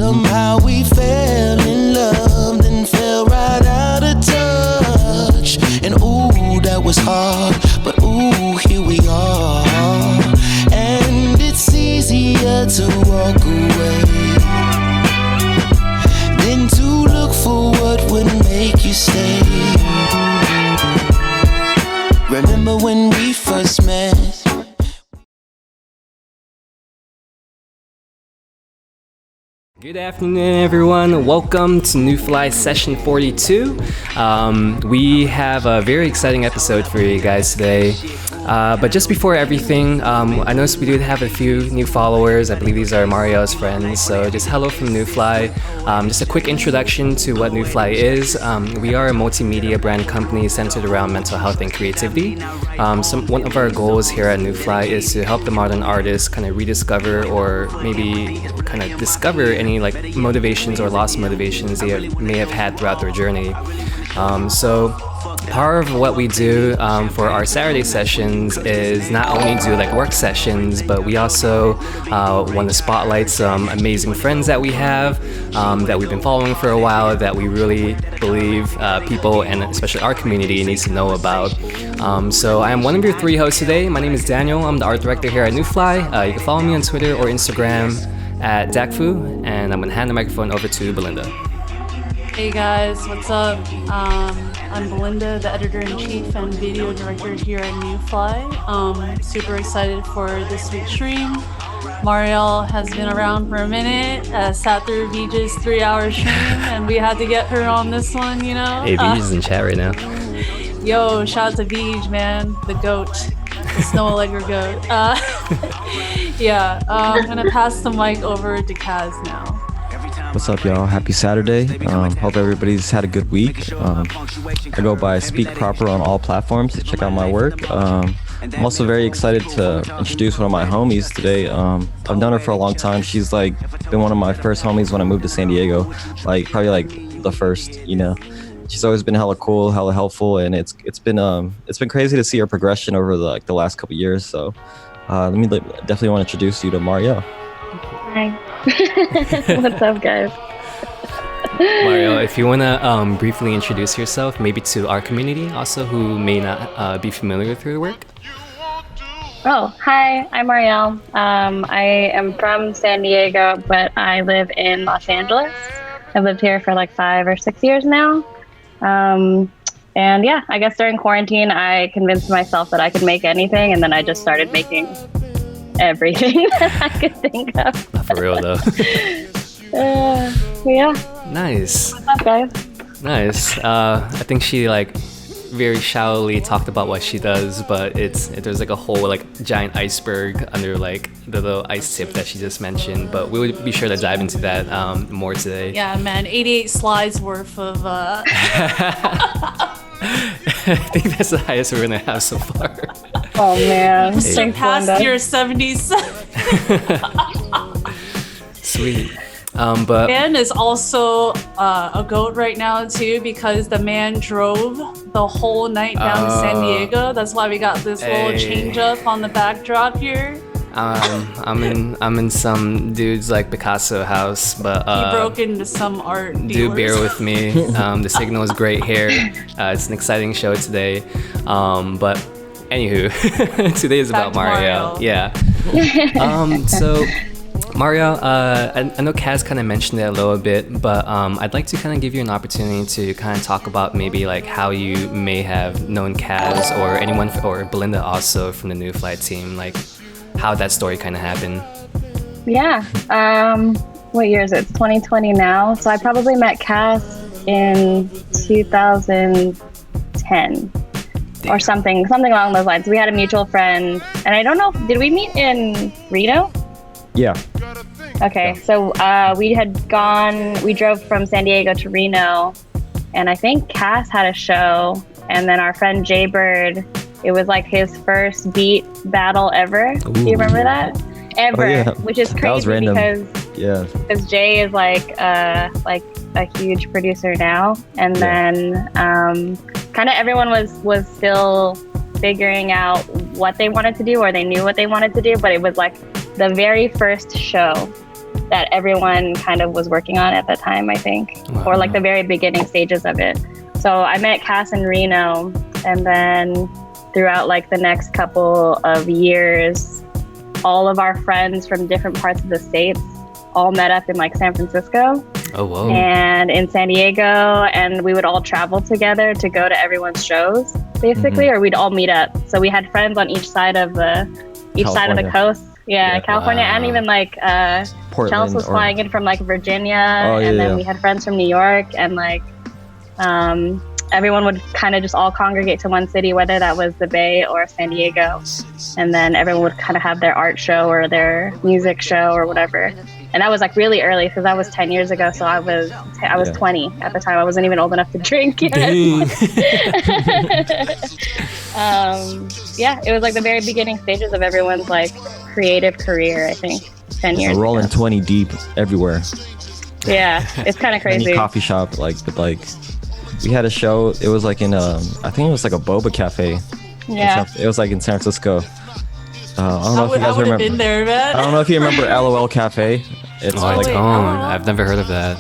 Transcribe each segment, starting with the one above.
Somehow we fell in love, then fell right out of touch. And ooh, that was hard, but ooh, here we are. And it's easier to walk away than to look for what would make you stay. Remember when we first met? Good afternoon, everyone. Welcome to Nüfly session 42. We have a very exciting episode for you guys today. But just before everything, I noticed we do have a few new followers. I believe these are Marielle's friends. So just hello from Nüfly. Just a quick introduction to what Nüfly is. We are a multimedia brand company centered around mental health and creativity. One of our goals here at Nüfly is to help the modern artist kind of rediscover or maybe kind of discover any like motivations or lost motivations they may have had throughout their journey. So part of what we do for our Saturday sessions is not only do like work sessions, but we also want to spotlight some amazing friends that we have that we've been following for a while that we really believe people and especially our community needs to know about. So I am one of your three hosts today. My name is Daniel. I'm the art director here at Nüfly. You can follow me on Twitter or Instagram at Dakfu, and I'm going to hand the microphone over to Belinda. Hey guys, what's up? I'm Belinda, the editor-in-chief and video director here at Nüfly. Super excited for this week's stream. Marielle has been around for a minute, sat through Beej's 3-hour stream, and we had to get her on this one, you know? Hey, Beej is in chat right now. Yo, shout out to Beej, man, the goat. The Snow Allegra goat. I'm gonna pass the mic over to Kaz now. What's up, y'all? Happy Saturday. Hope everybody's had a good week. I go by Speak Proper on all platforms. Check out my work. I'm also very excited to introduce one of my homies today. I've known her for a long time. She's like been one of my first homies when I moved to San Diego. Like probably like the first, you know. She's always been hella cool, hella helpful, and it's been crazy to see her progression over the last couple years. So definitely want to introduce you to Marielle. Hi. What's up, guys? Marielle, if you want to briefly introduce yourself, maybe to our community also who may not be familiar with your work. Oh, hi, I'm Marielle. I am from San Diego, but I live in Los Angeles. I've lived here for like 5 or 6 years now. And yeah, I guess during quarantine, I convinced myself that I could make anything, and then I just started making everything that I could think of. Not for real though. Yeah. Nice. What's up, guys? Nice. I think she like very shallowly talked about what she does, but there's like a whole like giant iceberg under like the little ice tip that she just mentioned. But we would be sure to dive into that more today. Yeah, man, 88 slides worth of. I think that's the highest we're gonna have so far. Oh man, surpassed your 70s. Sweet. But Dan is also a goat right now too, because the man drove the whole night down to San Diego. That's why we got this little change up on the backdrop here. I'm in some dude's like Picasso house, but he broke into some art dealers. Do bear with me. The signal is great here. It's an exciting show today. But anywho, today is about Marielle. Yeah. So Marielle, I know Kaz kind of mentioned it a little bit, but I'd like to kind of give you an opportunity to kind of talk about maybe like how you may have known Kaz or anyone, or Belinda also from the Nüfly team, like how that story kind of happened. Yeah. What year is it? It's 2020 now. So I probably met Kaz in 2010 or something along those lines. We had a mutual friend, and I don't know, did we meet in Reno? Yeah. Okay, so we drove from San Diego to Reno, and I think Cass had a show, and then our friend Jaybird, it was like his first beat battle ever. Ooh. Do you remember that? Ever, yeah. Which is crazy. That was random. Because Jay is like a huge producer now, and then kind of everyone was still figuring out what they wanted to do, or they knew what they wanted to do, but it was like the very first show that everyone kind of was working on at that time, I think, or like the very beginning stages of it. So I met Cass in Reno, and then throughout like the next couple of years, all of our friends from different parts of the States all met up in like San Francisco. Oh, whoa. And in San Diego, and we would all travel together to go to everyone's shows, basically, or we'd all meet up. So we had friends on each side of the coast. Yeah, California, and even like Chelsea was flying in from like Virginia, and then we had friends from New York, and like everyone would kind of just all congregate to one city, whether that was the Bay or San Diego, and then everyone would kind of have their art show or their music show or whatever. And that was like really early because that was 10 years ago. So I was 20 at the time. I wasn't even old enough to drink yet. Yeah, it was like the very beginning stages of everyone's like creative career, I think, 10 years ago. Rolling 20 deep everywhere. Yeah, it's kind of crazy. Any coffee shop, but we had a show. It was like in I think it was like a boba cafe. Yeah. It was like in San Francisco. I don't know if you guys remember. Been there, man. I don't know if you remember LOL Cafe. It's I've never heard of that.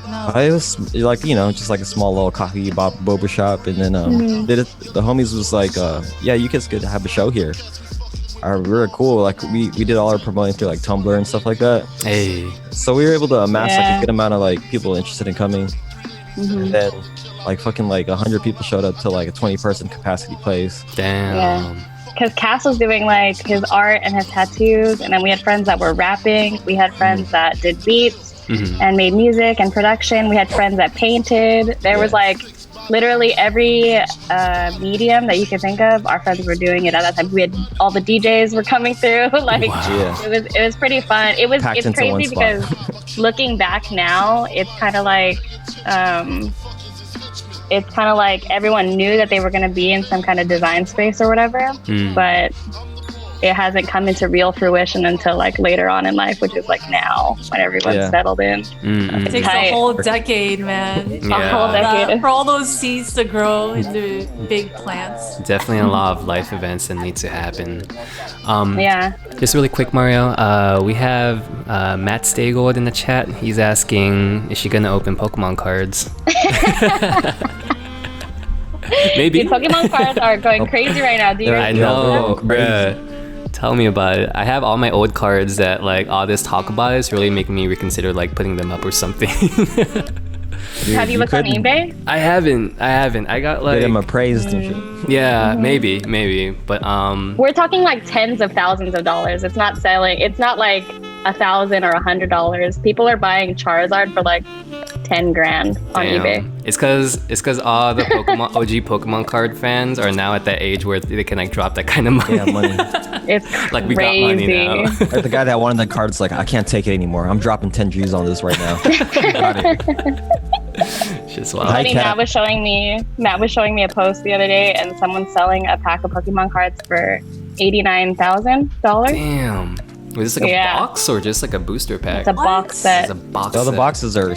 No. It was like, just like a small little coffee boba shop, and then the homies was like, yeah, you guys could have a show here. We were cool. Like we did all our promoting through like Tumblr and stuff like that. Hey. So we were able to amass like a good amount of like people interested in coming. And then like fucking like 100 people showed up to like a 20-person capacity place. Damn. Yeah. Because Cass was doing like his art and his tattoos, and then we had friends that were rapping. We had friends that did beats and made music and production. We had friends that painted. There was like literally every medium that you could think of. Our friends were doing it at that time. We had all the DJs were coming through. Like it was pretty fun. It's crazy because looking back now, it's kind of like everyone knew that they were going to be in some kind of design space or whatever, but it hasn't come into real fruition until like later on in life, which is like now when everyone's settled in. It takes a whole decade, man. A whole decade. For all those seeds to grow into big plants. Definitely a lot of life events that need to happen. Just really quick, Mario, we have Matt Staygold in the chat. He's asking, is she going to open Pokemon cards? Maybe. Dude, Pokemon cards are going crazy right now. I know, bruh. Tell me about it. I have all my old cards that like all this talk about is really making me reconsider like putting them up or something. Dude, have you looked on eBay? I haven't. I got like... Get them appraised and shit. Yeah, maybe. But we're talking like tens of thousands of dollars. It's not selling. It's not like $1,000 or $100. People are buying Charizard for like 10 grand on eBay. It's because all the OG Pokemon card fans are now at that age where they can like drop that kind of money. Yeah, money. It's crazy. Like we got money now. Like the guy that wanted the card's like, I can't take it anymore. I'm dropping 10 G's on this right now. Got it. Just wild. Matt was showing me a post the other day, and someone's selling a pack of Pokemon cards for $89,000. Damn. Was this like a box or just like a booster pack? It's a box set. It's a box set. The boxes are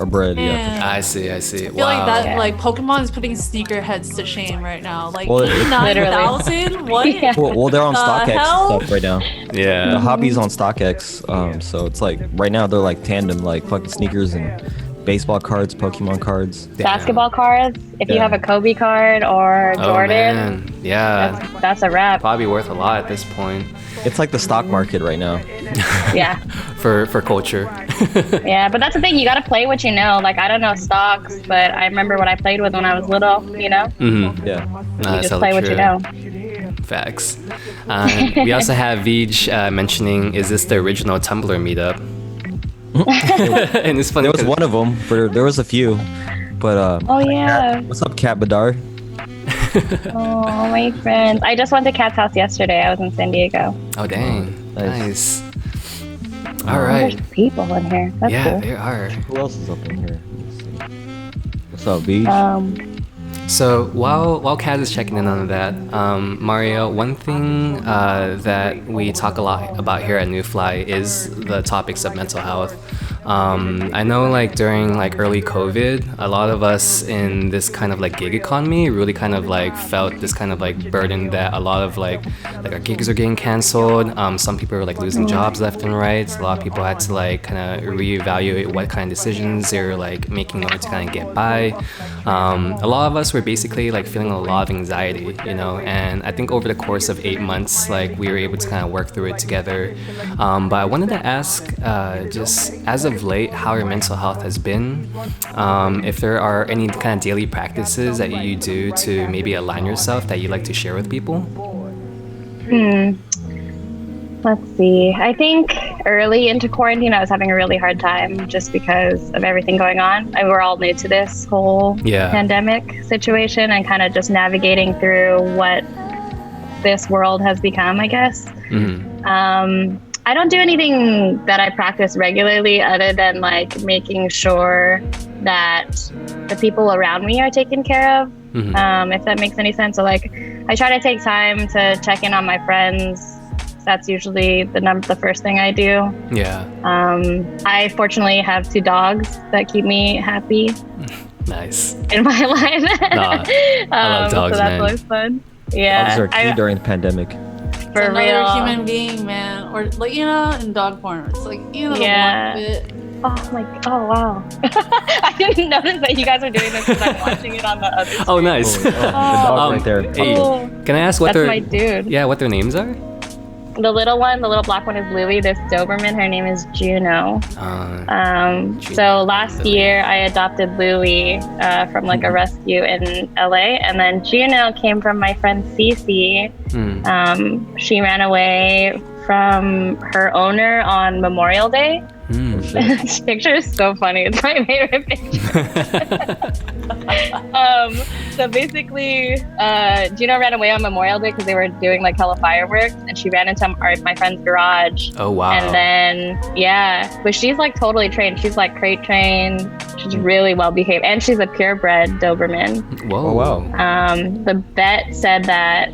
bread. Yeah. I see. I feel like that. Like Pokemon is putting sneakerheads to shame right now. Like 9,000. What? Yeah. Well, they're on StockX stuff right now. Yeah. The hobby's on StockX. So it's like right now they're like tandem, like fucking sneakers and baseball cards, Pokemon cards, basketball cards. If you have a Kobe card or Jordan, that's a wrap. Probably worth a lot at this point. It's like the stock market right now. Yeah. for culture. Yeah, but that's the thing. You got to play what you know. Like I don't know stocks, but I remember what I played with when I was little. You know. Mm-hmm. Yeah. You just play what you know. Facts. We also have Vij mentioning, is this the original Tumblr meetup? And it's funny. There was one of them, but there was a few. But what's up, Cat Badar? Oh, my friends! I just went to Cat's house yesterday. I was in San Diego. Oh dang! Nice. All right. There's people in here. That's cool. There are. Who else is up in here? What's up, Vij? So while Kaz is checking in on that, Mario, one thing that we talk a lot about here at Nüfly is the topics of mental health. I know like during like early COVID, a lot of us in this kind of like gig economy really kind of like felt this kind of like burden that a lot of like our gigs are getting canceled. Some people are like losing jobs left and right. A lot of people had to like kind of reevaluate what kind of decisions they're like making in order to kind of get by. A lot of us were basically like feeling a lot of anxiety, you know, and I think over the course of 8 months, like we were able to kind of work through it together. But I wanted to ask, just as of late, how your mental health has been, if there are any kind of daily practices that you do to maybe align yourself that you'd like to share with people. Let's see. I think early into quarantine, I was having a really hard time just because of everything going on. I mean, we're all new to this whole pandemic situation and kind of just navigating through what this world has become, I guess. I don't do anything that I practice regularly other than like making sure that the people around me are taken care of, if that makes any sense. So like I try to take time to check in on my friends. That's usually the first thing I do. I fortunately have 2 dogs that keep me happy. Nice. In my life. I love dogs, so that's man. always fun. Yeah. Dogs are key during the pandemic. For real. Another human being, man. Or like, you know, in dog porn, it's like, you know, Oh wow. I didn't notice that you guys are doing this because I'm watching it on the other screen. Oh, nice. The dog right there. Hey, can I ask what That's my dude. Yeah, what their names are? The little black one is Louie. This Doberman, her name is Juno. So last year I adopted Louie from like a rescue in LA, and then Juno came from my friend Cece. She ran away from her owner on Memorial Day. This picture is so funny. It's my favorite picture. So basically, Juno ran away on Memorial Day because they were doing like hella fireworks, and she ran into my friend's garage. Oh wow! And then but she's like totally trained. She's like crate trained. She's really well behaved, and she's a purebred Doberman. Whoa! Oh, wow! The vet said that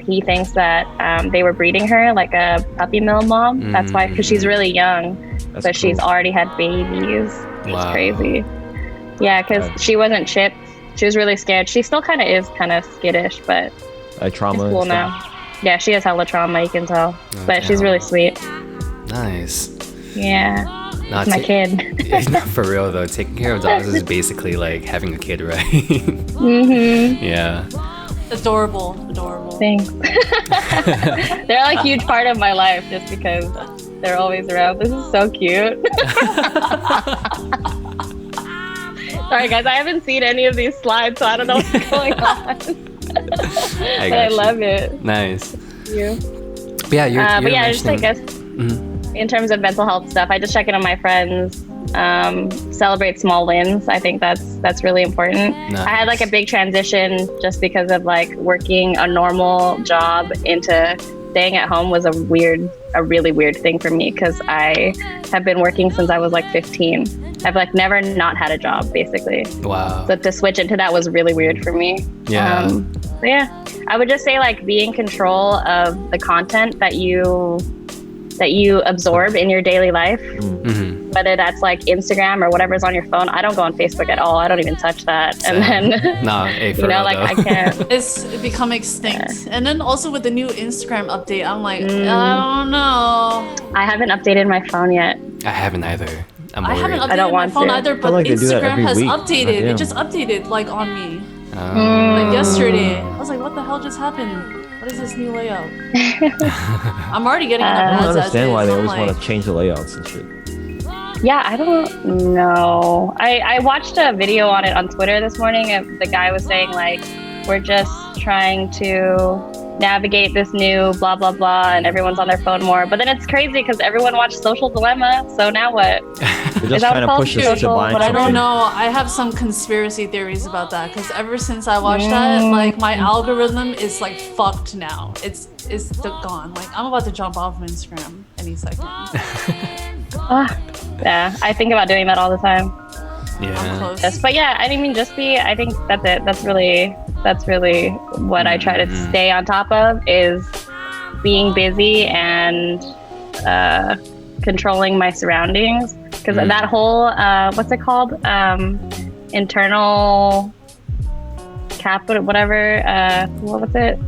he thinks that they were breeding her like a puppy mill mom. That's why, because she's really young. That's but cool. She's already had babies. It's crazy. Yeah, because she wasn't chipped. She was really scared. She still kind of is kind of skittish, but like trauma. It's cool now. Yeah, she has hella trauma, you can tell. But she's really sweet. Nice. Yeah. It's my kid. For real though, taking care of dogs is basically like having a kid, right? Yeah. Adorable. Thanks. They're like a huge part of my life just because they're always around. This is so cute. Sorry guys, I haven't seen any of these slides, so I don't know what's going on. I love it. Nice. Thank you. But yeah, just I guess in terms of mental health stuff, I just check in on my friends, celebrate small wins. I think that's really important. Nice. I had like a big transition just because of like working a normal job into staying at home was a really weird thing for me because I have been working since I was like 15. I've like never not had a job basically. Wow. So to switch into that was really weird for me. Yeah. I would just say like be in control of the content that you absorb in your daily life, whether that's like Instagram or whatever's on your phone. I don't go on Facebook at all. I don't even touch that. Same. And then, I can't. It's become extinct. And then also with the new Instagram update, I'm like, I don't know. I haven't updated my phone yet. I haven't either. I haven't updated my phone either, but like Instagram has week. updated. It just updated like on me. Like yesterday. I was like, what the hell just happened? What is this new layout? I'm already getting enough ads. I don't understand why they always want to change the layouts and shit. Yeah, I don't know. I watched a video on it on Twitter this morning, and the guy was saying like, we're just trying to navigate this new blah blah blah, and everyone's on their phone more. But then it's crazy because everyone watched Social Dilemma, so now what? They're just trying to push us to buy. But I don't know. I have some conspiracy theories about that because ever since I watched that, like my algorithm is like fucked now. It's gone. Like I'm about to jump off of Instagram any second. Yeah, I think about doing that all the time. Yeah. But yeah, I think that's it. That's really what I try to stay on top of is being busy and controlling my surroundings. Because because that whole what's it called, internal capital, whatever, what was it?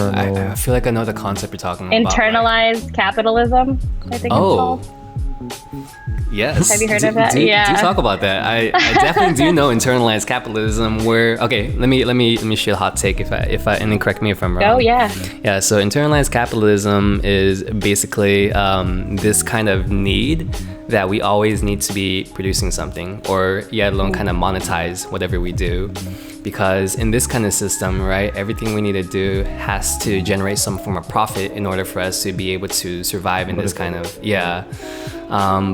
I feel like I know the concept you're talking about. Internalized capitalism, I think it's called. Yes. Have you heard of that? Do talk about that. I definitely do know internalized capitalism. Where let me share a hot take if I and then correct me if I'm wrong. Oh yeah. Yeah. So internalized capitalism is basically this kind of need that we always need to be producing something, or yet alone kind of monetize whatever we do. Because in this kind of system, right, everything we need to do has to generate some form of profit in order for us to be able to survive in this kind of,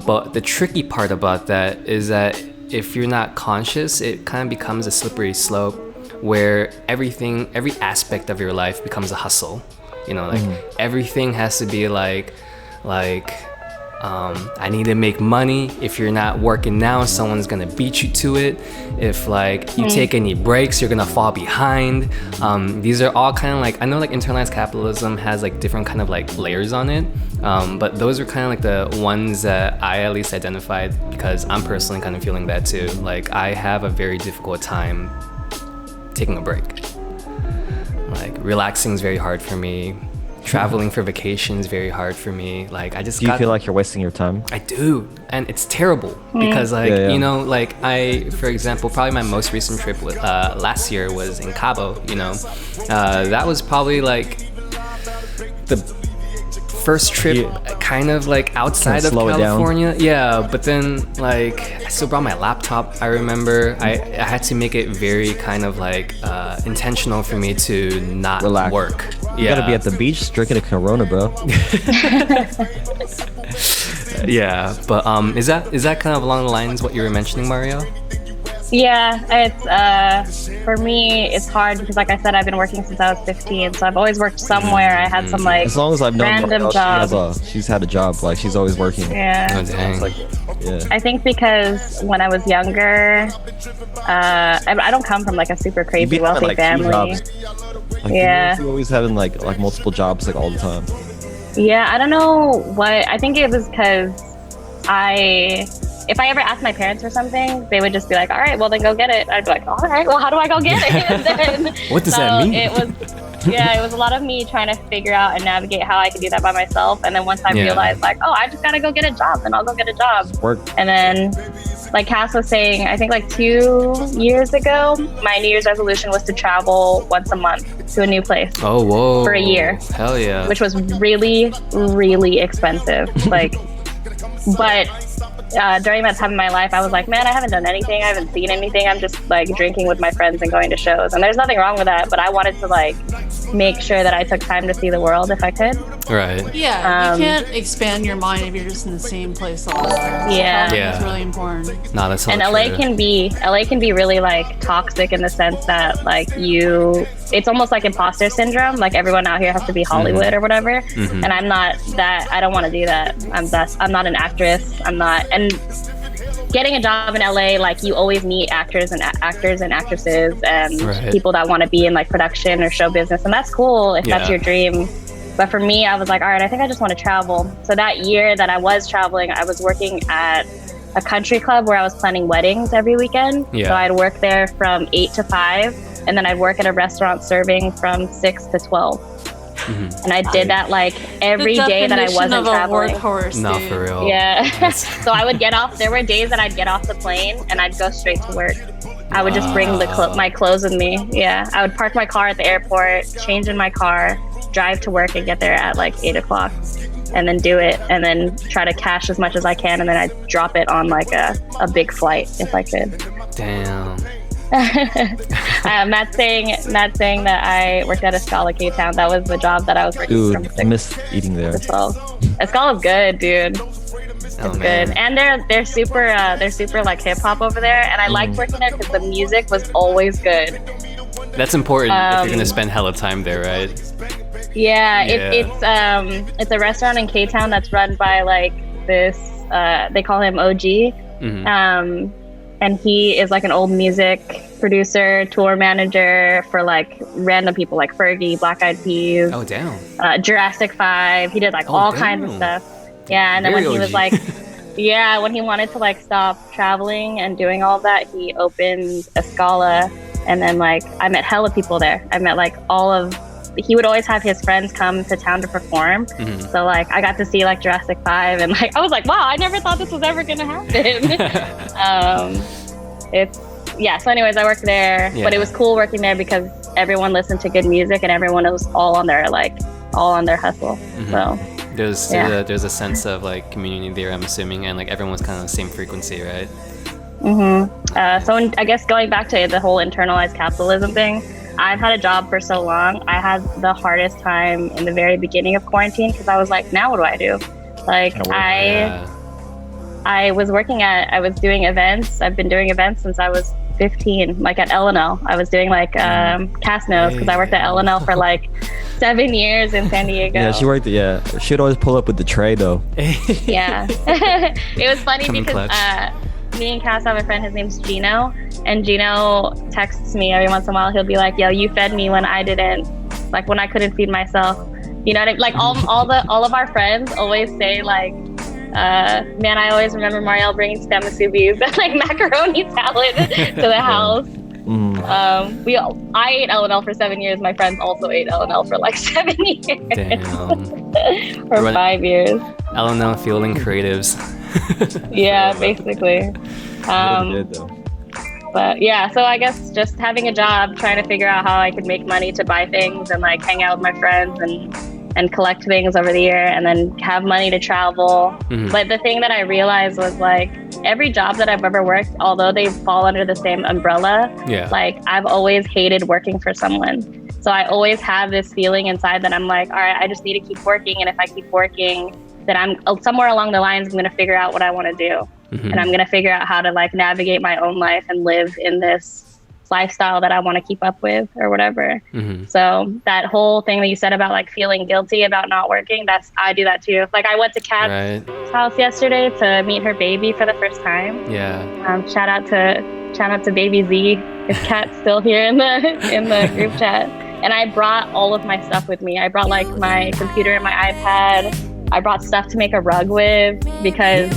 but the tricky part about that is that if you're not conscious, it kind of becomes a slippery slope where every aspect of your life becomes a hustle. You know, like everything has to be like, I need to make money. If you're not working now, someone's gonna beat you to it. If like you take any breaks, you're gonna fall behind. These are all kind of like, I know like internalized capitalism has like different kind of like layers on it, but those are kind of like the ones that I at least identified, because I'm personally kind of feeling that too. Like I have a very difficult time taking a break. Like relaxing is very hard for me. Traveling for vacation is very hard for me. Like I just Do you feel like you're wasting your time? I do, and it's terrible because like you know, like I, for example, probably my most recent trip last year was in Cabo. You know, that was probably like the first trip kind of like outside of California. Yeah, but then like I still brought my laptop. I remember I had to make it very kind of like intentional for me to not relax. Work. You gotta be at the beach drinking a Corona, bro. Yeah, but is that kind of along the lines what you were mentioning, Mario? Yeah, it's for me it's hard because like I said, I've been working since I was 15, so I've always worked somewhere. I had some like as long as I've known random job. She's had a job, like she's always working. Yeah. Oh, dang. Like, yeah. I think because when I was younger, I don't come from like a super crazy wealthy family. Like, yeah. you're always having like multiple jobs like all the time. Yeah, I don't know what. I think it was because if I ever asked my parents for something, they would just be like, all right, well then go get it. I'd be like, all right, well how do I go get it? And then, what does that mean? It was a lot of me trying to figure out and navigate how I could do that by myself. And then once I realized like, oh, I just gotta go get a job, then I'll go get a job. Work. And then like Cass was saying, I think like 2 years ago, my New Year's resolution was to travel once a month to a new place. Oh, whoa. For a year. Hell yeah. Which was really, really expensive. Like, but during that time in my life, I was like, man, I haven't done anything. I haven't seen anything. I'm just like drinking with my friends and going to shows. And there's nothing wrong with that. But I wanted to like make sure that I took time to see the world if I could. Right. Yeah. You can't expand your mind if you're just in the same place all the time. Yeah. It's really important. No, that's and LA can be really like toxic in the sense that like it's almost like imposter syndrome. Like everyone out here has to be Hollywood or whatever. Mm-hmm. And I'm not that. I don't want to do that. I'm not an actress. I'm not. And getting a job in LA, like you always meet actors and actresses and people that want to be in like production or show business, and that's cool if that's your dream. But for me, I was like, all right, I think I just want to travel. So that year that I was traveling, I was working at a country club where I was planning weddings every weekend. So I'd work there from 8 to 5, and then I'd work at a restaurant serving from 6 to 12. Mm-hmm. And I did that like every day that I wasn't traveling. No, for real. Yeah. So I would get off. There were days that I'd get off the plane and I'd go straight to work. I would just bring my clothes with me. Yeah. I would park my car at the airport, change in my car, drive to work and get there at like 8 o'clock, and then do it, and then try to cash as much as I can, and then I'd drop it on like a big flight if I could. Damn. Not saying that I worked at Escala K-Town. That was the job that I was working from 6 I miss eating there. to 12. Escala's good, dude. It's good, and they're super like hip hop over there, and I liked working there because the music was always good. That's important if you're gonna spend hella time there, right? Yeah. It's a restaurant in K-Town that's run by like this. They call him OG. Mm-hmm. And he is like an old music producer, tour manager for like random people like Fergie, Black Eyed Peas. Oh, damn. Jurassic 5. He did like all kinds of stuff. Yeah, and then when he was like, Yeah, when he wanted to like stop traveling and doing all that, he opened a Scala, and then like I met hella people there. I met like he would always have his friends come to town to perform. So like I got to see like Jurassic 5, and like I was like, wow, I never thought this was ever gonna happen. So anyways, I worked there, but it was cool working there because everyone listened to good music and everyone was all on their hustle. So there's a sense of like community there, I'm assuming, and like everyone's kind of the same frequency, right? So I guess going back to the whole internalized capitalism thing, I've had a job for so long. I had the hardest time in the very beginning of quarantine because I was like, now what do I do? Like I was doing events. I've been doing events since I was 15, like at L&L. I was doing like cast notes because I worked at L&L for like 7 years in San Diego. Yeah, she'd always pull up with the tray though. Yeah. It was funny because me and Cass have a friend, his name's Gino, and Gino texts me every once in a while. He'll be like, yo, you fed me when I couldn't feed myself. You know what I mean? Like all of our friends always say like, man, I always remember Marielle bringing spam musubis and like macaroni salad to the house. I ate L&L for 7 years. My friends also ate L&L for like 7 years. Damn. Or 5 years. L&L fueling creatives. Yeah, basically. But yeah, so I guess just having a job, trying to figure out how I could make money to buy things and like hang out with my friends and collect things over the year, and then have money to travel. But the thing that I realized was like every job that I've ever worked, although they fall under the same umbrella, like I've always hated working for someone. So I always have this feeling inside that I'm like, all right, I just need to keep working. And if I keep working, then I'm somewhere along the lines, I'm going to figure out what I want to do. And I'm going to figure out how to like navigate my own life and live in this lifestyle that I want to keep up with or whatever. So that whole thing that you said about like feeling guilty about not working, I do that too. Like I went to Kat's house yesterday to meet her baby for the first time. Shout out to baby Z. Is Kat still here in the group chat? And I brought all of my stuff with me. I brought like my computer and my iPad. I brought stuff to make a rug with because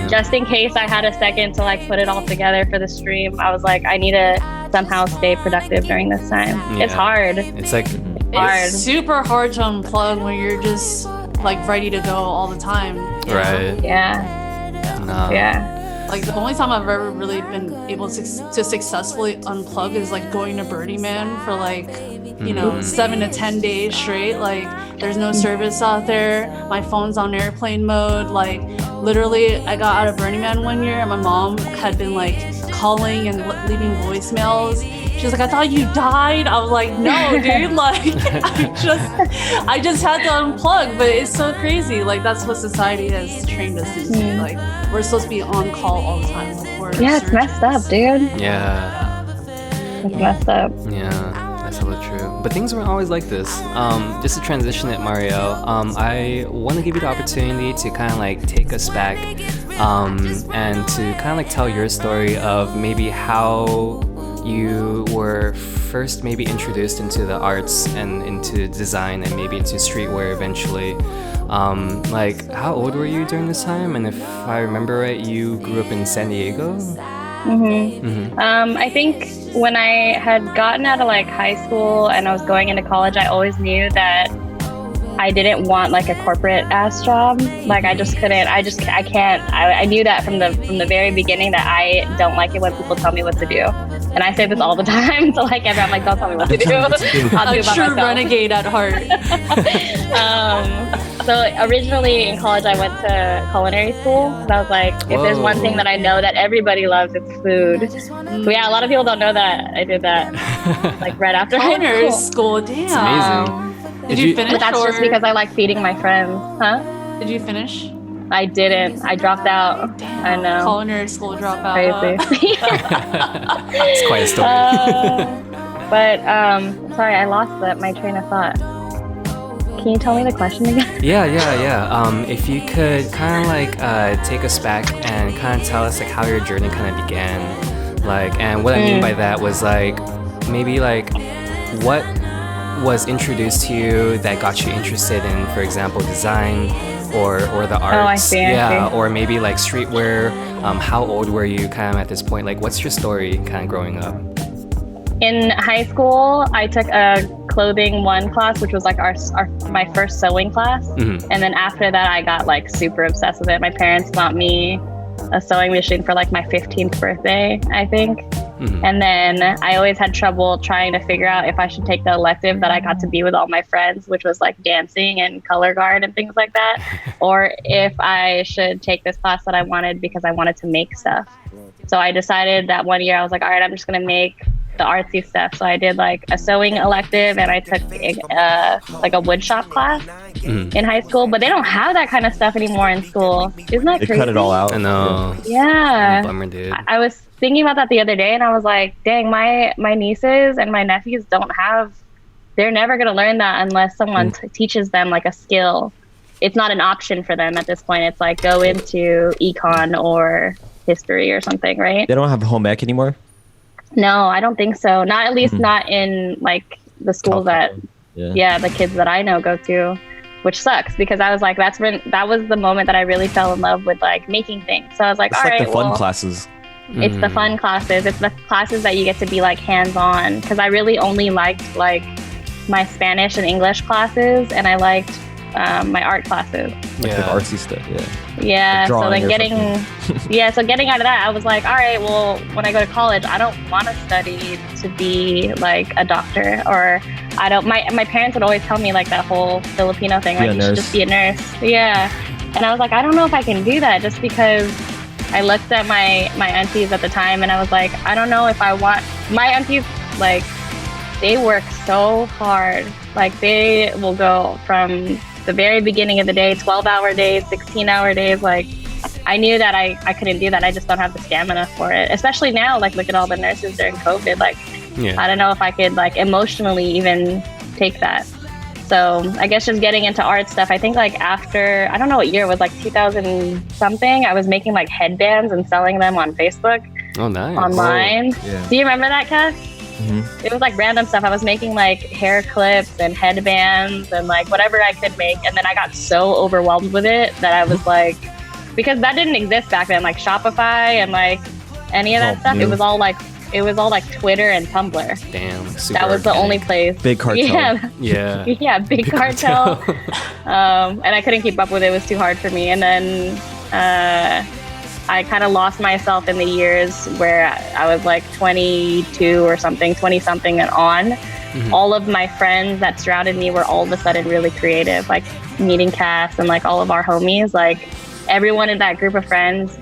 just in case I had a second to like put it all together for the stream, I was like, I need to somehow stay productive during this time. It's hard. It's like it's super hard to unplug when you're just like ready to go all the time. Right. Yeah. Like the only time I've ever really been able to successfully unplug is like going to Burning Man for like 7 to 10 days straight. Like there's no service out there. My phone's on airplane mode. Like literally I got out of Burning Man one year and my mom had been like calling and leaving voicemails. She was like, I thought you died. I was like, no, dude. Like I just had to unplug. But it's so crazy. Like that's what society has trained us into. Like we're supposed to be on call all the time before. Yeah, it's messed up, dude. Yeah. It's messed up. Yeah. That's hella true. But things weren't always like this. Just to transition it, Marielle, I want to give you the opportunity to kind of like take us back and to kind of like tell your story of maybe how you were first maybe introduced into the arts and into design and maybe into streetwear eventually. Like how old were you during this time? And if I remember right, you grew up in San Diego? I think when I had gotten out of like high school and I was going into college, I always knew that I didn't want like a corporate ass job. Like I just couldn't. I can't. I knew that from the very beginning that I don't like it when people tell me what to do. And I say this all the time to like everyone. I'm like, don't tell me what to do. I'll do it by myself. Renegade at heart. So originally in college, I went to culinary school. So I was like, if there's one thing that I know that everybody loves, it's food. So yeah, a lot of people don't know that I did that like right after culinary high school. Damn. It's amazing. Did you finish? But that's just because I like feeding my friends. Huh? Did you finish? I didn't. I dropped out. Damn. I know. Culinary school dropout. Crazy. It's quite a story. But sorry, I lost my train of thought. Can you tell me the question again? Yeah. If you could kind of like take us back and kind of tell us like how your journey kind of began, like, and what I mean by that was like maybe like what was introduced to you that got you interested in, for example, design, or the arts. Oh, I see. Yeah, or maybe like streetwear. How old were you kind of at this point? Like, what's your story kind of growing up? In high school, I took a clothing 1 class, which was like my first sewing class. Mm-hmm. And then after that, I got like super obsessed with it. My parents bought me a sewing machine for like my 15th birthday, I think. Mm-hmm. And then I always had trouble trying to figure out if I should take the elective that I got to be with all my friends, which was like dancing and color guard and things like that, or if I should take this class that I wanted because I wanted to make stuff. So I decided that one year I was like, all right, I'm just going to make the artsy stuff. So I did like a sewing elective, and I took like a wood shop class in high school, but they don't have that kind of stuff anymore in school. Isn't that crazy? They cut it all out. I know. Yeah. Bummer, dude. I was thinking about that the other day, and I was like, dang, my nieces and my nephews they're never going to learn that unless someone teaches them like a skill. It's not an option for them at this point. It's like go into econ or history or something, right? They don't have home ec anymore? No, I don't think so. Not at least not in like the schools that the kids that I know go to, which sucks because I was like, that was the moment that I really fell in love with like making things. So I was like, it's all like right, the fun classes. It's the fun classes. It's the classes that you get to be like hands-on, because I really only liked like my Spanish and English classes, and I liked my art classes. Like the artsy stuff, Yeah, so then getting out of that, I was like, all right, well, when I go to college, I don't want to study to be like a doctor, or I don't. My parents would always tell me like that whole Filipino thing, like you should just be a nurse. Yeah, and I was like, I don't know if I can do that, just because I looked at my aunties at the time, and I was like, I don't know if I want my aunties. Like, they work so hard. Like, they will go from the very beginning of the day, 12-hour days, 16-hour days. Like, I knew that I couldn't do that. I just don't have the stamina for it. Especially now, like, look at all the nurses during COVID. Like, I don't know if I could, like, emotionally even take that. So I guess just getting into art stuff, I think like after, I don't know what year it was, like 2000 something, I was making like headbands and selling them on Facebook. Oh, nice. Online. Oh, yeah. Do you remember that, Cass? Mm-hmm. It was like random stuff. I was making like hair clips and headbands and like whatever I could make. And then I got so overwhelmed with it that I was like, because that didn't exist back then, like Shopify and like any of that stuff. It was all like Twitter and Tumblr. Damn, super that was organic. the only place. Big cartel. Yeah, big cartel. And I couldn't keep up with it. It was too hard for me. And then I kind of lost myself in the years where I was like 22 or something, 20 something and on. Mm-hmm. All of my friends that surrounded me were all of a sudden really creative, like meeting Cass and like all of our homies. Like everyone in that group of friends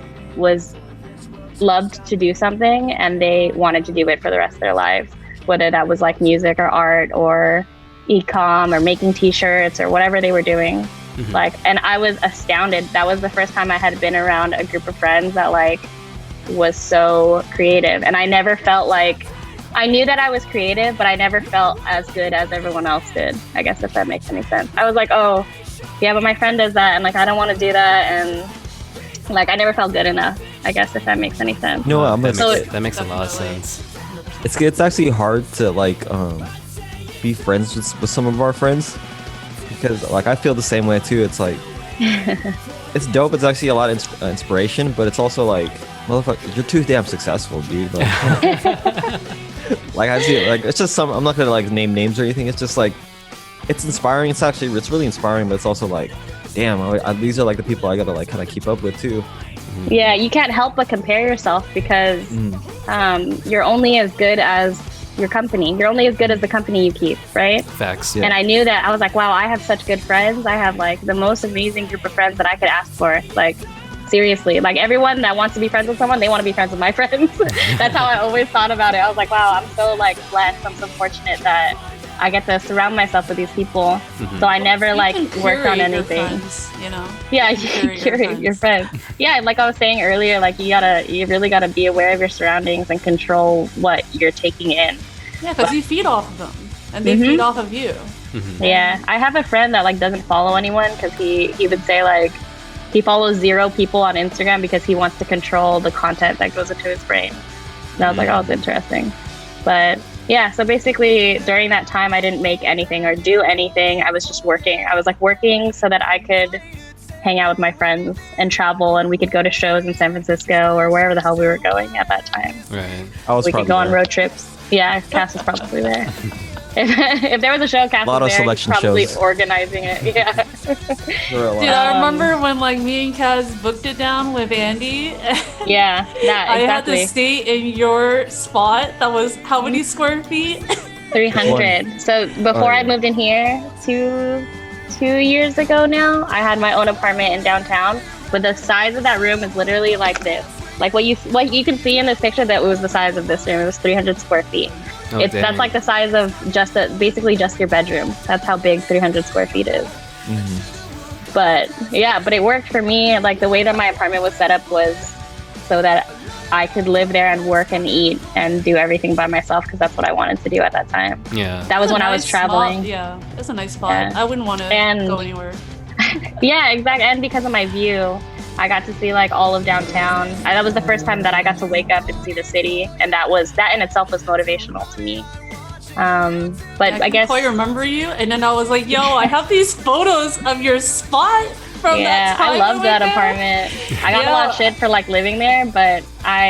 loved to do something, and they wanted to do it for the rest of their lives, whether that was like music or art or e-com or making t-shirts or whatever they were doing. Mm-hmm. Like, and I was astounded. That was the first time I had been around a group of friends that like was so creative, and I never felt like, I knew that I was creative, but I never felt as good as everyone else did, I guess, if that makes any sense. I was like, oh yeah, but my friend does that, and like I don't want to do that, and like I never felt good enough, I guess, if that makes any sense. No, that makes a lot of sense. It's actually hard to like be friends with some of our friends, because like I feel the same way too. It's like it's dope. It's actually a lot of inspiration, but it's also like, motherfucker, you're too damn successful, dude. Like, like I see, like it's just I'm not gonna like name names or anything. It's just like it's inspiring. It's really inspiring, but it's also like, damn, these are like the people I gotta like kind of keep up with too. Yeah, you can't help but compare yourself, because you're only as good as your company. You're only as good as the company you keep, right? Facts, yeah. And I knew that. I was like, wow, I have such good friends. I have like the most amazing group of friends that I could ask for. Like, seriously, like everyone that wants to be friends with someone, they want to be friends with my friends. That's how I always thought about it. I was like, wow, I'm so like blessed. I'm so fortunate that I get to surround myself with these people. Mm-hmm. So I never like worked on anything. Friends, you know? Yeah, you can curate your friends. Yeah, like I was saying earlier, like you really gotta be aware of your surroundings and control what you're taking in. Yeah, because you feed off of them, and they feed off of you. Mm-hmm. Yeah, I have a friend that like doesn't follow anyone, because he would say like he follows 0 people on Instagram because he wants to control the content that goes into his brain. And I was like, oh, it's interesting. But yeah, so basically during that time I didn't make anything or do anything. I was just working. I was like working so that I could hang out with my friends and travel, and we could go to shows in San Francisco or wherever the hell we were going at that time. Right. We could go on road trips. Yeah, Cass was probably there. If there was a show, Cass was there, he's probably organizing it. Yeah. Dude, I remember when like me and Cass booked it down with Andy. Yeah, that I exactly. had to stay in your spot. That was how many square feet? 300. So before I moved in here, two years ago now, I had my own apartment in downtown. But the size of that room is literally like this. Like what you can see in this picture, that was the size of this room. It was 300 square feet. That's like the size of basically just your bedroom. That's how big 300 square feet is. Mm-hmm. But it worked for me. Like the way that my apartment was set up was so that I could live there and work and eat and do everything by myself, because that's what I wanted to do at that time. Yeah. That was when I was traveling. Spot. Yeah, it's a nice spot. Yeah. I wouldn't want to go anywhere. Yeah, exactly. And because of my view, I got to see like all of downtown. That was the first time that I got to wake up and see the city, and that in itself was motivational to me. But I guess I remember you, and then I was like, "Yo, I have these photos of your spot from that time." I loved that apartment. I got a lot of shit for like living there, but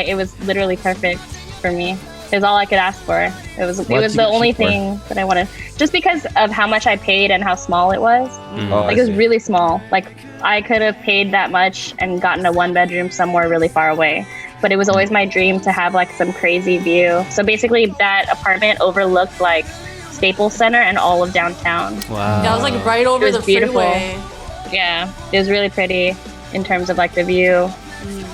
it was literally perfect for me. It was all I could ask for. It was the only thing that I wanted, just because of how much I paid and how small it was. Like it was really small. Like I could have paid that much and gotten a 1-bedroom somewhere really far away. But it was always my dream to have like some crazy view. So basically that apartment overlooked like Staples Center and all of downtown. Wow. Yeah, it was like right over the freeway. Yeah, it was really pretty in terms of like the view.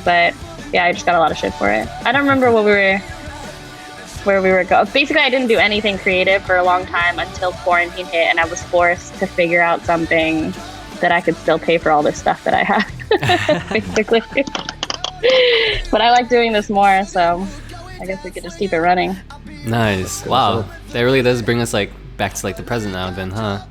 But yeah, I just got a lot of shit for it. I don't remember where we were going. Basically, I didn't do anything creative for a long time until quarantine hit, and I was forced to figure out something that I could still pay for all this stuff that I have. Basically. But I like doing this more, so I guess we could just keep it running. Nice. Wow. That really does bring us like back to like the present now then, huh?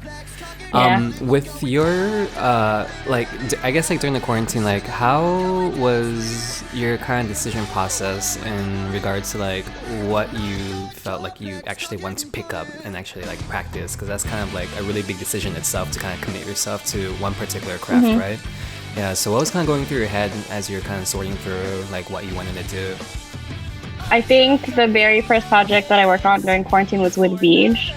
Yeah. With your I guess like during the quarantine, like how was your kind of decision process in regards to like what you felt like you actually want to pick up and actually like practice? Because that's kind of like a really big decision itself to kind of commit yourself to one particular craft, right? Yeah. So what was kind of going through your head as you're kind of sorting through like what you wanted to do? I think the very first project that I worked on during quarantine was with Beach.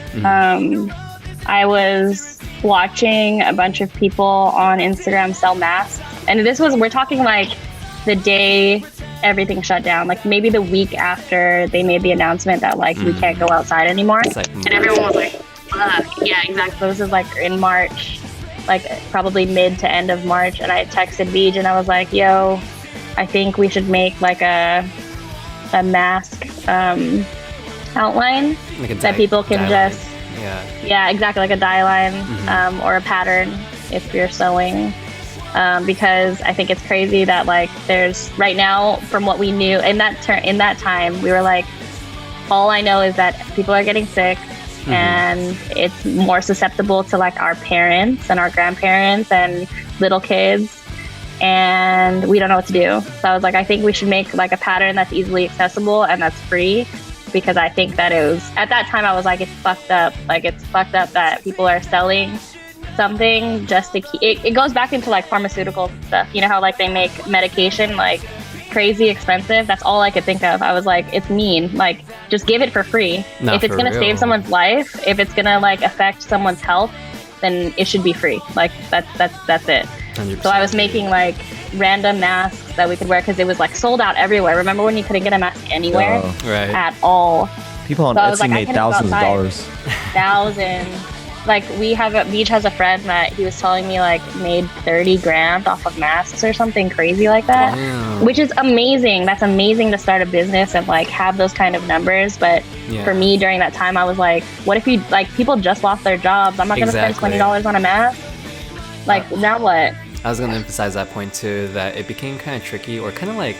I was watching a bunch of people on Instagram sell masks, and we're talking like the day everything shut down, like maybe the week after they made the announcement that like we can't go outside anymore. And everyone was like, fuck. Yeah, exactly. This is like in March, like probably mid to end of March, and I texted Beej and I was like, yo, I think we should make like a mask outline like that people can just yeah, exactly, like a die line or a pattern if you're sewing, because I think it's crazy that like there's right now, from what we knew in that time, we were like, all I know is that people are getting sick and it's more susceptible to like our parents and our grandparents and little kids, and we don't know what to do. So I was like, I think we should make like a pattern that's easily accessible and that's free, because I think that it was, at that time I was like, it's fucked up. Like it's fucked up that people are selling something just to keep it goes back into like pharmaceutical stuff. You know how like they make medication like crazy expensive? That's all I could think of. I was like, it's mean. Like just give it for free. If it's gonna save someone's life, if it's gonna like affect someone's health, then it should be free. Like that's it. 100%. So I was making like random masks that we could wear, because it was like sold out everywhere. Remember when you couldn't get a mask anywhere at all? People on Etsy made thousands of dollars. Like Beach has a friend that he was telling me like made 30 grand off of masks or something crazy like that. Wow. Which is amazing. That's amazing to start a business and like have those kind of numbers. But for me during that time, I was like, what if you like, people just lost their jobs? I'm not going to spend $20 on a mask. Like now what? I was going to emphasize that point too, that it became kind of tricky, or kind of like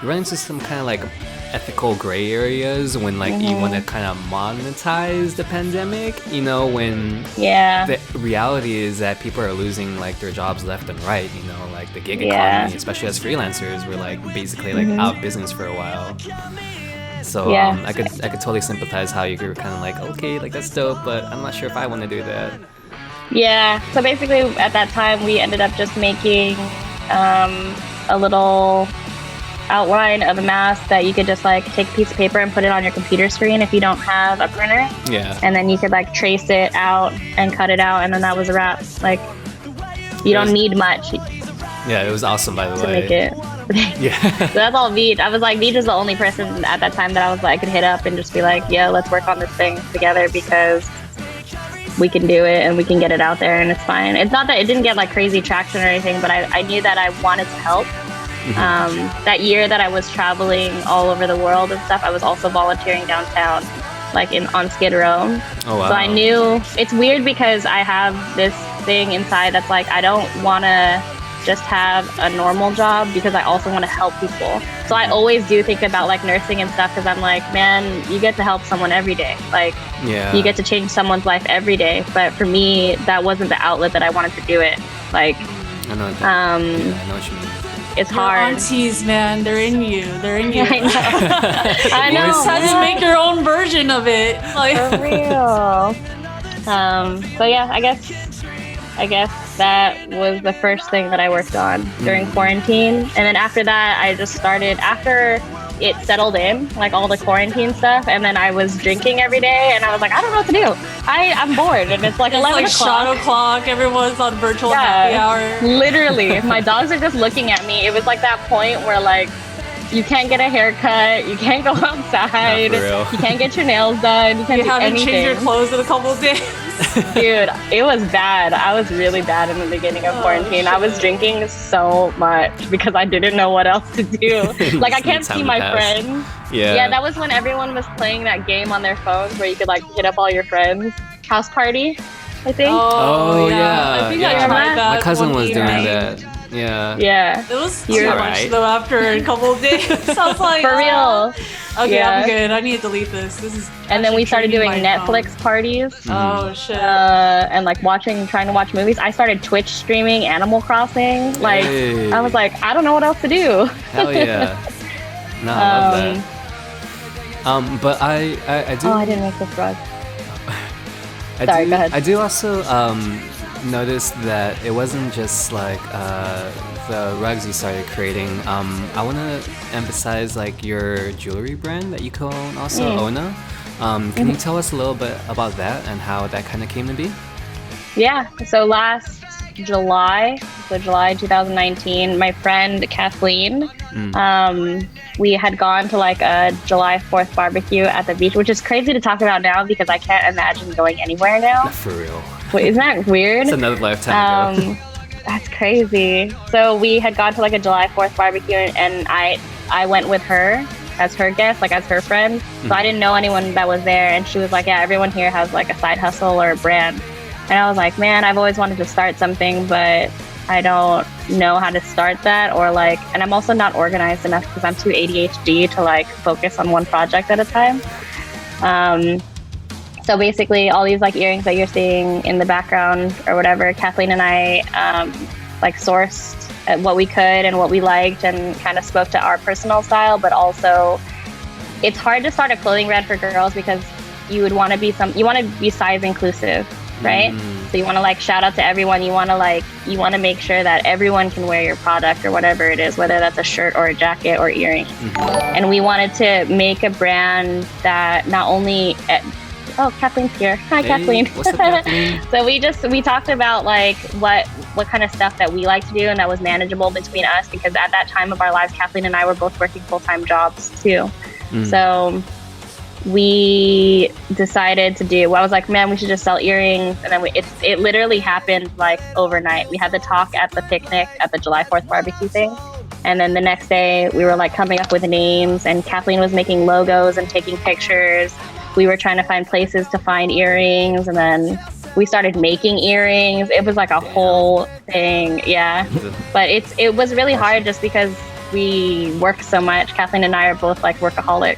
you run into some kind of like ethical gray areas when like you want to kind of monetize the pandemic, you know, when the reality is that people are losing like their jobs left and right, you know, like the gig economy, especially as freelancers, we're like basically like out of business for a while. So I could totally sympathize how you were kind of like, okay, like that's dope, but I'm not sure if I want to do that. Yeah. So basically, at that time, we ended up just making a little outline of a mask that you could just like take a piece of paper and put it on your computer screen if you don't have a printer. Yeah. And then you could like trace it out and cut it out, and then that was a wrap. Like, you don't need much Yeah, it was awesome, by the to way. make it. Yeah. So that's all Veej. I was like, Veej was the only person at that time that I was like, I could hit up and just be like, yeah, let's work on this thing together because we can do it and we can get it out there and it's fine. It's not that it didn't get like crazy traction or anything, but I knew that I wanted to help. That year that I was traveling all over the world and stuff, I was also volunteering downtown, like on Skid Row. Oh, wow. So I knew it's weird because I have this thing inside that's like, I don't want to just have a normal job because I also want to help people. So I always do think about like nursing and stuff because I'm like, man, you get to help someone every day. Like, you get to change someone's life every day. But for me, that wasn't the outlet that I wanted to do it. Like, I know I know what you mean. it's Your hard. aunties, man, they're in you. They're in you. I know. I know. You just have to make your own version of it. Like, For real. So yeah, I guess that was the first thing that I worked on during quarantine. And then after that, I just started, after it settled in, like all the quarantine stuff, and then I was drinking every day, and I was like, I don't know what to do. I'm bored, and it's like it's 11 like shot o'clock. o'clock. Everyone's on virtual happy hour. Literally. My dogs are just looking at me. It was like that point where like, you can't get a haircut, you can't go outside, Not for real. you can't get your nails done, you can't You do haven't anything. changed your clothes in a couple of days. Dude, it was bad. I was really bad in the beginning of quarantine. I was drinking so much because I didn't know what else to do. Like, I can't see my friends. Yeah, that was when everyone was playing that game on their phones where you could like hit up all your friends. House Party, I think. Oh, yeah. I think yeah. I tried that. My cousin was doing evening. that. Yeah. Yeah. It was too You're much right. though after a couple of days. I was like, For real. Okay, Yeah. I'm good. I need to delete this. This is. And then we started doing actually draining my Netflix parties. phone. Oh shit. And like trying to watch movies. I started Twitch streaming Animal Crossing. Like, Hey. I was like, I don't know what else to do. Hell yeah. No, I love that. But I do. Oh, I didn't make this rug. I Sorry, do, go ahead. I do also notice that it wasn't just like the rugs you started creating. I want to emphasize like your jewelry brand that you co-own also, Ona. Can you tell us a little bit about that and how that kind of came to be? Yeah, so last July 2019, my friend Kathleen, we had gone to like a July 4th barbecue at the beach, which is crazy to talk about now because I can't imagine going anywhere now. For real. Wait, isn't that weird? It's another lifetime ago. That's crazy. So we had gone to like a July 4th barbecue, and I went with her as her guest, like as her friend. So I didn't know anyone that was there, and she was like, yeah, everyone here has like a side hustle or a brand. And I was like, man, I've always wanted to start something, but I don't know how to start that, or like, and I'm also not organized enough because I'm too ADHD to like focus on one project at a time. So basically all these like earrings that you're seeing in the background or whatever, Kathleen and I like sourced what we could and what we liked and kind of spoke to our personal style, but also it's hard to start a clothing brand for girls because you want to be size inclusive, right? So you want to like shout out to everyone. You want to make sure that everyone can wear your product or whatever it is, whether that's a shirt or a jacket or earrings. And we wanted to make a brand that not only oh, Kathleen's here. Hi, Hey, Kathleen. what's up, Kathleen? So we talked about like what kind of stuff that we like to do and that was manageable between us, because at that time of our lives, Kathleen and I were both working full-time jobs too. So we decided to do, I was like, man, we should just sell earrings. And then it literally happened like overnight. We had the talk at the picnic at the July 4th barbecue thing. And then the next day we were like coming up with names, and Kathleen was making logos and taking pictures. We were trying to find places to find earrings, and then we started making earrings. It was like a whole thing. Yeah. But it was really hard just because we work so much. Kathleen and I are both like workaholics.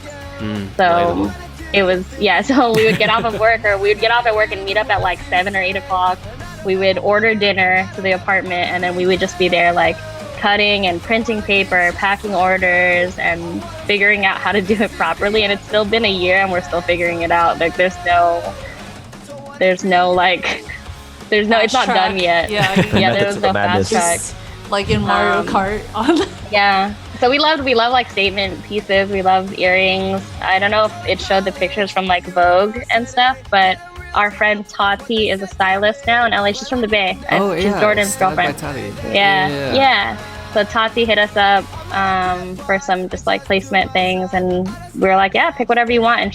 So relatable. it was, yeah. So we would get off of work, or we would get off at work and meet up at like 7 or 8 o'clock. We would order dinner to the apartment, and then we would just be there like cutting and printing paper, packing orders, and figuring out how to do it properly. And it's still been a year and we're still figuring it out. Like there's no like There's no, it's not track. done yet. Yeah, yeah, there was Methods no of fast madness. track. like in Mario Kart. Yeah. So we love like statement pieces. We love earrings. I don't know if it showed the pictures from like Vogue and stuff, but our friend Tati is a stylist now in LA. She's from the Bay. Oh, She's yeah. Jordan's Styled by girlfriend. Tati. Yeah. So Tati hit us up for some just like placement things, and we were like, yeah, pick whatever you want. And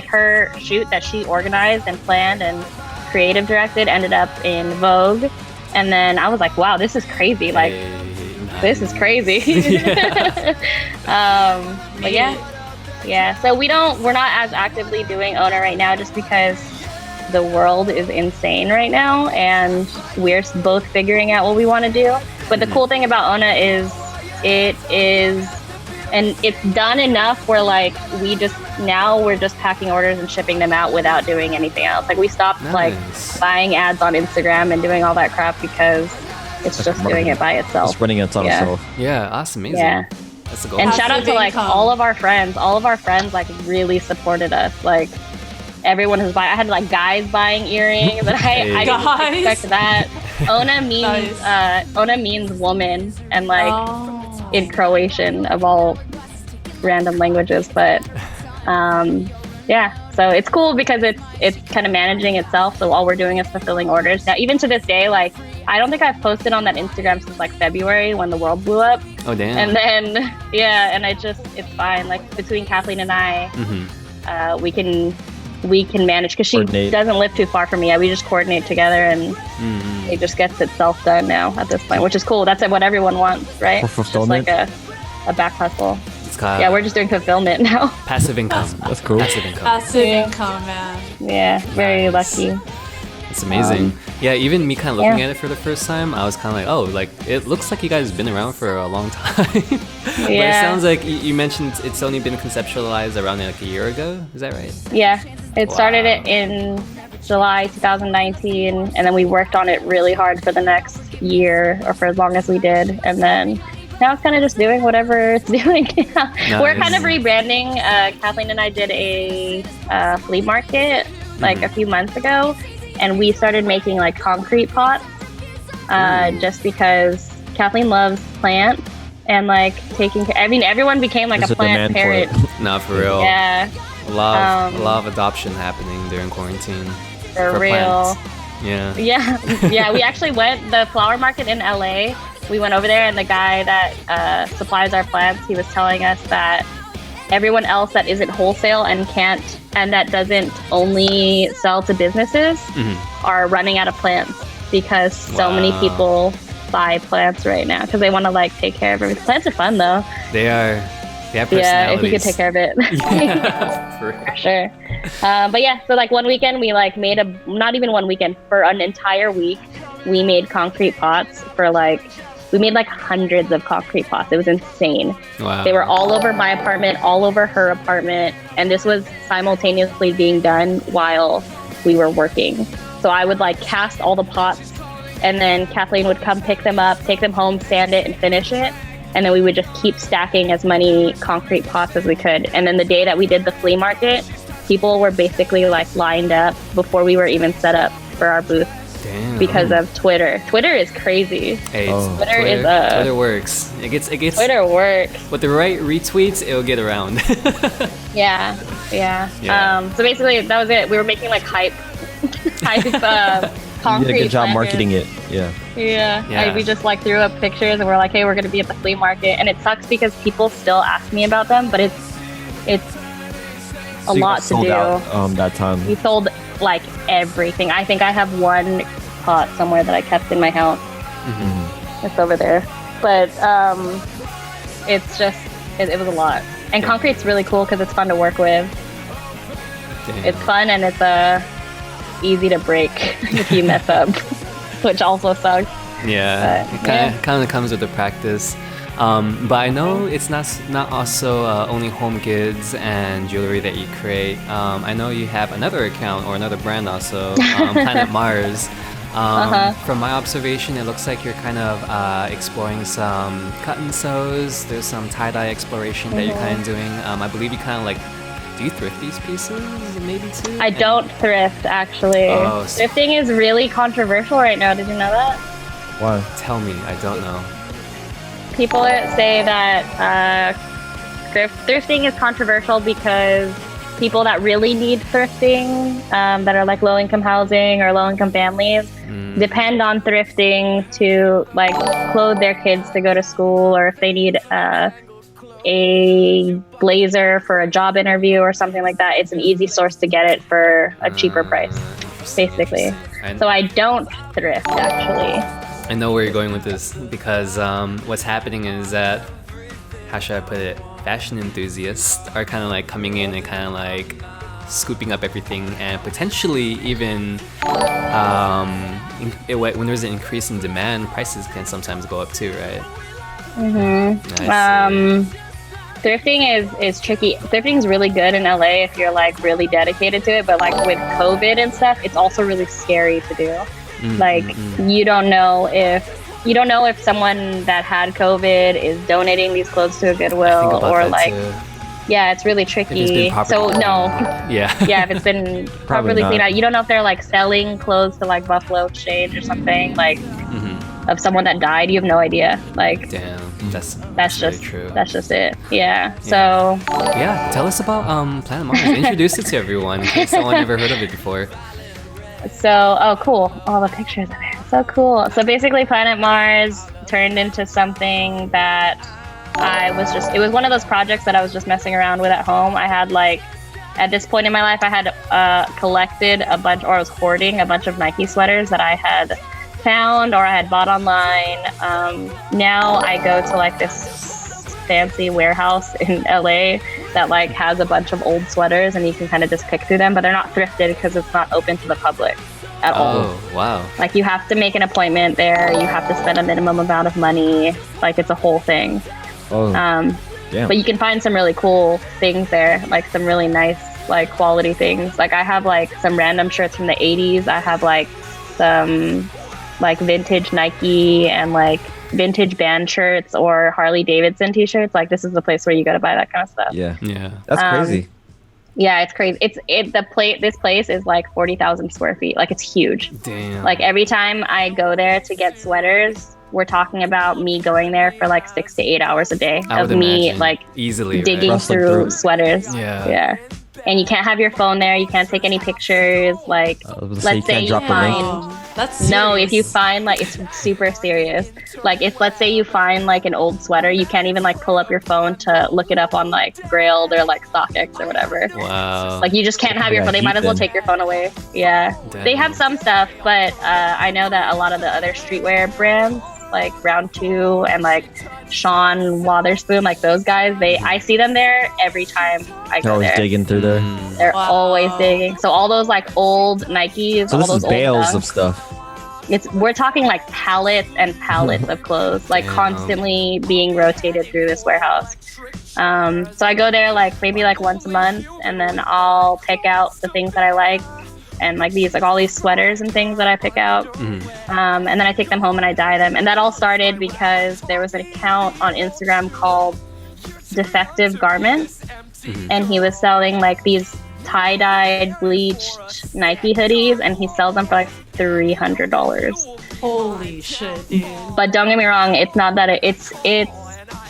her shoot that she organized and planned and creative directed ended up in Vogue. And then I was like, wow, this is crazy. Like, this is crazy. But yeah. So we're not as actively doing Ona right now, just because the world is insane right now, and we're both figuring out what we want to do. But the cool thing about Ona is and it's done enough where like we're just packing orders and shipping them out without doing anything else. Like we stopped like buying ads on Instagram and doing all that crap because it's just doing it by itself. Just running it on itself. Yeah, awesome, amazing. Yeah. That's the goal. And shout out to like all of our friends like really supported us. Like everyone who's buying, I had like guys buying earrings, and I didn't expect that. Ona means woman, and like in Croatian of all random languages. But yeah, so it's cool because it's kind of managing itself. So all we're doing is fulfilling orders. Now, even to this day, like I don't think I've posted on that Instagram since like February when the world blew up. Oh damn. And then and it's fine. Like between Kathleen and I, we can manage because she doesn't live too far from me. We just coordinate together, and it just gets itself done now at this point, which is cool. That's what everyone wants, right? For fulfillment. Just like a back hustle. Yeah, we're just doing fulfillment now. Passive income. That's cool. Passive income, man. Yeah, very lucky. It's amazing. Yeah, even me kind of looking at it for the first time, I was kind of like, oh, like it looks like you guys have been around for a long time. But it sounds like you mentioned it's only been conceptualized around like a year ago. Is that right? Yeah, it started it in July 2019, and then we worked on it really hard for the next year, or for as long as we did, and then now it's kind of just doing whatever it's doing. Nice. We're kind of rebranding. Kathleen and I did a flea market like a few months ago, and we started making like concrete pots just because Kathleen loves plants and like taking care. I mean, everyone became like a plant parent. No, for real. Yeah. A lot of adoption happening during quarantine. For real. Plants. Yeah. Yeah. We actually went the flower market in LA. We went over there, and the guy that supplies our plants, he was telling us that everyone else that isn't wholesale and that doesn't only sell to businesses are running out of plants because so many people buy plants right now because they want to like take care of everything. Plants are fun though. They are. They have personalities. Yeah, if you could take care of it. Yeah, for sure. But yeah, so like one weekend we like made not even one weekend, for an entire week we made concrete pots for like. We made like hundreds of concrete pots. It was insane. Wow. They were all over my apartment, all over her apartment. And this was simultaneously being done while we were working. So I would like cast all the pots, and then Kathleen would come pick them up, take them home, sand it, and finish it. And then we would just keep stacking as many concrete pots as we could. And then the day that we did the flea market, people were basically like lined up before we were even set up for our booth. Damn. Because of Twitter. Twitter is crazy. Hey, Twitter works. It gets Twitter works. With the right retweets, it'll get around. Yeah. So basically that was it. We were making like hype concrete. You did a good job planters. marketing it. Yeah. We just like threw up pictures and we're like, hey, we're gonna be at the flea market, and it sucks because people still ask me about them, but it's a lot to do. Out, that time. We sold like everything. I think I have one pot somewhere that I kept in my house. It's over there, but it's just it was a lot. And concrete's really cool because it's fun to work with. Damn. It's fun, and it's easy to break if you mess up, which also sucks. Yeah, but, it kind of comes with the practice. But I know it's not also only home goods and jewelry that you create. I know you have another account or another brand also, Planet Mars. From my observation, it looks like you're kind of exploring some cut and sews. There's some tie-dye exploration that you're kind of doing. I believe you kind of like Do you thrift these pieces? Maybe too? I don't thrift, actually. Oh, Thrifting is really controversial right now. Did you know that? Why? Tell me. I don't know. People say that thrifting is controversial because people that really need thrifting, that are like low-income housing or low-income families, depend on thrifting to like clothe their kids to go to school, or if they need a blazer for a job interview or something like that, it's an easy source to get it for a cheaper price, basically. So I don't thrift, actually. I know where you're going with this, because what's happening is that, how should I put it, fashion enthusiasts are kind of like coming in and kind of like scooping up everything, and potentially even when there's an increase in demand, prices can sometimes go up too, right? Thrifting is tricky. Thrifting is really good in LA if you're like really dedicated to it, but like with COVID and stuff, it's also really scary to do. You don't know if someone that had COVID is donating these clothes to a Goodwill, or like too. Yeah, it's really tricky. So no, if it's been properly cleaned out, you don't know if they're like selling clothes to like Buffalo Exchange or something, like of someone that died. You have no idea. Like, damn, that's just true. That's just it. Yeah. So tell us about Planet Mars. Introduce it to everyone in case someone never heard of it before. So, cool. All the pictures of it. So cool. So basically Planet Mars turned into something that it was one of those projects that I was just messing around with at home. I had like, at this point in my life, I had collected a bunch, or I was hoarding a bunch of Nike sweaters that I had found or I had bought online. Now I go to like this fancy warehouse in LA that like has a bunch of old sweaters, and you can kind of just pick through them, but they're not thrifted because it's not open to the public at all. Oh, wow. Like you have to make an appointment there, you have to spend a minimum amount of money, like it's a whole thing. But you can find some really cool things there, like some really nice like quality things. Like I have like some random shirts from the 80s. I have like some like vintage Nike and like vintage band shirts or Harley Davidson t-shirts. Like this is the place where you go to buy that kind of stuff. Yeah. That's crazy. Yeah, it's crazy. This place is like 40,000 square feet. Like it's huge. Damn. Like every time I go there to get sweaters, we're talking about me going there for like 6 to 8 hours a day of me like easily digging through sweaters. Yeah. And you can't have your phone there. You can't take any pictures. Like, let's say you find. That's serious. No, if you find like, it's super serious. Like, if let's say you find like an old sweater, you can't even like pull up your phone to look it up on like Grailed or like StockX or whatever. Wow. Like, you just can't have your phone. They might as well take your phone away. Yeah. Damn. They have some stuff, but I know that a lot of the other streetwear brands, like Round 2 and like Sean Wotherspoon, like those guys, I see them there every time I go there. They're always digging through there. They're always digging. So all those like old Nikes, So all this those is bales old of stuff. we're talking like pallets and pallets of clothes, like constantly being rotated through this warehouse. So I go there like maybe like once a month, and then I'll pick out the things that I like, and like all these sweaters and things that I pick out. And then I take them home and I dye them. And that all started because there was an account on Instagram called Defective Garments, and he was selling like these tie-dyed bleached Nike hoodies, and he sells them for like $300. Holy shit, dude. But don't get me wrong, it's not that it's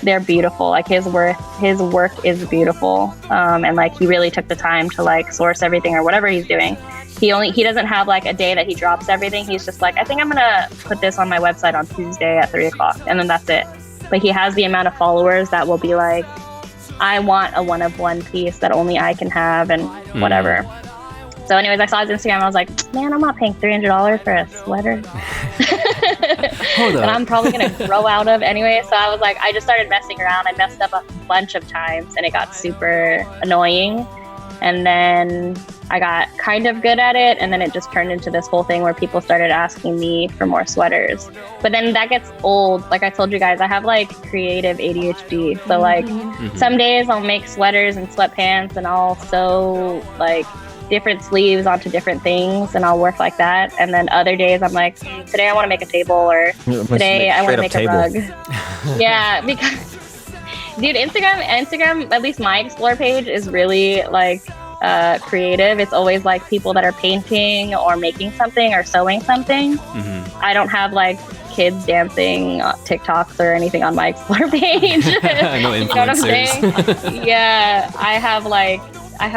they're beautiful. Like his work is beautiful. And like he really took the time to like source everything or whatever he's doing. He doesn't have like a day that he drops everything. He's just like, I think I'm gonna put this on my website on Tuesday at 3:00, and then that's it. But he has the amount of followers that will be like, I want a one of one piece that only I can have, and whatever. So anyways, I saw his Instagram. I was like, man, I'm not paying $300 for a sweater. Hold up. And I'm probably going to grow out of anyway. So I was like, I just started messing around. I messed up a bunch of times, and it got super annoying. And then I got kind of good at it. And then it just turned into this whole thing where people started asking me for more sweaters. But then that gets old. Like I told you guys, I have like creative ADHD. So like some days I'll make sweaters and sweatpants, and I'll sew like different sleeves onto different things, and I'll work like that. And then other days I'm like, today I want to make a table, or today I want to make a rug. Yeah, Dude, Instagram, at least my explore page is really like creative. It's always like people that are painting or making something or sewing something. I don't have like kids dancing TikToks or anything on my explore page. No influencers. You know what I'm saying? Yeah, I have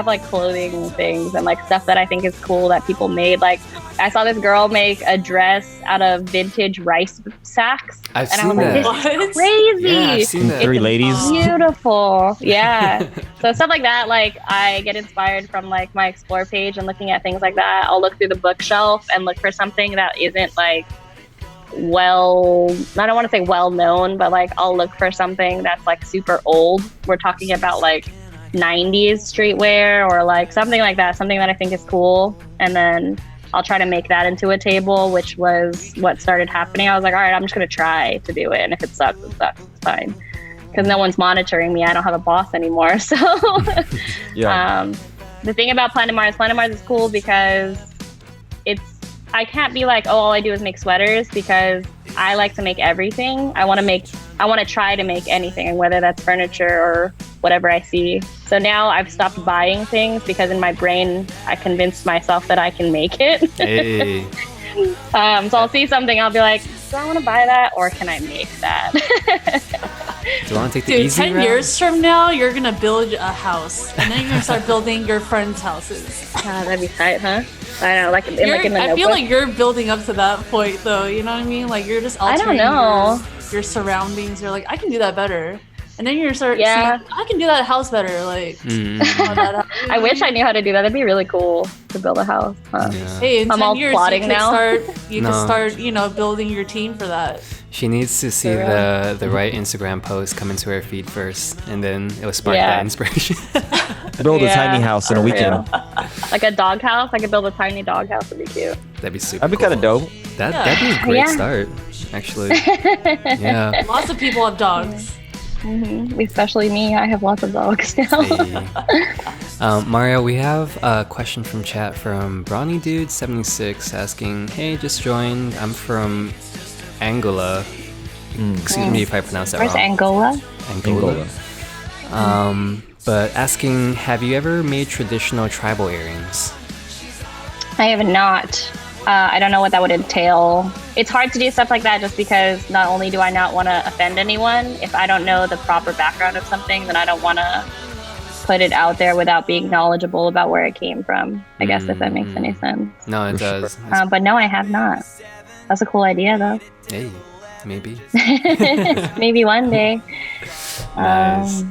like clothing things and like stuff that I think is cool that people made. Like I saw this girl make a dress out of vintage rice sacks. I've seen that. This is crazy. Yeah, I've seen that. Three ladies. Beautiful. Yeah. So stuff like that, like I get inspired from like my explore page and looking at things like that. I'll look through the bookshelf and look for something that isn't like I don't want to say well known, but like I'll look for something that's like super old. We're talking about like 90s streetwear or like something like that, something that I think is cool, and then I'll try to make that into a table, which was what started happening. I was like, all right, I'm just gonna try to do it, and if it sucks, it sucks. It's fine, because no one's monitoring me. I don't have a boss anymore. So Yeah. The thing about Planet Mars is cool because I can't be like, oh, all I do is make sweaters, because I like to make everything. I want to try to make anything, whether that's furniture or whatever I see. So now I've stopped buying things because in my brain, I convinced myself that I can make it. Hey. So I'll see something, I'll be like, do I want to buy that or can I make that? Do you want to take the Dude, easy 10 route? years from now, you're gonna build a house, and then you're gonna start building your friends' houses. That'd be tight, huh? I know, like in the I feel notebook. like you're building up to that point, though. You know what I mean? Like you're just altering your surroundings. You're like, I can do that better, and then you're saying, I can do that house better. Like, I wish I knew how to do that. That'd be really cool to build a house. Huh? Yeah. Hey, in I'm 10 all years, plotting now. You can start, building your team for that. She needs to see the right Instagram post come into her feed first, and then it will spark that inspiration. Build a tiny house in a weekend. Like a dog house. I could build a tiny dog house. It'd be cute. That'd be super That'd be kind of dope. That'd be a great start, actually. Yeah. Lots of people have dogs. Especially me. I have lots of dogs now. Hey. Mario, we have a question from chat from Brawny Dude 76 asking, hey, just joined. I'm from Angola. Excuse me if I pronounce that Where's wrong. Angola? But asking, have you ever made traditional tribal earrings? I have not. I don't know what that would entail. It's hard to do stuff like that just because not only do I not want to offend anyone, if I don't know the proper background of something, then I don't want to put it out there without being knowledgeable about where it came from. I guess if that makes any sense. No, it does. But no, I have not. That's a cool idea, though. Hey, maybe. Maybe one day. Nice.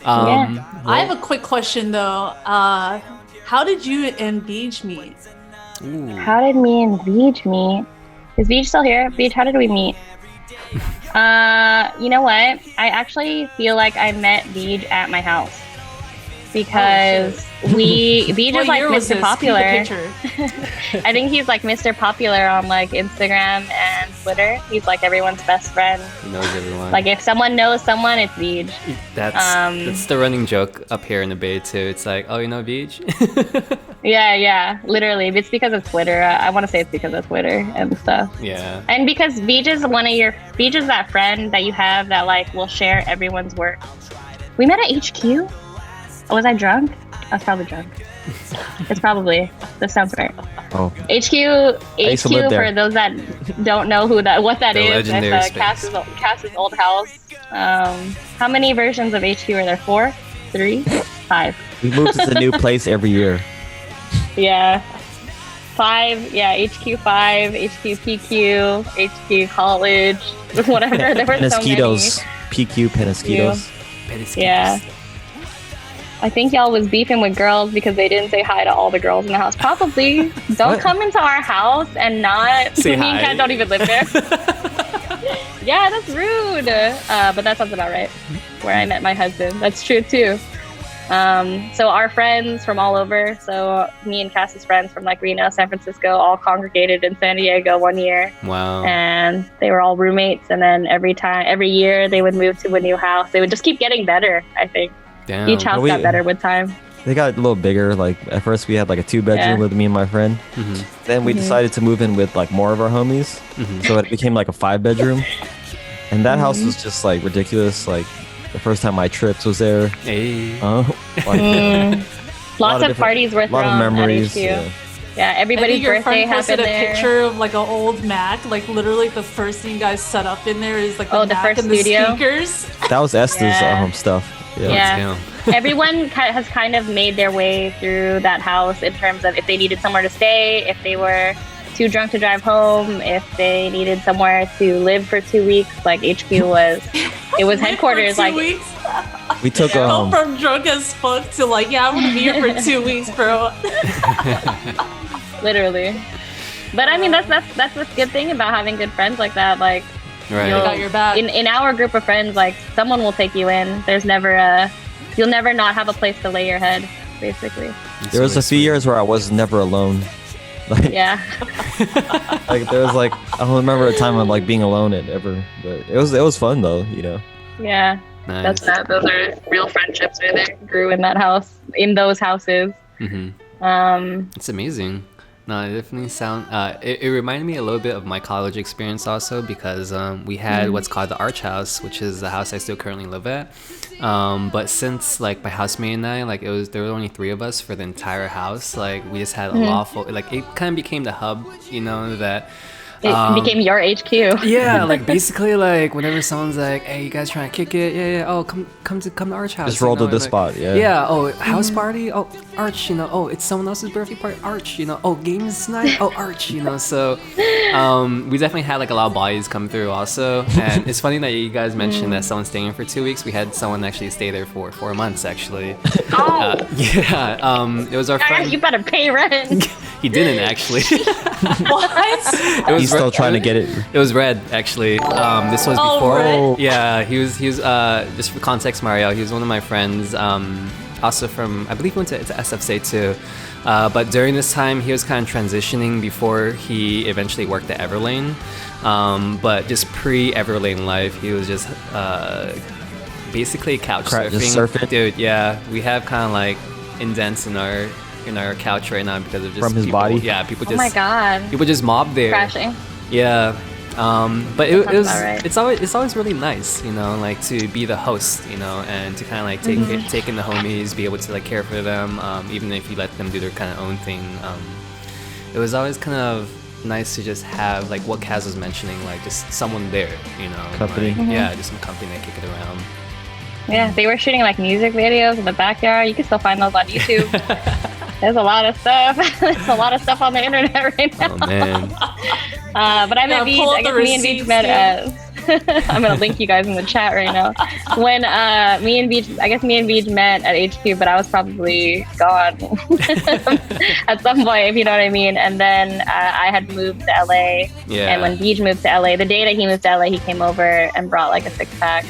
I have a quick question, though. How did you and Beej meet? Ooh. How did me and Beej meet? Is Beej still here? Beej, how did we meet? You know what? I actually feel like I met Beej at my house. Because Beej is like Mr. Popular. I think he's like Mr. Popular on like Instagram and Twitter. He's like everyone's best friend. He knows everyone. Like if someone knows someone, it's Beej. That's the running joke up here in the Bay too. It's like, oh, you know Beej? Yeah, literally. It's because of Twitter. I want to say it's because of Twitter and stuff. Yeah. And because Beej is that friend that you have that like will share everyone's work. We met at HQ. Was I drunk? I was probably drunk. This sounds right. Oh. HQ for those that don't know what that is. It's Cass's old house. How many versions of HQ are there? 4? 3? 5? We move to the new place every year. Yeah. 5, yeah, HQ 5, HQ PQ, HQ college, whatever. There were so many. PQ Penasquitos. Yeah. I think y'all was beefing with girls because they didn't say hi to all the girls in the house. Probably. Don't come into our house and not... Say me hi. and Kat don't even live there. Yeah, that's rude. But that sounds about right. Where I met my husband. That's true, too. So our friends from all over, so me and Cass's friends from like Reno, San Francisco, all congregated in San Diego one year. Wow. And they were all roommates. And then every year they would move to a new house. They would just keep getting better, I think. Damn. Each house got better with time. They got a little bigger. Like at first we had like a 2-bedroom with me and my friend. Then we decided to move in with like more of our homies. So it became like a 5-bedroom. And that house was just like ridiculous. Like the first time my trips was there. Hey. Lots of parties were thrown. A lot of memories. At HQ. Yeah, everybody's your birthday friend posted happened there. a picture of like an old Mac, like literally the first thing you guys set up in there is like the Mac first and the studio. speakers. That was Esther's stuff. Yeah. Everyone has kind of made their way through that house in terms of if they needed somewhere to stay, if they were too drunk to drive home, if they needed somewhere to live for 2 weeks. Like HQ was, it was headquarters. Like weeks? We took go from drunk as fuck to like, yeah, I'm gonna be here for 2 weeks, bro. Literally. But I mean, that's the good thing about having good friends like that. Like, right. Got your back. In our group of friends, like someone will take you in. There's never you'll never not have a place to lay your head, basically. There was a few years where I was never alone. Like, yeah. Like there was like, I don't remember a time of like being alone ever, but it was fun though, you know. Yeah. Nice. Those are real friendships right there. Grew in that house, in those houses. It's amazing. No, it definitely it reminded me a little bit of my college experience also, because we had what's called the Arch House, which is the house I still currently live at. But since like my housemate and I, like there were only 3 of us for the entire house, like we just had a lawful, like it kind of became the hub, you know, that it became your HQ. Yeah, like basically like whenever someone's like, hey, you guys trying to kick it? Yeah, oh come to Arch House. Just roll to this spot, yeah. Yeah, oh, house party? Oh, Arch, you know, oh, it's someone else's birthday party, Arch, you know, oh, games night, oh, Arch, you know, so we definitely had like a lot of bodies come through also. And it's funny that you guys mentioned that someone's staying for 2 weeks. We had someone actually stay there for 4 months actually. It was our friend. You better pay rent. He didn't actually. What? He's still trying to get it. It was Red actually. This was before. Red. Yeah, he was just for context, Marielle. He was one of my friends. Also from, I believe he went to SFC too. But during this time, he was kind of transitioning before he eventually worked at Everlane. But just pre-Everlane life, he was just basically couch surfing. Just surfing. Dude, yeah, we have kind of like indents in our couch right now because of just from his people, body. Yeah, people just. Oh my god. People just mob there. Crashing. Yeah. But it was right. it's always really nice, you know, like to be the host, you know, and to kind of like take in the homies, be able to like care for them, even if you let them do their kind of own thing. It was always kind of nice to just have like what Kaz was mentioning, like just someone there, you know, company. Like, yeah, just some company that kick it around. Yeah, they were shooting like music videos in the backyard. You can still find those on YouTube. There's a lot of stuff. There's a lot of stuff on the internet right now. Oh man. But I met Beach. I guess me and Beach met at. I'm gonna link you guys in the chat right now. When me and Beach met at HQ, but I was probably gone at some point, if you know what I mean. And then I had moved to LA. Yeah. And when Beach moved to LA, the day that he moved to LA, he came over and brought like a 6-pack.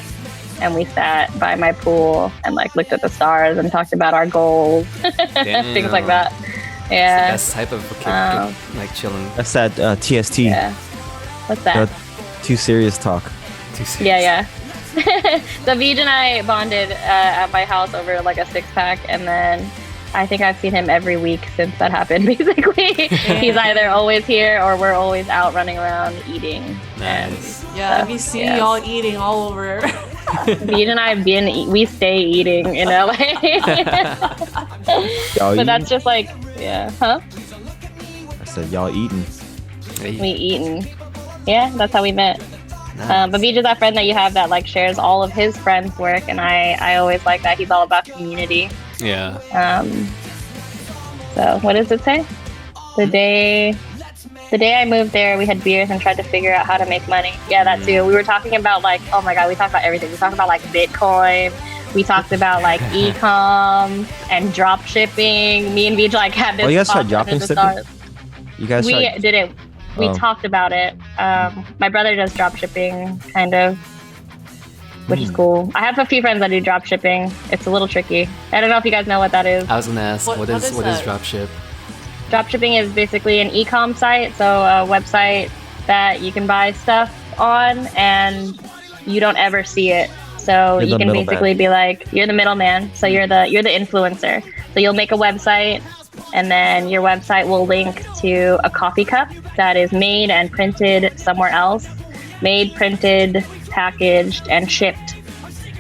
And we sat by my pool and like looked at the stars and talked about our goals, things like that. Yeah, that's the type of like chilling. That's that TST. Yeah. What's that? Too serious talk. Too serious. Yeah. So Vij and I bonded at my house over like a 6-pack, and then I think I've seen him every week since that happened. Basically, he's either always here or we're always out running around eating. Nice. Yeah, I've been seeing y'all eating all over. Vij and I we stay eating in LA. But that's just like, yeah, huh? I said y'all eating. We eating. Yeah, that's how we met. Nice. But Vij is that friend that you have that like shares all of his friends' work, and I always like that. He's all about community. Yeah. So what does it say? The day I moved there, we had beers and tried to figure out how to make money. Yeah, that too. We were talking about like, oh my god, we talked about everything. We talked about like Bitcoin. We talked about like e-com and drop shipping. Me and Vij like had this. Oh, you guys tried drop shipping? You guys did it. We talked about it. My brother does drop shipping, kind of, which is cool. I have a few friends that do drop shipping. It's a little tricky. I don't know if you guys know what that is. I was gonna ask, what is dropship? Dropshipping is basically an e-com site, so a website that you can buy stuff on and you don't ever see it. So you can basically be like, you're the middleman. So you're the influencer. So you'll make a website, and then your website will link to a coffee cup that is made and printed somewhere else. Made, printed, packaged, and shipped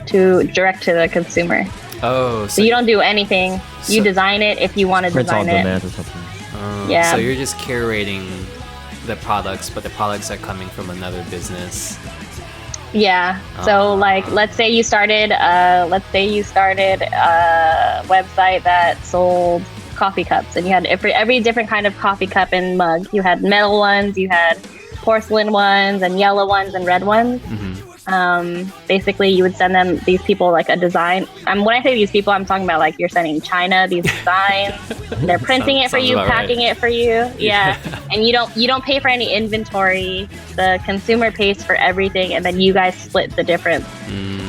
direct to the consumer. Oh, So you don't do anything. You design it if you want to Prints on design it. demand or something. Yeah. So you're just curating the products, but the products are coming from another business. Yeah. So like, let's say you started a website that sold coffee cups, and you had every different kind of coffee cup and mug. You had metal ones, you had porcelain ones, and yellow ones, and red ones. Basically, you would send them these people like a design. When I say these people, I'm talking about like you're sending China these designs. They're printing it for you, packing it for you. Yeah. And you don't pay for any inventory. The consumer pays for everything, and then you guys split the difference.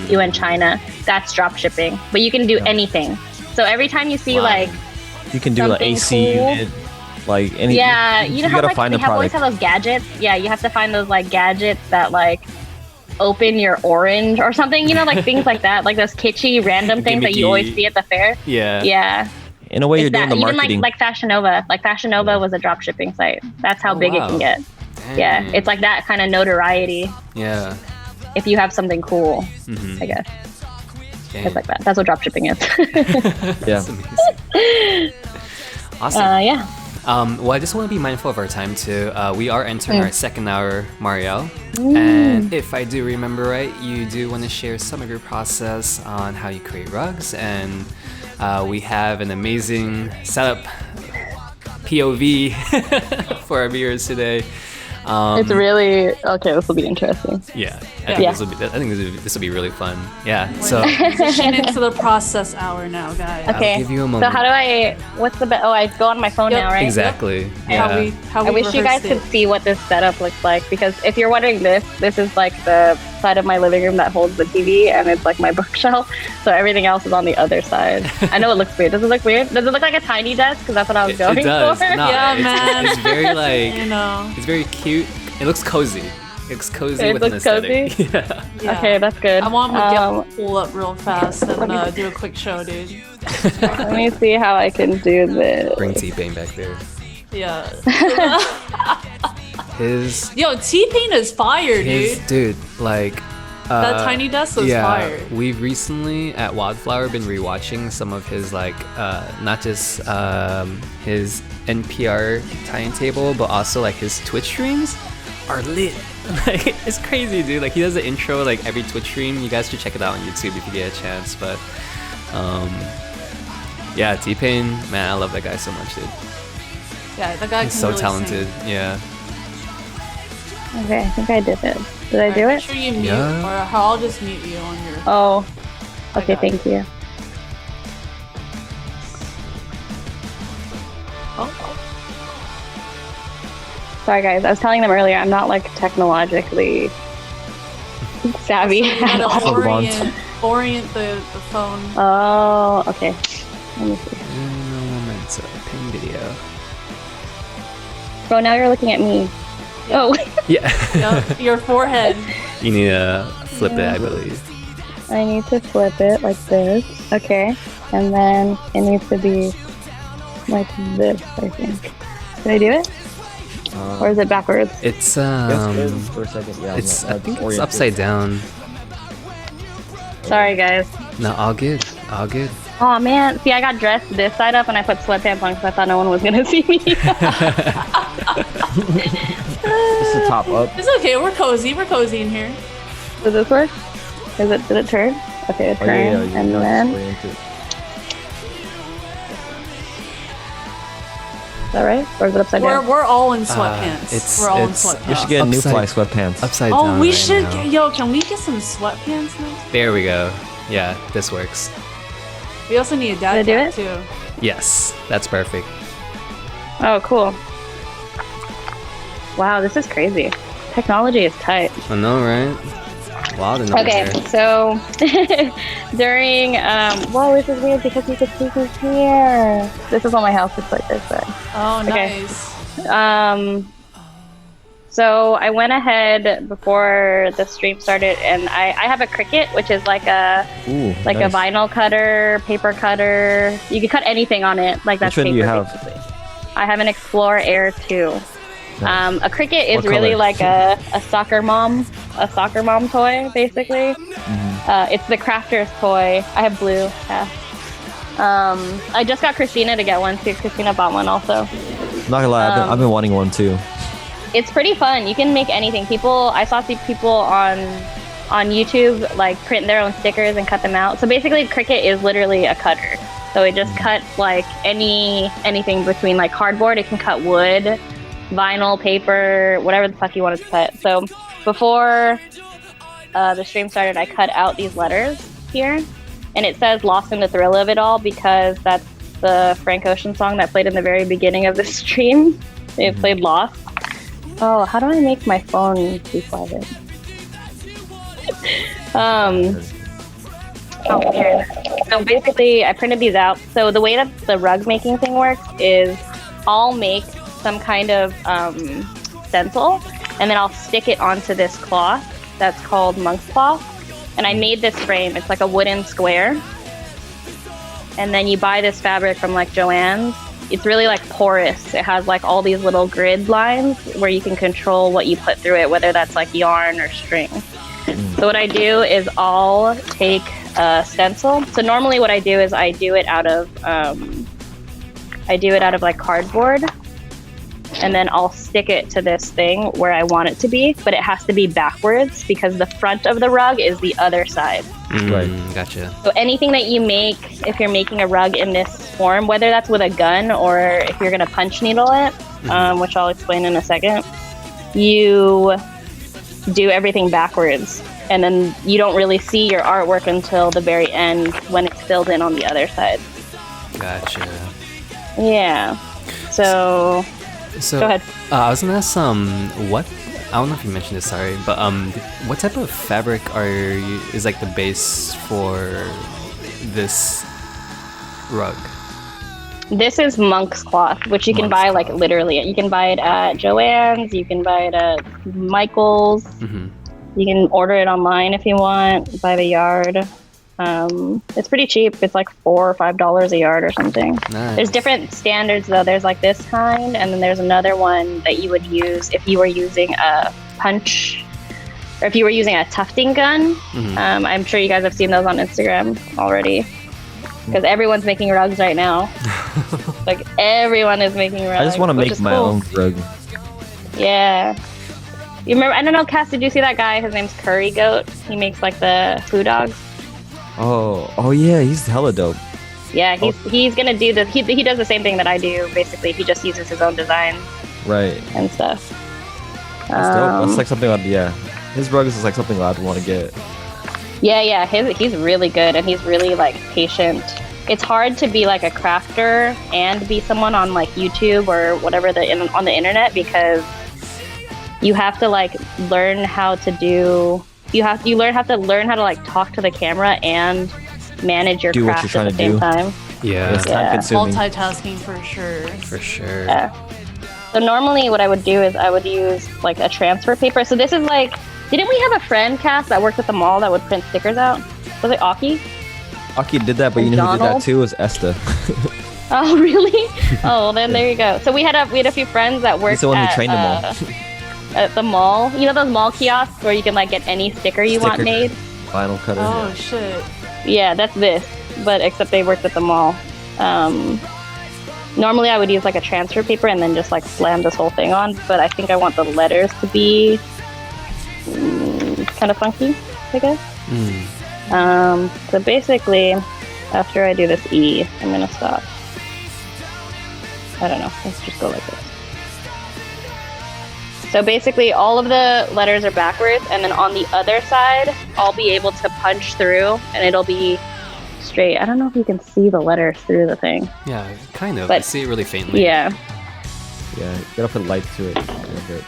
You and China. That's drop shipping. But you can do anything. So every time you see like you can do an AC unit, like any. Yeah, you know how gotta like find they the always have those gadgets. Yeah, you have to find those like gadgets that like open your orange or something. You know, like things like that, like those kitschy random things that you always see at the fair. Yeah. Yeah. In a way, you're doing the marketing. Even like Fashion Nova. Like Fashion Nova was a drop shipping site. That's how big it can get. Dang. Yeah, it's like that kind of notoriety. Yeah. If you have something cool, I guess. Dang. It's like that. That's what drop shipping is. Yeah. That's amazing. Awesome. Yeah. Well, I just want to be mindful of our time too. We are entering our second hour, Marielle. And if I do remember right, you do want to share some of your process on how you create rugs. And we have an amazing setup POV for our viewers today. It's really okay. This will be interesting. Yeah, I think this will be really fun. Yeah. So transition into the process hour now, guys. Okay. I'll give you a moment. So how do I? What's the? I go on my phone now, right? Exactly. Yeah. How we I wish you guys could see what this setup looks like, because if you're wondering, this is like the side of my living room that holds the TV, and it's like my bookshelf. So everything else is on the other side. I know it looks weird. Does it look weird? Does it look like a tiny desk? Because that's what I was going it does. for. No, Yeah, man. It's very like You know. it's very cute. It looks cozy. It looks cozy It with an looks aesthetic. cozy? Yeah. Okay, that's good. I want Miguel to pull up real fast and do a quick show, dude. Let me see how I can do this. Bring T-Pain back there. Yeah. Yo, T-Pain is fire, dude. Like That tiny desk was fire. We've recently at Wildflower been rewatching some of his like not just his NPR timetable, but also like his Twitch streams are lit. Like it's crazy, dude. Like he does the intro like every Twitch stream. You guys should check it out on YouTube if you get a chance. But yeah, T-Pain, man, I love that guy so much, dude. Yeah, the guy He's can so really talented. sing. Yeah. Okay, I think I did it. Did I do Make it? sure you mute, Yeah. or I'll just mute you on your. Oh. Okay, got it. thank you. Sorry guys, I was telling them earlier I'm not like technologically savvy You at gotta all. orient the phone. Oh, okay. Let me see. Moments pin video. Bro, now you're looking at me. Oh. Yeah. Yep, your forehead. You need to flip it, I believe. I need to flip it like this. Okay. And then it needs to be like this, I think. Did I do it? Or is it backwards? It's for a second. Yeah, it's no, I think it's oriented. upside down. Sorry guys. No, all good. All good. Oh man, see I got dressed this side up and I put sweatpants on because I thought no one was gonna see me. Just the top up. It's okay. We're cozy. We're cozy in here. Does this work? Did it turn? Okay, it Oh, turned, yeah, and no, then it's oriented. is that right? Or is it upside down? We're all in sweatpants. We're all in You should sweatpants. get Upside- Nüfly sweatpants. Upside down. Oh, we right should. now. Yo, can we get some sweatpants now? There we go. Yeah, this works. We also need a dad Did I do cap too. Yes, that's perfect. Oh, cool. Wow, this is crazy. Technology is tight. I know, right? Wild and Okay, so during whoa, this is weird because you could see me here. This is what my house looks like this way. Oh, Okay. nice. So I went ahead before the stream started, and I have a Cricut, which is like a Ooh, like nice. a vinyl cutter, paper cutter. You can cut anything on it. Like that's Which one do you paper, have? basically. I have an Explorer Air 2. Nice. A Cricut is What really color? like a soccer mom a soccer mom toy, basically. It's the crafter's toy. I have blue. Yeah. I just got Christina to get one too. Christina bought one also. Not gonna lie, I've been wanting one too. It's pretty fun. You can make anything. I saw people on YouTube like print their own stickers and cut them out. So basically, Cricut is literally a cutter. So it just cuts like anything between like cardboard. It can cut wood, vinyl, paper, whatever the fuck you want it to cut. So before the stream started, I cut out these letters here, and it says "Lost in the Thrill of It All" because that's the Frank Ocean song that played in the very beginning of the stream. It played "Lost." Oh, how do I make my phone be private? Here. So basically, I printed these out. So the way that the rug making thing works is I'll make some kind of stencil, and then I'll stick it onto this cloth that's called monk's cloth. And I made this frame. It's like a wooden square. And then you buy this fabric from like Joann's. It's really like porous. It has like all these little grid lines where you can control what you put through it, whether that's like yarn or string. So what I do is I'll take a stencil. So normally what I do is I do it out of like cardboard, and then I'll stick it to this thing where I want it to be, but it has to be backwards because the front of the rug is the other side. Right. Gotcha. So anything that you make, if you're making a rug in this form, whether that's with a gun or if you're gonna punch needle it, which I'll explain in a second, you do everything backwards, and then you don't really see your artwork until the very end when it's filled in on the other side. Gotcha. Yeah. So go ahead. I was gonna ask what, I don't know if you mentioned this, sorry, but what type of fabric is like the base for this rug? This is monk's cloth, which you can buy like literally. You can buy it at Joann's. You can buy it at Michael's. You can order it online if you want by the yard. It's pretty cheap. It's like $4 or $5 a yard or something. Nice. There's different standards though. There's like this kind, and then there's another one that you would use if you were using a punch, or if you were using a tufting gun. I'm sure you guys have seen those on Instagram already, because everyone's making rugs right now. Like everyone is making rugs. I just want to make my own rug. Yeah. You remember? I don't know, Cass. Did you see that guy? His name's Curry Goat. He makes like the food dogs. Oh yeah, he's hella dope. Yeah, he's gonna do this. He does the same thing that I do. Basically, he just uses his own design, right, and stuff. That's dope. That's like something his rugs is like something I'd want to get. Yeah. He's really good, and he's really like patient. It's hard to be like a crafter and be someone on like YouTube or whatever on the internet, because you have to like learn how to learn how to like talk to the camera and manage your craft at the same time. Yeah. It's time consuming. Multitasking for sure. For sure. Yeah. So normally what I would do is I would use like a transfer paper. So this is like, didn't we have a friend, Cass, that worked at the mall that would print stickers out? Was it Aki? Aki did that, but you know who did that too was Esta. Oh, really? Oh, then there you go. So we had a few friends that worked He's the one who trained them all. At the mall. You know those mall kiosks where you can like get any sticker you want made? Vinyl cutter. Oh, shit. Yeah, that's this. But except they worked at the mall. Normally I would use like a transfer paper and then just like slam this whole thing on. But I think I want the letters to be kind of funky, I guess. So basically, after I do this E, I'm going to stop. I don't know. Let's just go like this. So basically, all of the letters are backwards, and then on the other side, I'll be able to punch through, and it'll be straight. I don't know if you can see the letters through the thing. Yeah, kind of. But I see it really faintly. Yeah. Yeah, you gotta put light to it a little bit.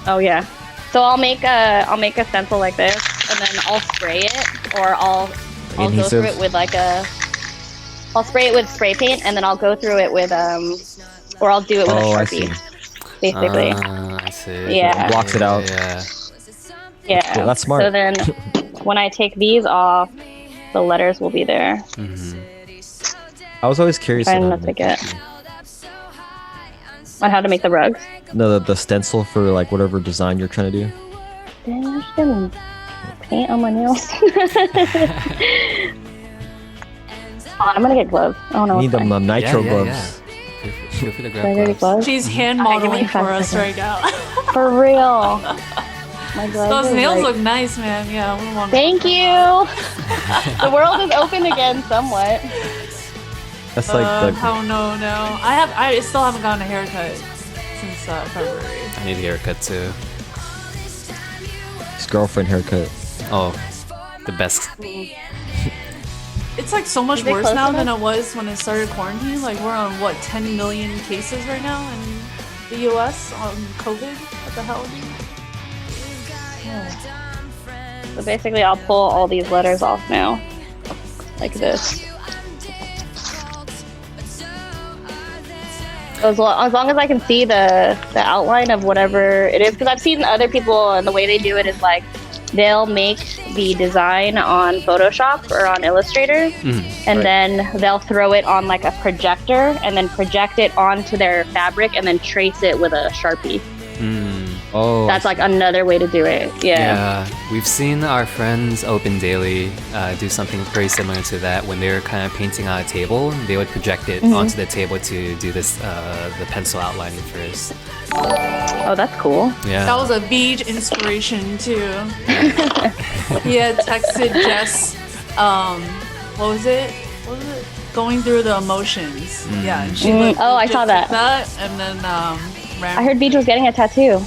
Oh yeah. So I'll make a stencil like this, and then I'll spray it, or I'll go through it with I'll spray it with spray paint, and then I'll go through it with or I'll do it with a Sharpie. Basically. I see. Yeah. It blocks it out. Yeah. Cool. That's smart. So then when I take these off, the letters will be there. I was always curious on how to make the rugs. No, the stencil for like whatever design you're trying to do. Dang, I'm just getting paint on my nails. I'm gonna get gloves. Oh no. Need them nitro gloves. Yeah. Feel free to Can I grab get gloves. gloves? She's hand Okay, give modeling me for 5 us seconds. right now. For real. My gloves Those are nails like- look nice, man. Yeah, I want Thank you. The world is open again, somewhat. That's like Oh no. I still haven't gotten a haircut since February. I need a haircut too. his girlfriend haircut. Oh, the best. It's like so much Is it worse close now than enough? it was when it started quarantine. Like we're on what 10 million cases right now in the US on COVID. What the hell, dude? So basically, I'll pull all these letters off now, like this. As long as I can see the outline of whatever it is, because I've seen other people and the way they do it is like they'll make the design on Photoshop or on Illustrator, and then they'll throw it on like a projector and then project it onto their fabric and then trace it with a Sharpie. Oh, That's like another way to do it. Yeah, we've seen our friends Open Daily do something very similar to that. When they were kind of painting on a table, they would project it onto the table to do this the pencil outlining first. Oh, that's cool. Yeah, That was a beach inspiration too. He had texted Jess, what was it? Going through the emotions. Yeah, and she like, Oh, I saw legit that. took and then I heard Beach was getting a tattoo.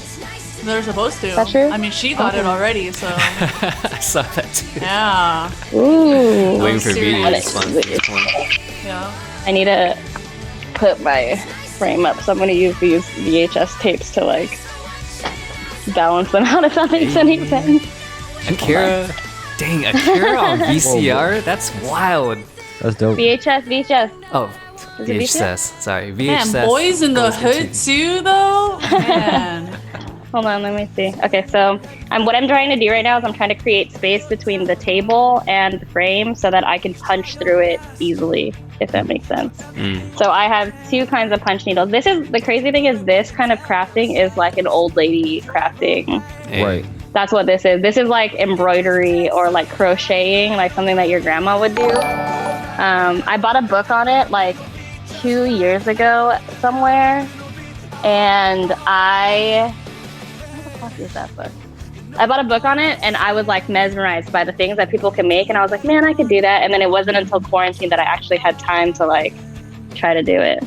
they're supposed to. that true? I mean, she got it already, so I saw that too. yeah, Ooh. Waiting for serious. video to respond to this one. yeah. I need to put my frame up, so I'm going to use these VHS tapes to like balance them out, if that makes any sense. Akira, dang, Akira on VCR? That's wild. that's dope. VHS. Oh, Is it VHS. Sorry, Man, VHS. boys in the goes hood into- too, though. Man, Hold on, let me see. Okay, so what I'm trying to do right now is I'm trying to create space between the table and the frame so that I can punch through it easily, if that makes sense. So I have 2 kinds of punch needles. This is the crazy thing is this kind of crafting is like an old lady crafting. Hey, Right. That's what this is. This is like embroidery or like crocheting, like something that your grandma would do. I bought a book on it like 2 years ago somewhere, and where the fuck is that book? I bought a book on it, and I was like mesmerized by the things that people can make, and I was like, man, I could do that. And then it wasn't until quarantine that I actually had time to like try to do it.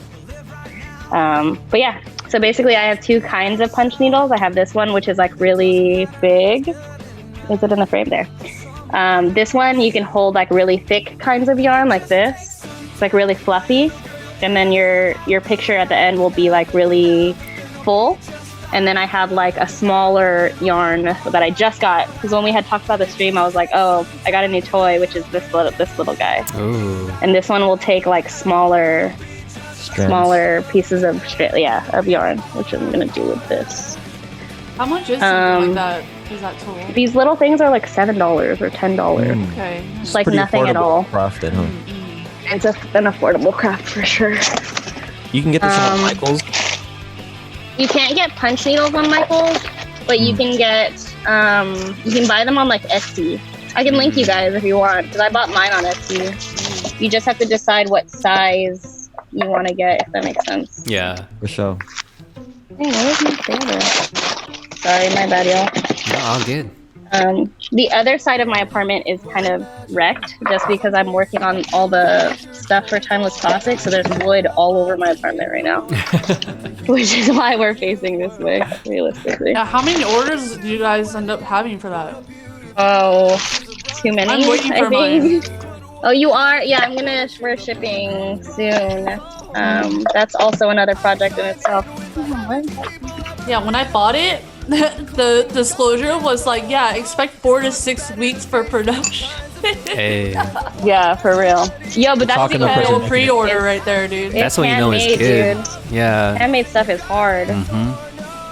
But yeah, so basically I have 2 kinds of punch needles. I have this one, which is like really big. Is it in the frame there? This one you can hold like really thick kinds of yarn like this. It's like really fluffy. And then your picture at the end will be like really full. And then I have like a smaller yarn that I just got, because when we had talked about the stream, I was like, oh, I got a new toy, which is this little guy. ooh. And this one will take like smaller pieces of of yarn, which I'm gonna do with this. how much is something like that? Is that tool? These little things are like $7 or $10. Okay. It's like Pretty nothing at affordable all. Crafted, huh? It's an affordable craft for sure. You can get this on Michaels. You can't get punch needles on Michaels, but you can get you can buy them on like Etsy. I can link you guys if you want, because I bought mine on Etsy. You just have to decide what size you want to get, if that makes sense. Yeah. For sure. Hey, where's my folder? Sorry, my bad, y'all. No, all good. The other side of my apartment is kind of wrecked just because I'm working on all the stuff for Timeless Classics, so there's wood all over my apartment right now. Which is why we're facing this way, realistically. Yeah, how many orders do you guys end up having for that? Oh, too many, I'm waiting I for think. Oh, you are? Yeah, we're shipping soon. That's also another project in itself. Yeah, when I bought it, the disclosure was like, yeah, expect 4 to 6 weeks for production. Hey, Yeah, for real. Yo, but that's Talking to because person. Pre-order right there, dude. that's when you know it's handmade, good. dude. Yeah. Handmade stuff is hard.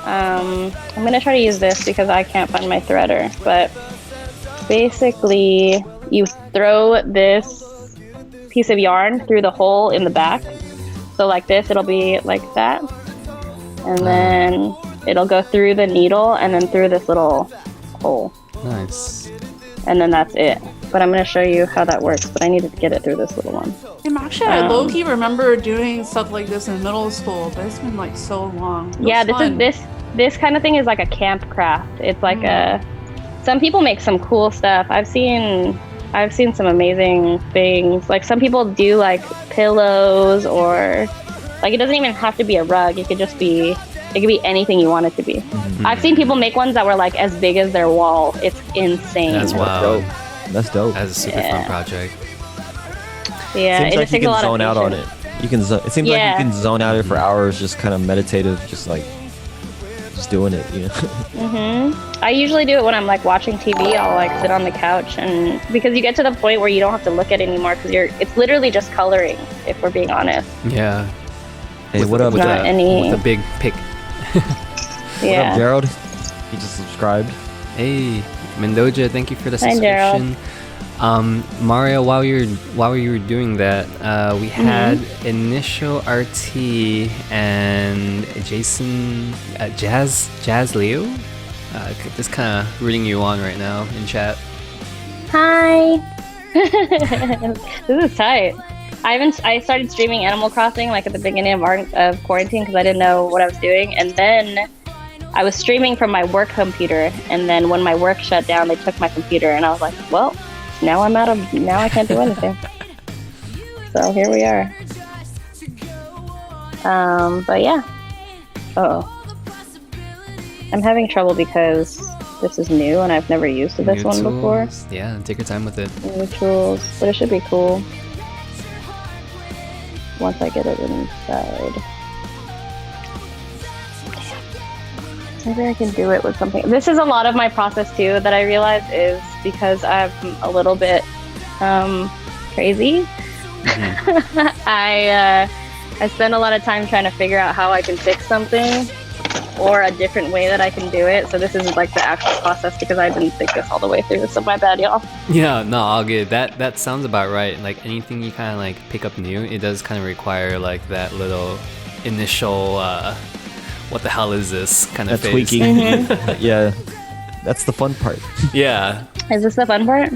I'm gonna try to use this because I can't find my threader. But basically, you throw this piece of yarn through the hole in the back. So like this, it'll be like that, and then it'll go through the needle and then through this little hole. Nice. And then that's it. But I'm going to show you how that works, but I need to get it through this little one. Actually, I low-key remember doing stuff like this in middle school, but it's been like so long. Yeah, this kind of thing is like a camp craft. It's like some people make some cool stuff. I've seen some amazing things. Like some people do like pillows, or like it doesn't even have to be a rug. It could be anything you want it to be. Mm-hmm. I've seen people make ones that were like as big as their wall. It's insane. That's wild. That's dope. That's a super fun project. Yeah, seems it like just you takes a can lot zone of out on patience. it. It seems like you can zone out it for hours, just kind of meditative, just like just doing it. You know. I usually do it when I'm like watching TV. I'll like sit on the couch, and because you get to the point where you don't have to look at it anymore, because it's literally just coloring. If we're being honest. Yeah. Hey, what up? With a big pick. Yeah. What up, Gerald? He just subscribed. Hey, Mendoza, thank you for the Hi, subscription. Mario, while you were doing that, we had Initial RT and Jason Jazz Leo. Just kind of rooting you on right now in chat. Hi. This is tight. I started streaming Animal Crossing like at the beginning of quarantine because I didn't know what I was doing, and then I was streaming from my work computer, and then when my work shut down, they took my computer, and I was like, well, now I can't do anything. So here we are. But yeah. I'm having trouble because this is new and I've never used this New one tools. before. Yeah, take your time with it. New tools, but it should be cool once I get it inside. Maybe I can do it with something. This is a lot of my process too that I realize is because I'm a little bit crazy. I spend a lot of time trying to figure out how I can fix something or a different way that I can do it. So this is like the actual process because I didn't think this all the way through. So my bad, y'all. Yeah, no, all good. That sounds about right. Like anything you kind of like pick up new, it does kind of require like that little initial what the hell is this kind of phase. Tweaking. Yeah, that's the fun part. Yeah. Is this the fun part?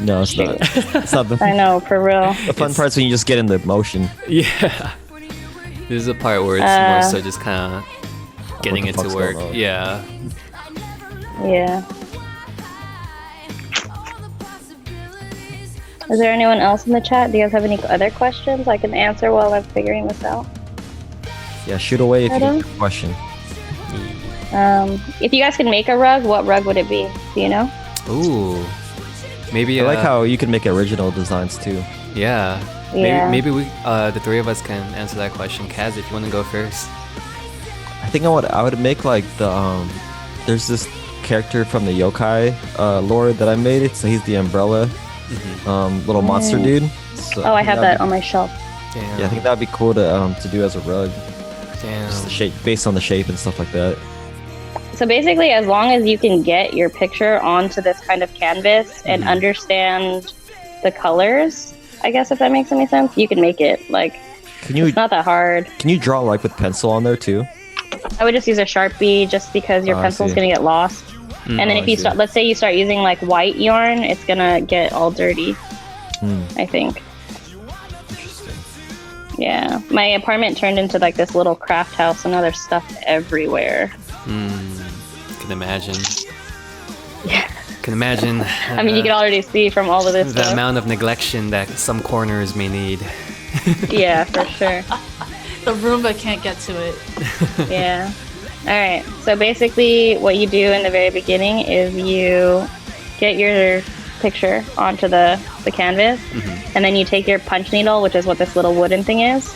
No, it's not. It's not the. I know, for real. The fun part's when you just get in the motion. Yeah. This is a part where it's more so just kind of getting into work. Yeah. Yeah. Is there anyone else in the chat? Do you guys have any other questions I can answer while I'm figuring this out? Yeah, shoot away if you have a question. If you guys could make a rug, what rug would it be? Do you know? Ooh. Maybe I like how you can make original designs too. Yeah. Yeah. Maybe we the three of us can answer that question. Kaz, if you want to go first. I think I would make like the there's this character from the yokai lore that I made. So he's the umbrella little monster dude. So I have that on my shelf. Damn. Yeah, I think that'd be cool to do as a rug. Damn. Just the shape, based on the shape and stuff like that. So basically, as long as you can get your picture onto this kind of canvas and understand the colors, I guess if that makes any sense, you can make it. Like, it's not that hard. Can you draw like with pencil on there too? I would just use a Sharpie just because your pencil's going to get lost. And then if you start, let's say you start using like white yarn, it's going to get all dirty, I think. Interesting. Yeah. My apartment turned into like this little craft house, and now there's stuff everywhere. Can imagine. Yeah. Can imagine. I mean, you can already see from all of this the stuff. amount of neglection that some corners may need. Yeah, for sure. The Roomba can't get to it. Yeah. All right. So basically, what you do in the very beginning is you get your picture onto the canvas, and then you take your punch needle, which is what this little wooden thing is,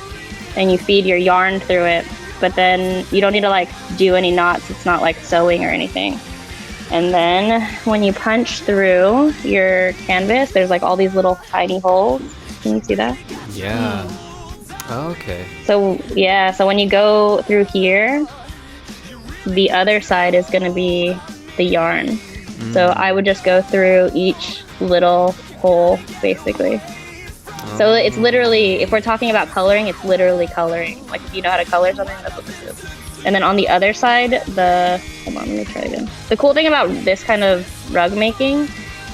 and you feed your yarn through it. But then you don't need to like do any knots. It's not like sewing or anything. And then when you punch through your canvas, there's like all these little tiny holes. Can you see that? Yeah. Oh, okay. So yeah, so when you go through here, the other side is going to be the yarn. So I would just go through each little hole, basically. So it's literally, if we're talking about coloring, it's literally coloring. Like if you know how to color something, that's what this is. And then on the other side, hold on, let me try again. The cool thing about this kind of rug making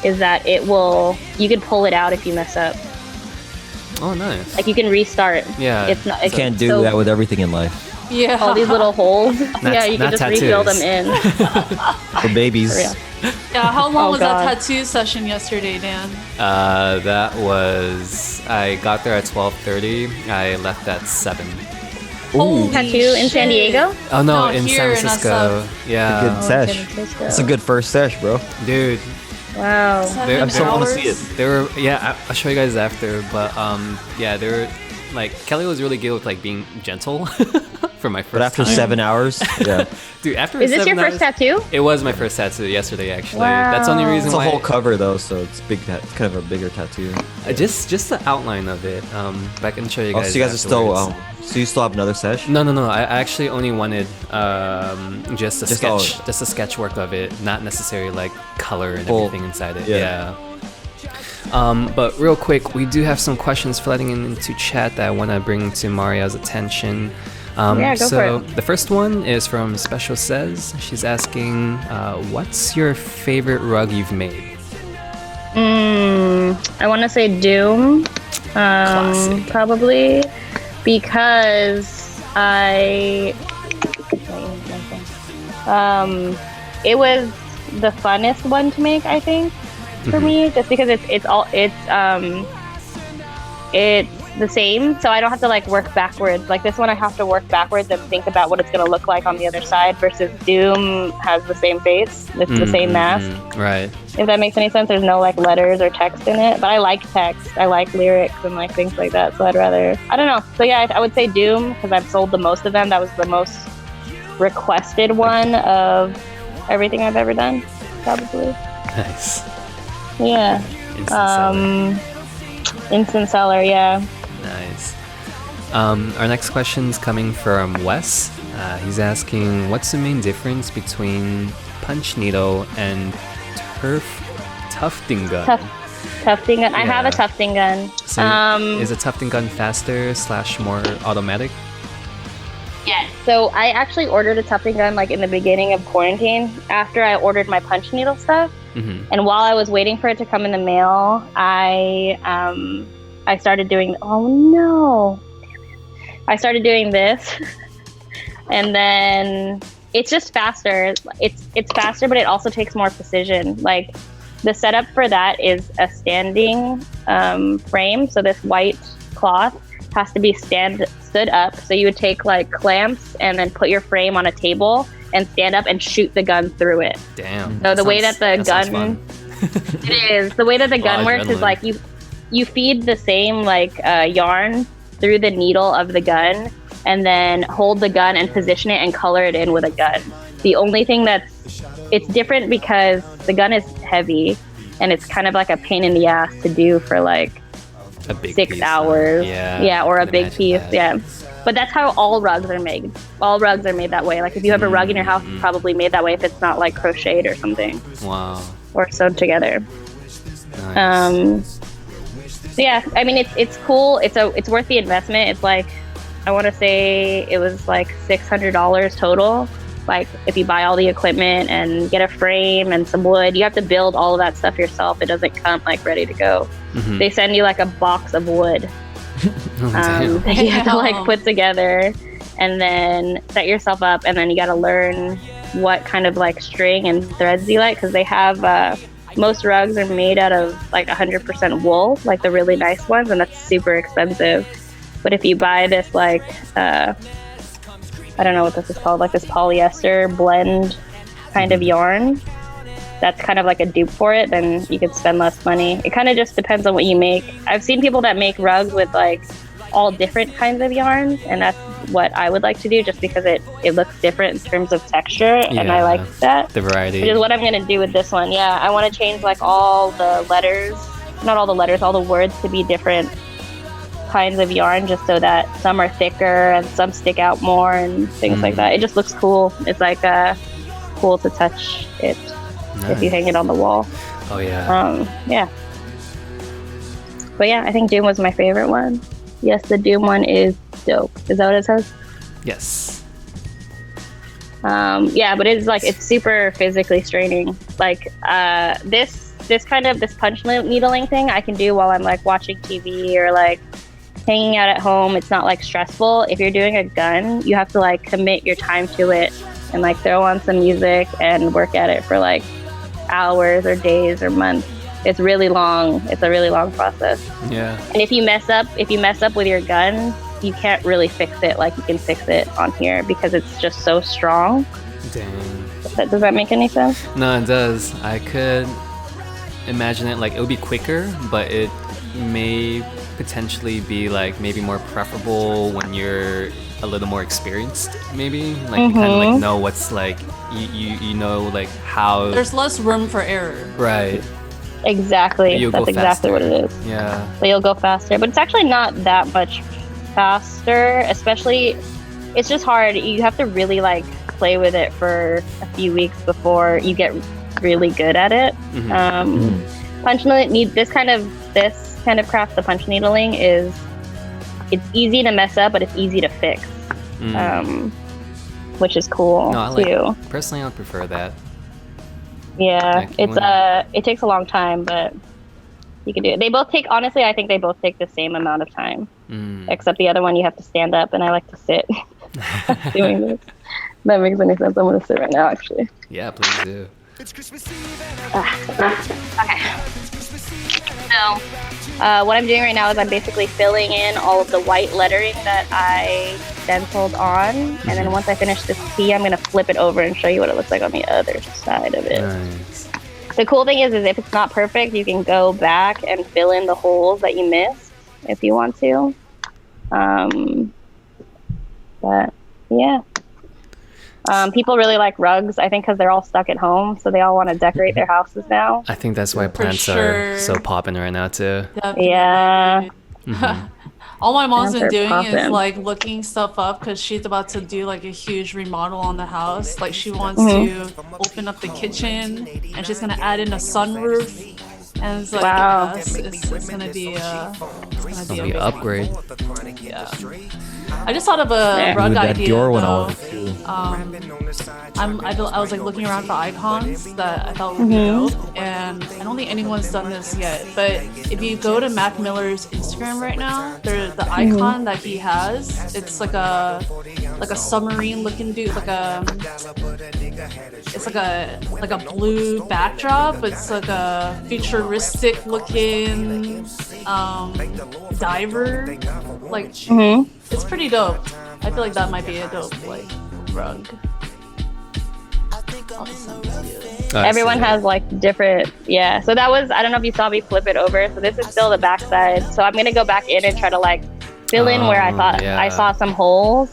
is that you can pull it out if you mess up. Oh, nice. Like you can restart. Yeah. It's not. You can't do that with everything in life. Yeah. All these little holes. Yeah, you can just tattoos. refill them in. For babies. For real. Yeah, how long was God. that tattoo session yesterday, Dan? I got there at 12:30. I left at 7. Holy Tattoo in San shit. Diego? Oh no, No, in here San in Francisco. Yeah. Good sesh. San Francisco. That's a good first sesh, bro. Dude, Wow. I still wanna see it. they were, I'll show you guys after, but they were like, Kelly was really good with like being gentle for my first But after time. 7 hours, yeah. Dude, after Is this 7 your first hours- tattoo? It was my first tattoo yesterday, actually. Wow. That's the only reason It's a why. whole cover though, so it's big. It's kind of a bigger tattoo. Just the outline of it. But I can show you Oh, guys. so you guys are still. afterwards. So you still have another sesh? No. I actually only wanted just a Just sketch, just a sketch work of it, not necessarily like color and Full- everything inside it. yeah. But real quick, we do have some questions flooding into chat that I want to bring to Maria's attention. Yeah, go so for it. the first one is from Special Says. She's asking, what's your favorite rug you've made? I want to say Doom. Classic. Probably because it was the funnest one to make, I think, for me, just because it's the same, so I don't have to like work backwards. Like this one, I have to work backwards and think about what it's gonna look like on the other side. Versus Doom has the same face, it's the same mask. Right. If that makes any sense, there's no like letters or text in it. But I like text, I like lyrics and like things like that. So I'd rather, I don't know. So yeah, I would say Doom because I've sold the most of them. That was the most requested one of everything I've ever done, probably. Nice. Yeah. Instant seller. Instant seller, yeah. Nice. Our next question's coming from Wes. He's asking, what's the main difference between punch needle and tufting gun? Tufting gun. I have Yeah. a tufting gun. So is a tufting gun faster / more automatic? Yes. So I actually ordered a tufting gun like in the beginning of quarantine after I ordered my punch needle stuff. Mm-hmm. And while I was waiting for it to come in the mail, I started doing. Oh no! I started doing this, and then it's just faster. It's faster, but it also takes more precision. Like the setup for that is a standing frame. So this white cloth has to be stood up. So you would take like clamps and then put your frame on a table and stand up and shoot the gun through it. Damn. So the way that the sounds gun, fun. it is the way that the gun works is adrenaline. like you feed the same like yarn through the needle of the gun, and then hold the gun and position it and color it in with a gun. The only thing it's different because the gun is heavy and it's kind of like a pain in the ass to do for like A big 6 piece, hours. Yeah. Or I a can big imagine piece. that. Yeah. But that's how all rugs are made. All rugs are made that way. Like if you have a rug in your house, it's probably made that way if it's not like crocheted or something Wow. or sewed together. Nice. So yeah, I mean it's cool. It's worth the investment. It's like I want to say it was like $600 total. Like if you buy all the equipment and get a frame and some wood, you have to build all of that stuff yourself. It doesn't come like ready to go. Mhm. They send you like a box of wood Oh, damn. that you have to like Damn. put together and then set yourself up, and then you got to learn what kind of like string and threads you like, because they have most rugs are made out of like 100% wool, like the really nice ones, and that's super expensive. But if you buy this like I don't know what this is called, like this polyester blend kind of yarn, that's kind of like a dupe for it, then you could spend less money. It kind of just depends on what you make. I've seen people that make rugs with like all different kinds of yarns, and that's what I would like to do just because it looks different in terms of texture, and I Yeah. like that. The variety. Which is what I'm going to do with this one. Yeah, I want to change like all the letters, not all the letters, all the words to be different kinds of yarn, just so that some are thicker and some stick out more and things like that. It just looks cool. It's like cool to touch it if you hang it on the wall. Oh yeah. Yeah. But yeah, I think Doom was my favorite one. Yes, the Doom one is dope. Is that what it says? Yes. Yeah, but it's like it's super physically straining. Like this punch needling thing I can do while I'm like watching TV or like hanging out at home. It's not like stressful. If you're doing a gun, you have to like commit your time to it and like throw on some music and work at it for like hours or days or months. It's really long. It's a really long process. Yeah. And if you mess up with your gun, you can't really fix it like you can fix it on here because it's just so strong. Dang. Does that make any sense? No, it does. I could imagine it like it would be quicker, but it may potentially be like maybe more preferable when you're a little more experienced, maybe like you kind of like know what's like you know like how There's less room for error. right. Exactly. That's exactly what it is. Yeah. But you'll go faster. But it's actually not that much faster, especially it's just hard. You have to really like play with it for a few weeks before you get really good at it. Punch needle this kind of craft, the punch needling it's easy to mess up, but it's easy to fix. Which is cool too. Personally, I would prefer that. Yeah, it takes a long time, but you can do it. They both take, honestly, I think they both take the same amount of time. Except the other one you have to stand up, and I like to sit doing this. That makes any sense. I'm going to sit right now, actually. Yeah, please do. Okay. So, what I'm doing right now is I'm basically filling in all of the white lettering that I stenciled on, and then once I finish this T, I'm going to flip it over and show you what it looks like on the other side of it. Nice. The cool thing is if it's not perfect, you can go back and fill in the holes that you missed if you want to. But yeah. People really like rugs, I think, because they're all stuck at home, so they all want to decorate their houses now. I think that's why plants are so popping right now too. Definitely. Yeah. All my mom's Plants been are doing is poppin'. like looking stuff up because she's about to do like a huge remodel on the house. Like she wants to open up the kitchen and she's gonna add in a sunroof. And it's like, Wow. it's gonna be It's gonna be an upgrade. Yeah. I just thought of a rug With that idea. Dior one though. on too. I was like looking around for icons that I thought would be dope, and I don't think anyone's done this yet. But if you go to Mac Miller's Instagram right now, the icon that he has, it's like a submarine looking dude, it's like a blue backdrop, but it's like a futuristic looking diver. Like it's pretty dope. I feel like that might be a dope like rug. I'll just send this to you. Everyone has like different, yeah. So that was, I don't know if you saw me flip it over. So this is still the back side. So I'm going to go back in and try to like fill in where I thought I saw some holes,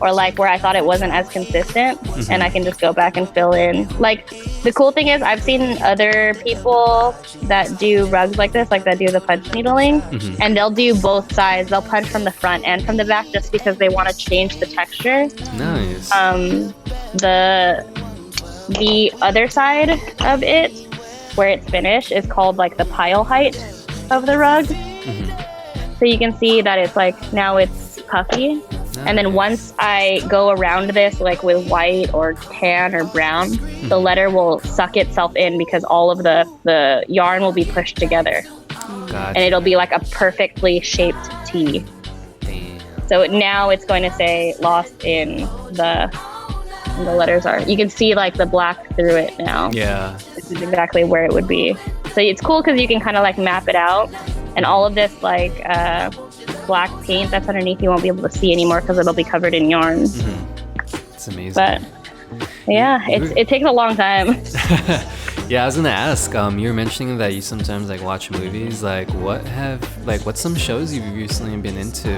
or like where I thought it wasn't as consistent, and I can just go back and fill in. Like the cool thing is I've seen other people that do rugs like this, like that do the punch needling, and they'll do both sides. They'll punch from the front and from the back just because they want to change the texture. Nice. The other side of it, where it's finished, is called like the pile height of the rug. So you can see that it's like, now it's puffy. And then once I go around this like with white or tan or brown, the letter will suck itself in because all of the yarn will be pushed together. Gotcha. And it'll be like a perfectly shaped T. So now it's going to say lost in the letters are. You can see like the black through it now. Yeah. This is exactly where it would be. So it's cool because you can kind of like map it out, and all of this like black paint that's underneath you won't be able to see anymore because it'll be covered in yarn. It's amazing. But yeah, it takes a long time. Yeah, I was gonna ask. You were mentioning that you sometimes like watch movies. Like, what's some shows you've recently been into?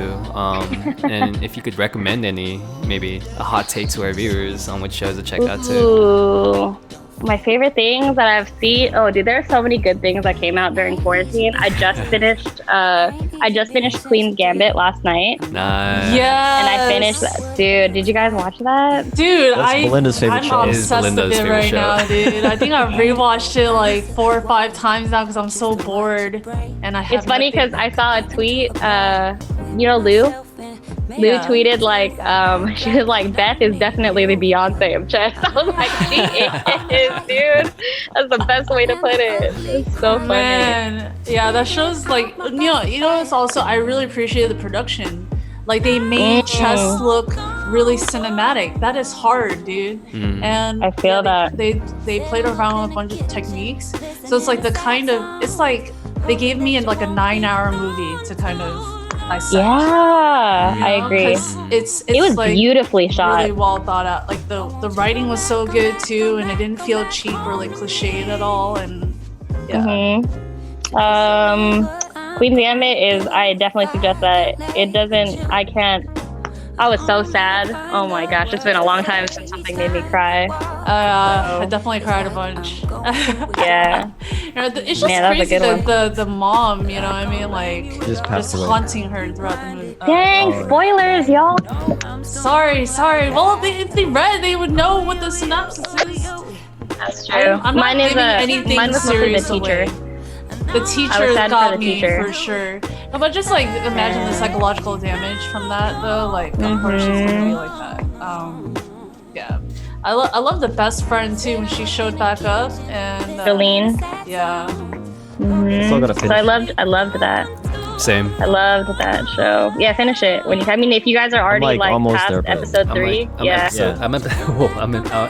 And if you could recommend any, maybe a hot take to our viewers on which shows to check out too. Ooh. My favorite things that I've seen. Oh, dude, there are so many good things that came out during quarantine. I just finished Queen's Gambit last night. Nice. Yeah. And I finished that. Dude, did you guys watch that? Dude, That's Belinda's favorite show. I'm Is obsessed with Belinda's it favorite right show. now, dude. I think I've rewatched it like 4 or 5 times now because I'm so bored. And I have It's funny nothing- because I saw a tweet. You know Lou? Lou Yeah. tweeted like, she was like, Beth is definitely the Beyonce of chess. I was like, she is, dude. That's the best way to put it. It's so funny. Man, yeah, that shows like it's also I really appreciate the production. Like they made chess look really cinematic. That is hard, dude. And I feel that. they played around with a bunch of techniques. So it's like it's like they gave me like a 9-hour movie to kind of dissect. Yeah, I agree. 'Cause It's It was like beautifully shot. really well thought out. Like the writing was so good too, and it didn't feel cheap or like cliched at all. And yeah. Queen's Gambit is, I definitely suggest that. I was so sad. Oh my gosh, it's been a long time since something made me cry. I definitely cried a bunch. Yeah. It's just Man, that was a crazy good that the mom, you know what I mean, like Just passed away. haunting her throughout the movie. Dang, spoilers, y'all. Sorry. Well, if they read, they would know what the synopsis is. That's true. I'm not giving anything mine was mostly serious the teacher. away. The I teacher was sad for got the me teacher. for sure. No, but just like imagine the psychological damage from that, though. Like, of course, she's gonna be like that. Yeah. I love the best friend too when she showed back up and Jolene. yeah. Still gotta So finish. I loved that. Same. I loved that show. Yeah, finish it. If you guys are already like, almost past there, but episode 3, yeah.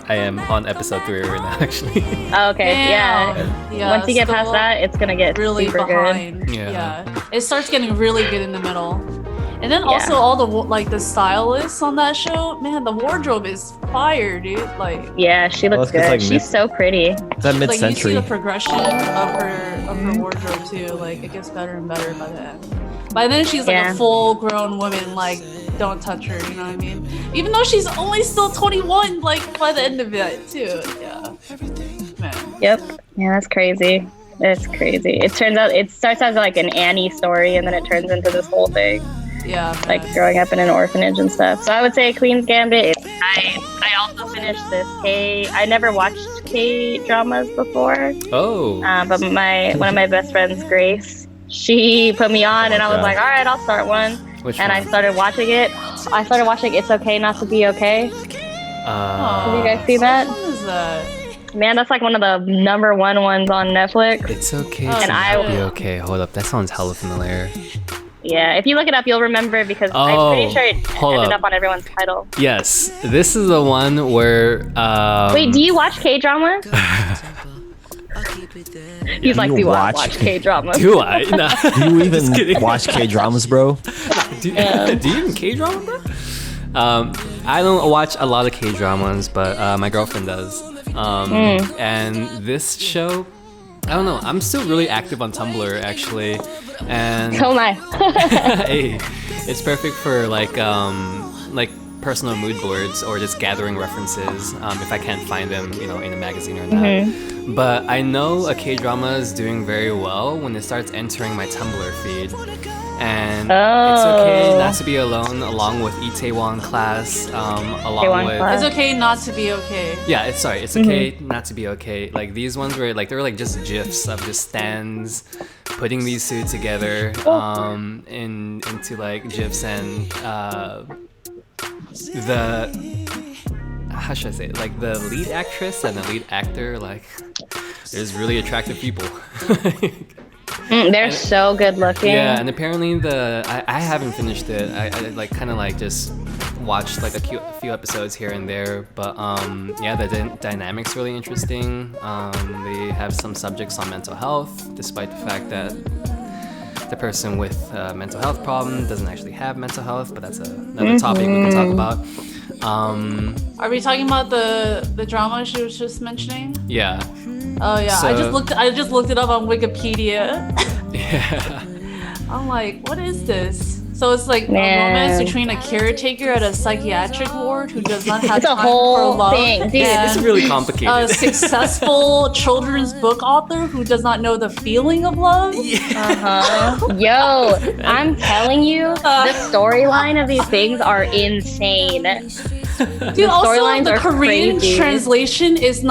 I am on episode 3 right now, actually. Oh, okay, yeah. Once you get past still that, it's gonna get really super behind. Yeah. Yeah, it starts getting really good in the middle, and then also all the stylists on that show. Man, the wardrobe is fire, dude. Like, good. Yeah, she looks it's good. like She's so pretty. It's that like you see mid-century. the progression of her wardrobe too. Like it gets better and better by the end. By then she's like a full-grown woman. Like, don't touch her. You know what I mean? Even though she's only still 21. Like by the end of it too. Yeah. Man. Yep. Yeah, that's crazy. It's crazy. It starts as like an Annie story, and then it turns into this whole thing. Yeah. Like growing up in an orphanage and stuff. So I would say Queen's Gambit. I also finished this I never watched K-dramas before. Oh. But one of my best friends, Grace, she put me on, and I was Okay. like, all right, I'll start one. Which and one? I started watching it. I started watching It's Okay Not to Be Okay. Have you guys seen that? What is that? Man, that's like one of the number one ones on Netflix. It's okay And to I- not be okay. Hold up, that sounds hella familiar. Yeah, if you look it up, you'll remember because Oh, I'm pretty sure it hold ended up. up on everyone's title. Yes, this is the one where. Wait, do you watch K-dramas? He's like, You do I watch watch K-dramas? Do I? Nah. Do you Just even kidding. watch K-dramas, bro? Do you even K-drama, bro? I don't watch a lot of K-dramas, but my girlfriend does. And this show, I don't know. I'm still really active on Tumblr, actually, and So am I. hey, it's perfect for like personal mood boards or just gathering references if I can't find them, in a magazine or not. But I know a K-drama is doing very well when it starts entering my Tumblr feed. And It's Okay Not to Be Alone, along with Itaewon Class, along Itaewon with... Class. It's okay not to be okay. Yeah, it's okay not to be okay. Like these ones were like, they were like just gifs of just stands putting these two together into like gifs and how should I say it? Like the lead actress and the lead actor, like there's really attractive people. They're so good looking. Yeah, and apparently I haven't finished it. I like kind of like just watched like a few episodes here and there, but yeah, the dynamic's really interesting. They have some subjects on mental health, despite the fact that the person with a mental health problem doesn't actually have mental health, but that's another topic we can talk about. Are we talking about the drama she was just mentioning? Yeah. Oh yeah, So- I just looked it up on Wikipedia. Yeah. I'm like, what is this? So it's like a Man. romance between a caretaker at a psychiatric ward who does not have It's a time whole for love, thing, dude. and It's really a complicated. successful children's book author who does not know the feeling of love. Yo, I'm telling you, the storyline of these things are insane. Dude, also storylines the are Korean crazy. translation is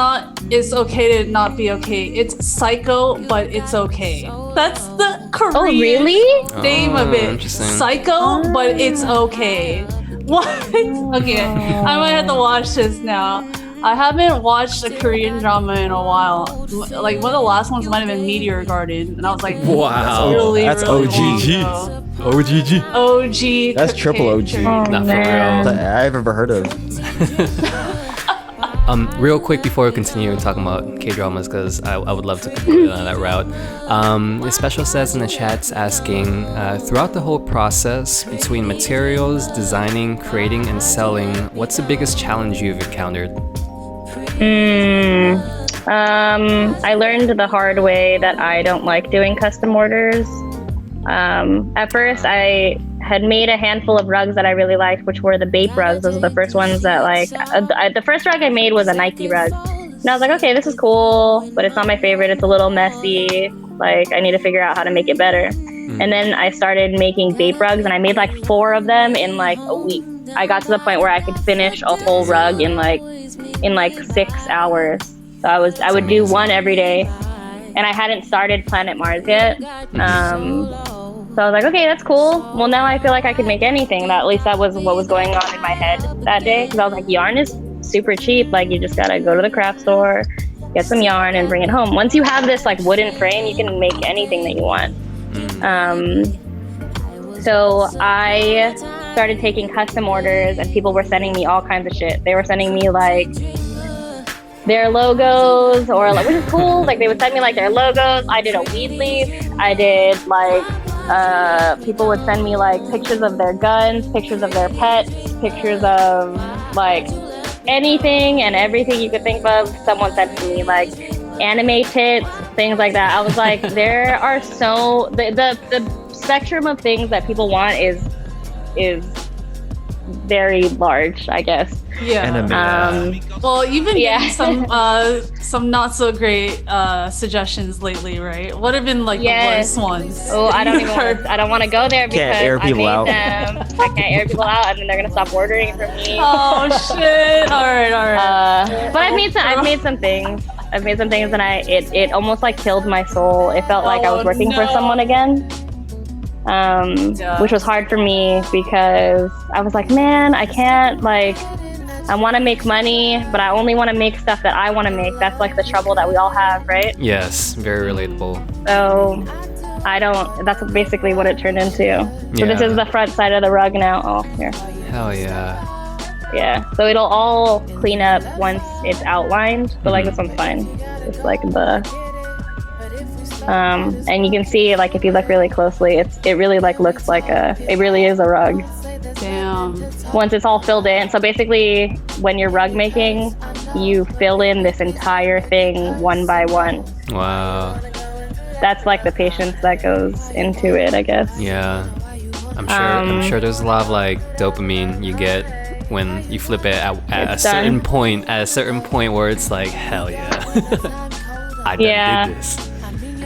okay to not be okay. It's psycho, but it's okay. That's the Korean Oh, really? name of it. Interesting. Psycho, but it's okay. What? Okay, I might have to watch this now. I haven't watched a Korean drama in a while. Like one of the last ones might have been Meteor Garden, and I was like, Wow. really, That's really OG. long ago. OGG. OG. That's triple OG. Oh, Not for man. real. that I've ever heard of. Real quick before we continue talking about K-dramas, because I would love to continue on that route. The special says in the chat's asking, throughout the whole process between materials, designing, creating, and selling, what's the biggest challenge you've encountered? I learned the hard way that I don't like doing custom orders. At first, I had made a handful of rugs that I really liked, which were the Bape rugs. Those are the first ones that the first rug I made was a Nike rug. And I was like, okay, this is cool, but it's not my favorite. It's a little messy. Like, I need to figure out how to make it better. And then I started making Bape rugs, and I made like 4 of them in like a week. I got to the point where I could finish a whole rug in like 6 hours. So I would do one every day, and I hadn't started Planet Mars yet. So I was like, okay, that's cool. Well, now I feel like I could make anything. At least that was what was going on in my head that day. Because I was like, yarn is super cheap. Like, you just gotta go to the craft store, get some yarn, and bring it home. Once you have this like wooden frame, you can make anything that you want. So I started taking custom orders, and people were sending me all kinds of shit. They were sending me like their logos, or like, which is cool. Like, they would send me like their logos. I did a weed leaf. I did like people would send me like pictures of their guns, pictures of their pets, pictures of like anything and everything you could think of. Someone sent to me like anime tits, things like that. I was like, there are so the spectrum of things that people want is very large, I guess. Yeah. Well, you've been getting some not so great suggestions lately, right? What have been like the worst ones? Oh, I don't want to go there because Can't air people out. I can't air people out, and then they're gonna stop ordering from me. Oh shit! All right. But I've made some things. And it almost like killed my soul. It felt like I was working for someone again. Which was hard for me because I was like, man, I can't, like, I want to make money, but I only want to make stuff that I want to make. That's like the trouble that we all have, right? Yes, very relatable. So that's basically what it turned into. So this is the front side of the rug now. Oh, here. Hell yeah. Yeah, so it'll all clean up once it's outlined, but like this one's fine. It's like and you can see, like, if you look really closely, it really like looks like it really is a rug. Damn. Once it's all filled in. So basically, when you're rug making, you fill in this entire thing one by one. Wow. That's like the patience that goes into it, I guess. Yeah. I'm sure there's a lot of like dopamine you get when you flip it at a certain point. At a certain point where it's like, hell yeah, I did this.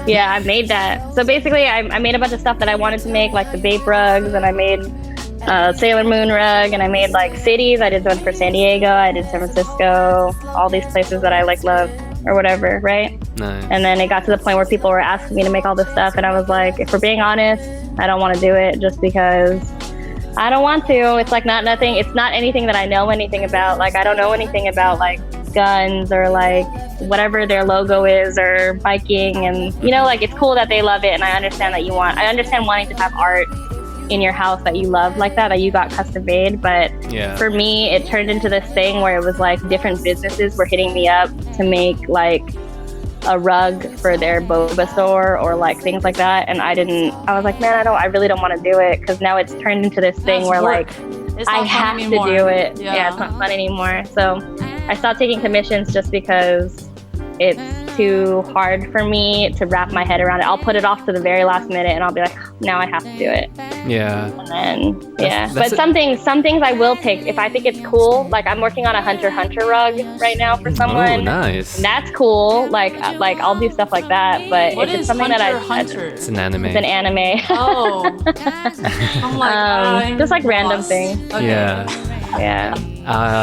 Yeah, I made that. So basically, I made a bunch of stuff that I wanted to make, like the Bape rugs, and I made Sailor Moon rug, and I made like cities. I did one for San Diego, I did San Francisco, all these places that I like love or whatever, right? Nice. And then it got to the point where people were asking me to make all this stuff, and I was like, if we're being honest, I don't want to do it just because I don't want to. It's like nothing. It's not anything that I know anything about. Like, I don't know anything about like guns or like whatever their logo is or biking, and you know, like, it's cool that they love it, and I understand wanting to have art in your house that you love like that you got custom made. But for me, it turned into this thing where it was like different businesses were hitting me up to make like a rug for their boba store or like things like that, and I was like, man, I really don't want to do it, because now it's turned into this thing where like I have to do it. Yeah, it's not fun anymore. So I stopped taking commissions just because it's too hard for me to wrap my head around it. I'll put it off to the very last minute, and I'll be like, now I have to do it. Yeah. And then but some things I will take if I think it's cool. Like, I'm working on a Hunter x Hunter rug right now for someone. Oh, nice. And that's cool. Like I'll do stuff like that. But what if it's is something Hunter? It's an anime. It's an anime. Oh. I'm like, just like random things. Okay. Yeah.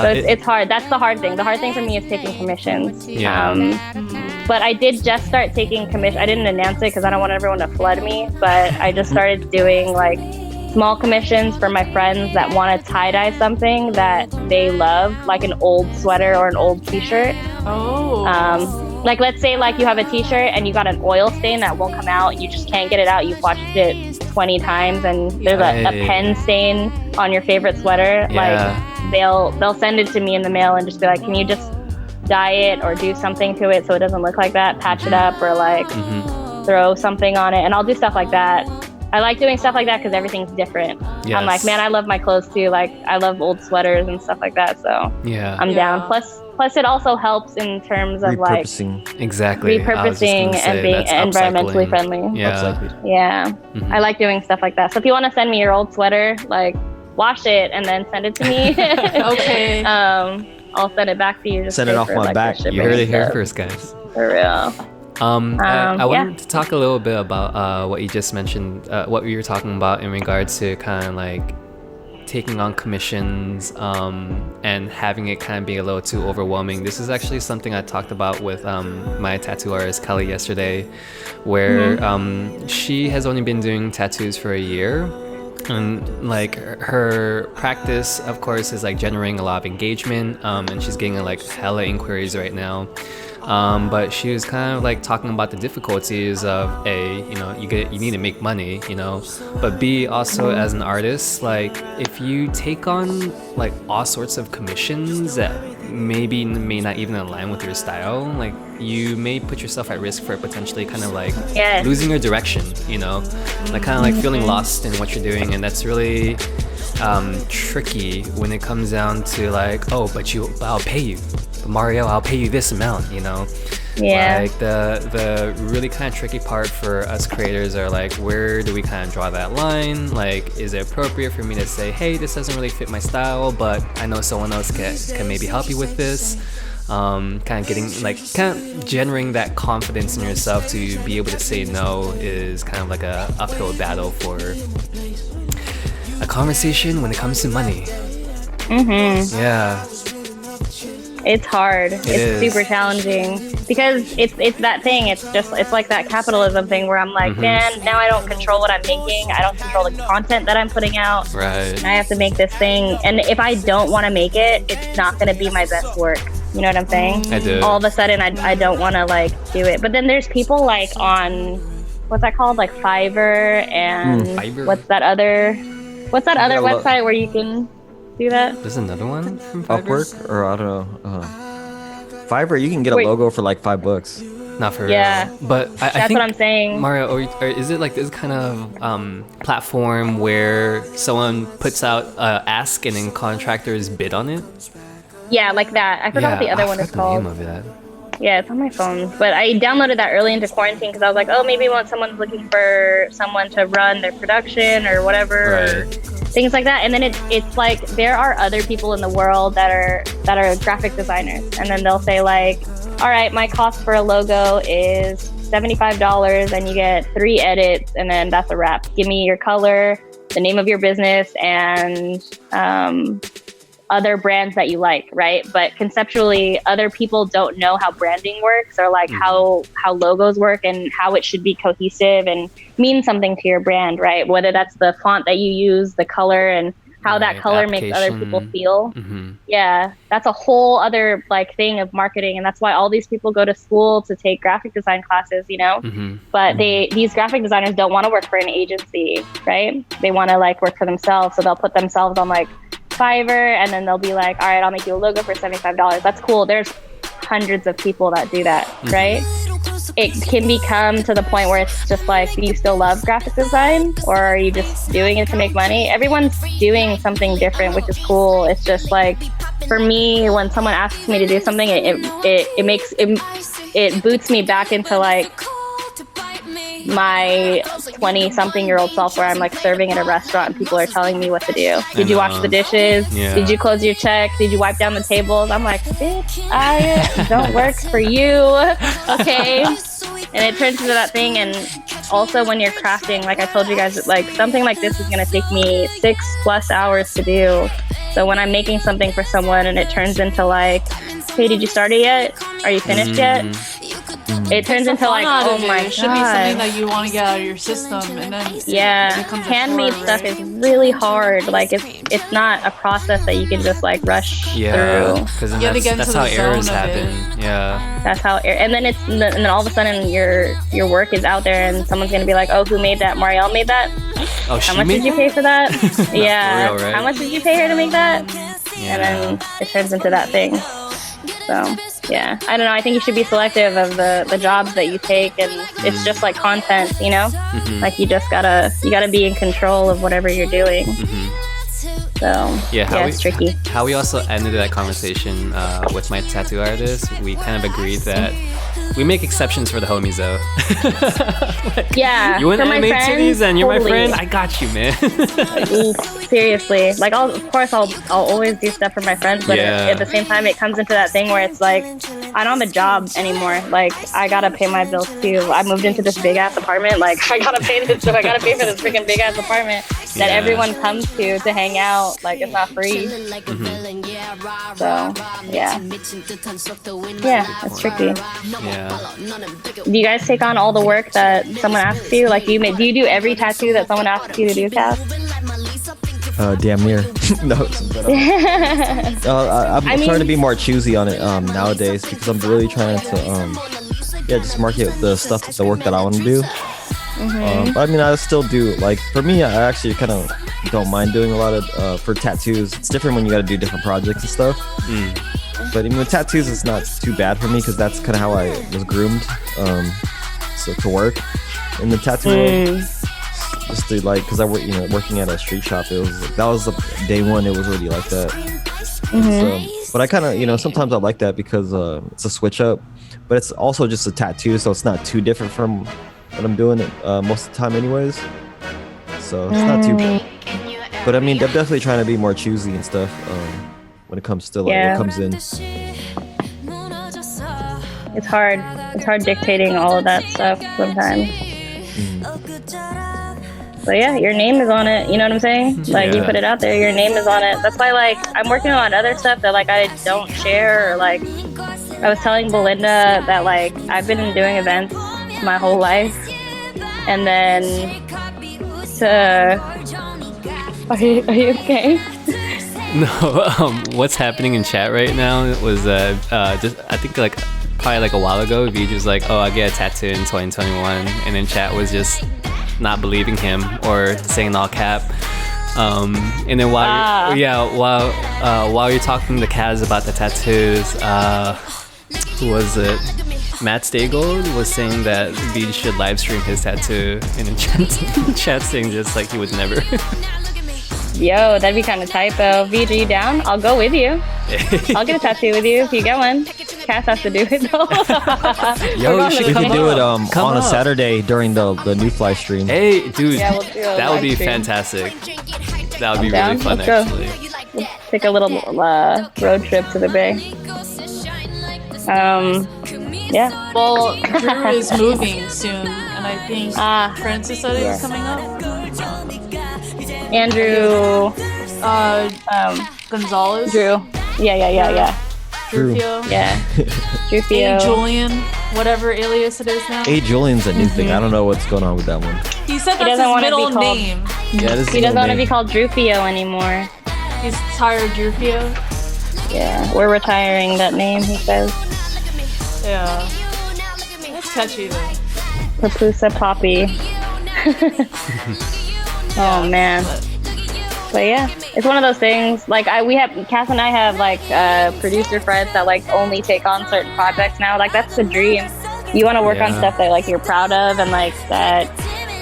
So it's hard. That's the hard thing. The hard thing for me is taking commissions. Yeah. But I did just start taking commission. I didn't announce it because I don't want everyone to flood me, but I just started doing like small commissions for my friends that want to tie-dye something that they love, like an old sweater or an old t-shirt. Like let's say like you have a t-shirt and you got an oil stain that won't come out, you just can't get it out, you've washed it 20 times and there's a pen stain on your favorite sweater. Like they'll send it to me in the mail and just be like, can you just dye it or do something to it so it doesn't look like that, patch it up, or like throw something on it. And I'll do stuff like that. I like doing stuff like that because everything's different. Yes. I'm like, man, I love my clothes too. Like, I love old sweaters and stuff like that. So I'm down. Plus, it also helps in terms of like repurposing and being environmentally friendly. Yeah. I like doing stuff like that. So if you want to send me your old sweater, like wash it and then send it to me. Okay. I'll send it back to you. Just send it off my back. You heard it here first, guys. For real. I wanted to talk a little bit about what you just mentioned, what we were talking about in regards to kind of like taking on commissions and having it kind of be a little too overwhelming. This is actually something I talked about with my tattoo artist Kelly yesterday, where she has only been doing tattoos for a year. And like her practice, of course, is like generating a lot of engagement, and she's getting like hella inquiries right now. But she was kind of like talking about the difficulties of you need to make money, but B, also as an artist, like if you take on like all sorts of commissions that may not even align with your style, like you may put yourself at risk for potentially kind of like losing your direction, like kind of like feeling lost in what you're doing. And that's really tricky when it comes down to like, but I'll pay you. Marielle, I'll pay you this amount, Like the really kind of tricky part for us creators are like, where do we kind of draw that line? Like, is it appropriate for me to say, hey, this doesn't really fit my style, but I know someone else can maybe help you with this? Kind of generating that confidence in yourself to be able to say no is kind of like a uphill battle for a conversation when it comes to money. Yeah. It's hard. It's super challenging because it's that thing. It's like that capitalism thing where I'm like, man, now I don't control what I'm making. I don't control the content that I'm putting out. Right. And I have to make this thing. And if I don't want to make it, it's not going to be my best work. You know what I'm saying? I do. All of a sudden, I don't want to like do it. But then there's people like on, what's that called? Like Fiverr and Fiverr? what's that other website where you can do that? There's another one from Fiverr? Upwork, or I don't know. Fiverr, you can get a logo for like $5. Not for real. But I that's think, what I'm saying. Mario, or is it like this kind of platform where someone puts out ask and then contractors bid on it? Yeah, like that. I forgot what the other one is called. The name of that. Yeah, it's on my phone. But I downloaded that early into quarantine because I was like, maybe when someone's looking for someone to run their production or whatever, or things like that. And then it's like there are other people in the world that are graphic designers, and then they'll say like, all right, my cost for a logo is $75 and you get 3 edits, and then that's a wrap. Give me your color, the name of your business, and other brands that you like, right? But conceptually, other people don't know how branding works, or like how logos work and how it should be cohesive and mean something to your brand, right? Whether that's the font that you use, the color, and how that color makes other people feel. Yeah, that's a whole other like thing of marketing, and that's why all these people go to school to take graphic design classes, But these graphic designers don't want to work for an agency, right? They want to like work for themselves, so they'll put themselves on like Fiverr, and then they'll be like, all right, I'll make you a logo for $75. That's cool. There's hundreds of people that do that, right? It can become to the point where it's just like, do you still love graphic design, or are you just doing it to make money? Everyone's doing something different, which is cool. It's just like, for me, when someone asks me to do something, it boots me back into like my 20-something-year-old self, where I'm like serving at a restaurant and people are telling me what to do. Did you wash the dishes? Yeah. Did you close your check? Did you wipe down the tables? I'm like, bitch, I don't work for you. Okay. And it turns into that thing. And also when you're crafting, like I told you guys, like something like this is going to take me 6+ hours to do. So when I'm making something for someone and it turns into like, hey, did you start it yet? Are you finished yet? it turns into like, oh my it should be something god. that you want to get out of your system, and then Yeah, it becomes a handmade chore, stuff right? is really hard. Like it's not a process that you can just like rush Yeah, through. because You gotta get that's into how the errors zone of happen. it. Yeah. That's how, and then and then all of a sudden your work is out there, and someone's gonna be like, "Oh, who made that? Marielle made that. Oh, How much did you pay for that? Yeah, for real, right? how much did you pay her to make that?" Yeah. And then it turns into that thing. So yeah, I don't know. I think you should be selective of the jobs that you take, and it's just like content, you know. Like you gotta be in control of whatever you're doing. So Yeah, it's tricky. How we also ended that conversation with my tattoo artist, we kind of agreed that we make exceptions for the homies though. Yeah, You want for my anime friends, titties and you're my totally. friend? I got you, man. Oof, seriously, like I'll always do stuff for my friends, but Yeah. at the same time it comes into that thing where it's like I don't have a job anymore. Like I gotta pay my bills too. I moved into this big ass apartment. Like I gotta pay for this freaking big ass apartment that Yeah. everyone comes to hang out. Like it's not free. So yeah, it's tricky. Yeah. Do you guys take on all the work that someone asks you? Like do you do every tattoo that someone asks you to do, Cass? Damn near. No. I'm starting to be more choosy on it nowadays because I'm really trying to just market the work that I want to do. But I mean, I still do, like, for me, I actually kind of don't mind doing a lot of for tattoos. It's different when you got to do different projects and stuff. But I mean, with tattoos, it's not too bad for me because that's kind of how I was groomed to work in the tattoo world. Just to like, because I work, working at a street shop, it was that was the day one. It was already like that. But I kind of, sometimes I like that because it's a switch up, but it's also just a tattoo, so it's not too different from what I'm doing most of the time, anyways. So it's not too bad. But I mean, I'm definitely trying to be more choosy and stuff when it comes to like what comes in. It's hard. It's hard dictating all of that stuff sometimes. But yeah, your name is on it. You know what I'm saying? Like you put it out there, your name is on it. That's why like I'm working on other stuff that like I don't share. Or like I was telling Belinda that like I've been doing events my whole life, and then are you okay? No, what's happening in chat right now was just I think like probably like a while ago, V was like, "Oh, I get a tattoo in 2021," and then chat was just not believing him or saying in all cap. And then while you're talking to Kaz about the tattoos, who was it? Matt Staygold was saying that V should live stream his tattoo, and in chat saying just like he would never. Yo, that'd be kind of tight though. V, are you down? I'll go with you. I'll get a tattoo with you if you get one. Cass has to do it though. Yo, We could do it on a Saturday during the Nüfly stream. Hey, dude, Yeah, we'll do a that would live be stream. fantastic. That would be down. really fun, Let's go. actually. We'll take a little road trip to the Bay. Yeah. Well, Drew is moving soon, and I think Francis said he was coming up. Andrew. Gonzalez. Drew. Yeah. Drufio. Yeah. Hey, Drufio. Julian, whatever alias it is now. Hey, Julian's a new thing. I don't know what's going on with that one. He said He that's doesn't his wanna be middle called- name. Yeah, this He doesn't want to be called Drufio anymore. He's tired of Drufio. Yeah, we're retiring that name, he says. Yeah. That's catchy though. Papusa Poppy. Oh man. But yeah, it's one of those things. Like Cass and I have like producer friends that like only take on certain projects now. Like that's the dream. You want to work on stuff that like you're proud of and like that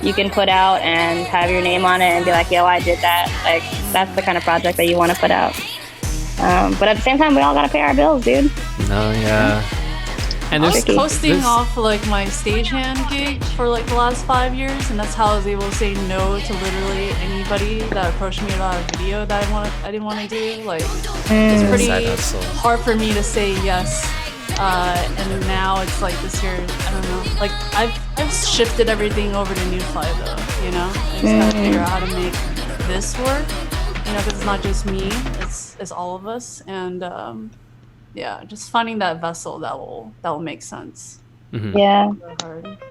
you can put out and have your name on it and be like, yo, I did that. Like that's the kind of project that you want to put out. But at the same time, we all gotta pay our bills, dude. No, yeah. And I was there's posting off like my stagehand gig for like the last 5 years, and that's how I was able to say no to literally anybody that approached me about a video that I didn't want to do. Like it's pretty Side hustle. hard for me to say yes. And now it's like this year, I don't know. Like I've shifted everything over to Nüfly though. You know, I just gotta figure out how to make this work. You know, because it's not just me; it's all of us, and yeah, just finding that vessel that will make sense. Yeah,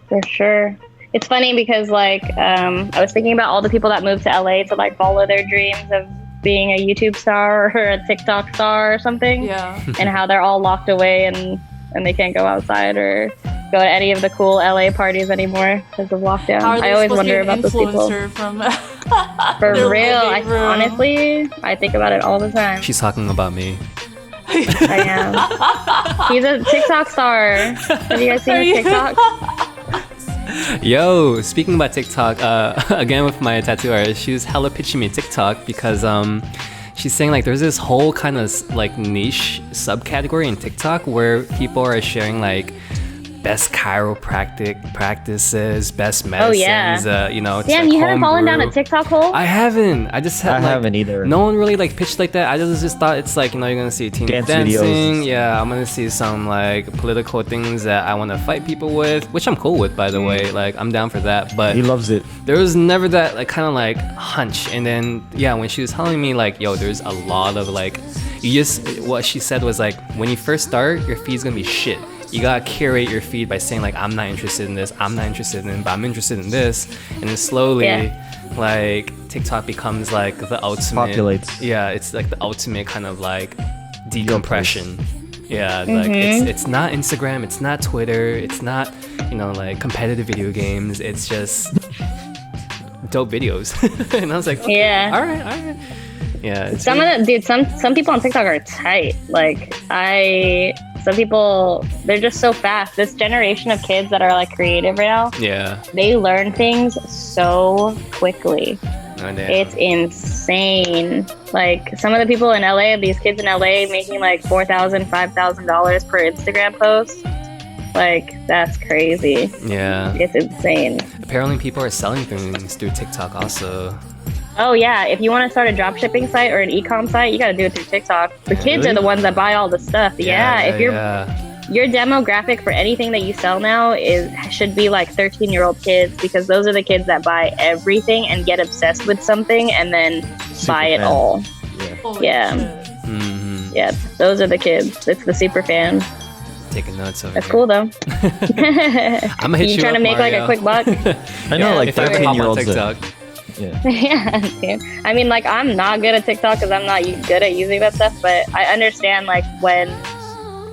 for sure. It's funny because like I was thinking about all the people that moved to LA to like follow their dreams of being a YouTube star or a TikTok star or something. Yeah. And how they're all locked away and they can't go outside or go to any of the cool LA parties anymore because of lockdown. How are they I always supposed to wonder be an about those people. influencer from For their real, living room? honestly, I think about it all the time. She's talking about me. I am. He's a TikTok star. Have you guys seen his TikTok? Yo, speaking about TikTok, again with my tattoo artist, she was hella pitching me TikTok because she's saying like there's this whole kind of like niche subcategory in TikTok where people are sharing like best chiropractic practices, best medicines, you know. Damn, like you haven't fallen down a homebrew. TikTok hole? I haven't. I just I like, haven't either. No one really like pitched like that. I just thought it's like, you know, you're gonna see teen Dance dancing. videos. Yeah, I'm gonna see some like political things that I want to fight people with, which I'm cool with, by the way. Like I'm down for that. But He loves it. there was never that like kind of like hunch. And then yeah, when she was telling me like, yo, there's a lot of like, you just, what she said was like, when you first start, your feed's gonna be shit. You gotta curate your feed by saying like, I'm not interested in this, I'm not interested in it, but I'm interested in this. And then slowly like TikTok becomes like the ultimate. Populates. Yeah, it's like the ultimate kind of like decompression. Yeah, like it's not Instagram, it's not Twitter, it's not, you know, like competitive video games, it's just dope videos. And I was like, okay, all right. Yeah. It's Some of the dude, some people on TikTok are tight. Like some people, they're just so fast. This generation of kids that are like creative right now, yeah. they learn things so quickly. Oh, damn. It's insane. Like some of the people in LA, these kids in LA making like $4,000, $5,000 per Instagram post. Like that's crazy. Yeah. It's insane. Apparently people are selling things through TikTok also. Oh yeah, if you want to start a drop shipping site or an e-com site, you got to do it through TikTok. The kids Really? are the ones that buy all the stuff. Yeah, if your demographic for anything that you sell now should be like 13-year-old kids, because those are the kids that buy everything and get obsessed with something and then buy it all. Holy Yeah. shit. Mm-hmm. Yeah, those are the kids. It's the super fan. Taking notes over That's here. cool though. I'm gonna hit you trying to up, make like a Mario. quick buck? I know, like if I ever hop on 13-year-olds. TikTok. Yeah. Yeah, dude. I mean, like, I'm not good at TikTok because I'm not good at using that stuff, but I understand, like, when,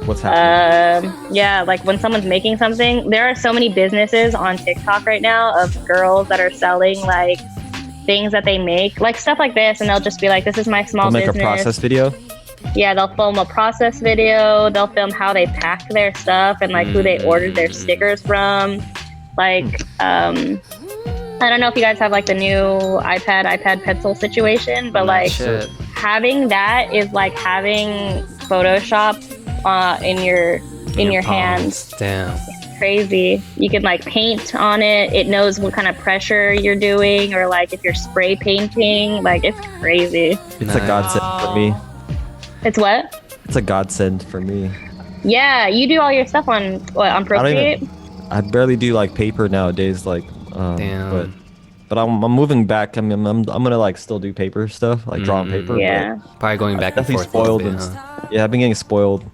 What's happening? yeah, like, when someone's making something, there are so many businesses on TikTok right now of girls that are selling, like, things that they make, like, stuff like this, and they'll just be like, this is my small They'll make business. a process video. Yeah, they'll film a process video, they'll film how they pack their stuff and, like, who they ordered their stickers from. Like, I don't know if you guys have like the new iPad pencil situation, but like Shit. having that is like having Photoshop in your hands. Damn. Crazy. You can like paint on it. It knows what kind of pressure you're doing, or like if you're spray painting. Like it's crazy. It's a godsend for me. It's what? It's a godsend for me. Yeah, you do all your stuff on what, on Procreate? I barely do like paper nowadays. Like, Damn. but I'm moving back. I mean, I'm gonna like still do paper stuff, like draw on paper. Yeah. Probably going but back and definitely forth. spoiled. a little And, bit, huh? yeah, I've been getting spoiled.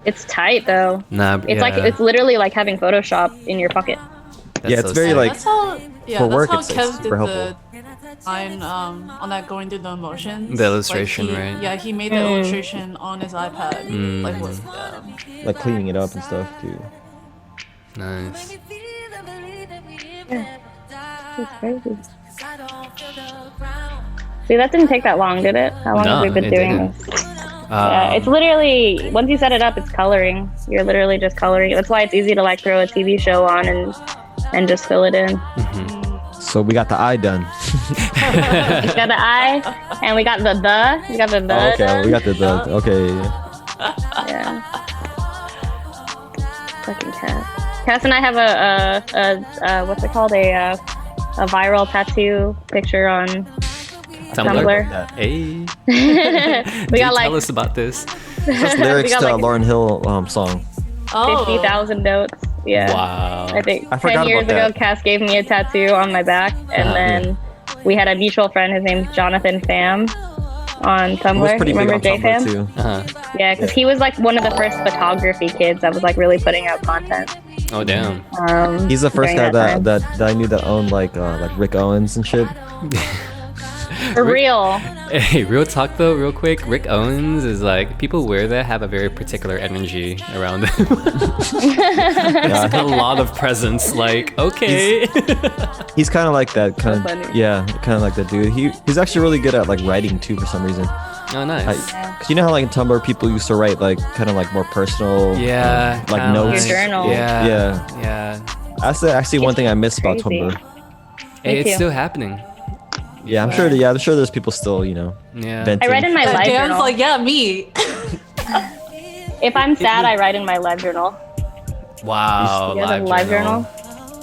It's tight though. Nah, It's like it's literally like having Photoshop in your pocket. Yeah, it's very like That's how, for that's work, how it's Kev did super the design on that going through the emotions. The illustration, Like, right? Yeah, he made the illustration on his iPad. Like with like cleaning it up and stuff too. Nice. It's crazy. See, that didn't take that long, did it? How long No, have we been it doing didn't. this? Yeah, it's literally, once you set it up, it's coloring. You're literally just coloring. That's why it's easy to like throw a TV show on and just fill it in. So we got the eye done. We got the eye, and we got the. We got the Oh, okay, done. we got the okay. Yeah. Fucking Cass. Cass and I have a what's it called? A viral tattoo picture on Tumblr. Hey. We got Tell like us about this. That's lyrics got, to a like, Lauryn Hill song. 50,000 notes. Yeah. Wow. I think I 10 forgot years about ago, that. Cass gave me a tattoo on my back, and then we had a mutual friend. His name's Jonathan Pham, on Tumblr. He was pretty You big remember on JFam? Tumblr too. Uh-huh. Yeah, because he was like one of the first photography kids that was like really putting out content. Oh damn. He's the first during guy time. that I knew that owned like Rick Owens and shit. For real. Hey, real talk though, real quick. Rick Owens is like, people wear that have a very particular energy around them. There's like a lot of presence. Like, okay. He's kind of like that kind That's of funny. yeah, kind of like that dude. He's actually really good at like writing too for some reason. Oh, nice. Cause you know how like in Tumblr people used to write like kind of like more personal, Yeah. like kinda notes. Your journal. Yeah. Yeah. Yeah. That's actually one thing I miss about crazy. Tumblr. Hey, it's too. still happening. Yeah, I'm sure. Yeah, I'm sure there's people still, Yeah. venting. I write in my live Dan's journal. like, yeah, me. If I'm sad, I write in my live journal. Wow. You guys have a live journal?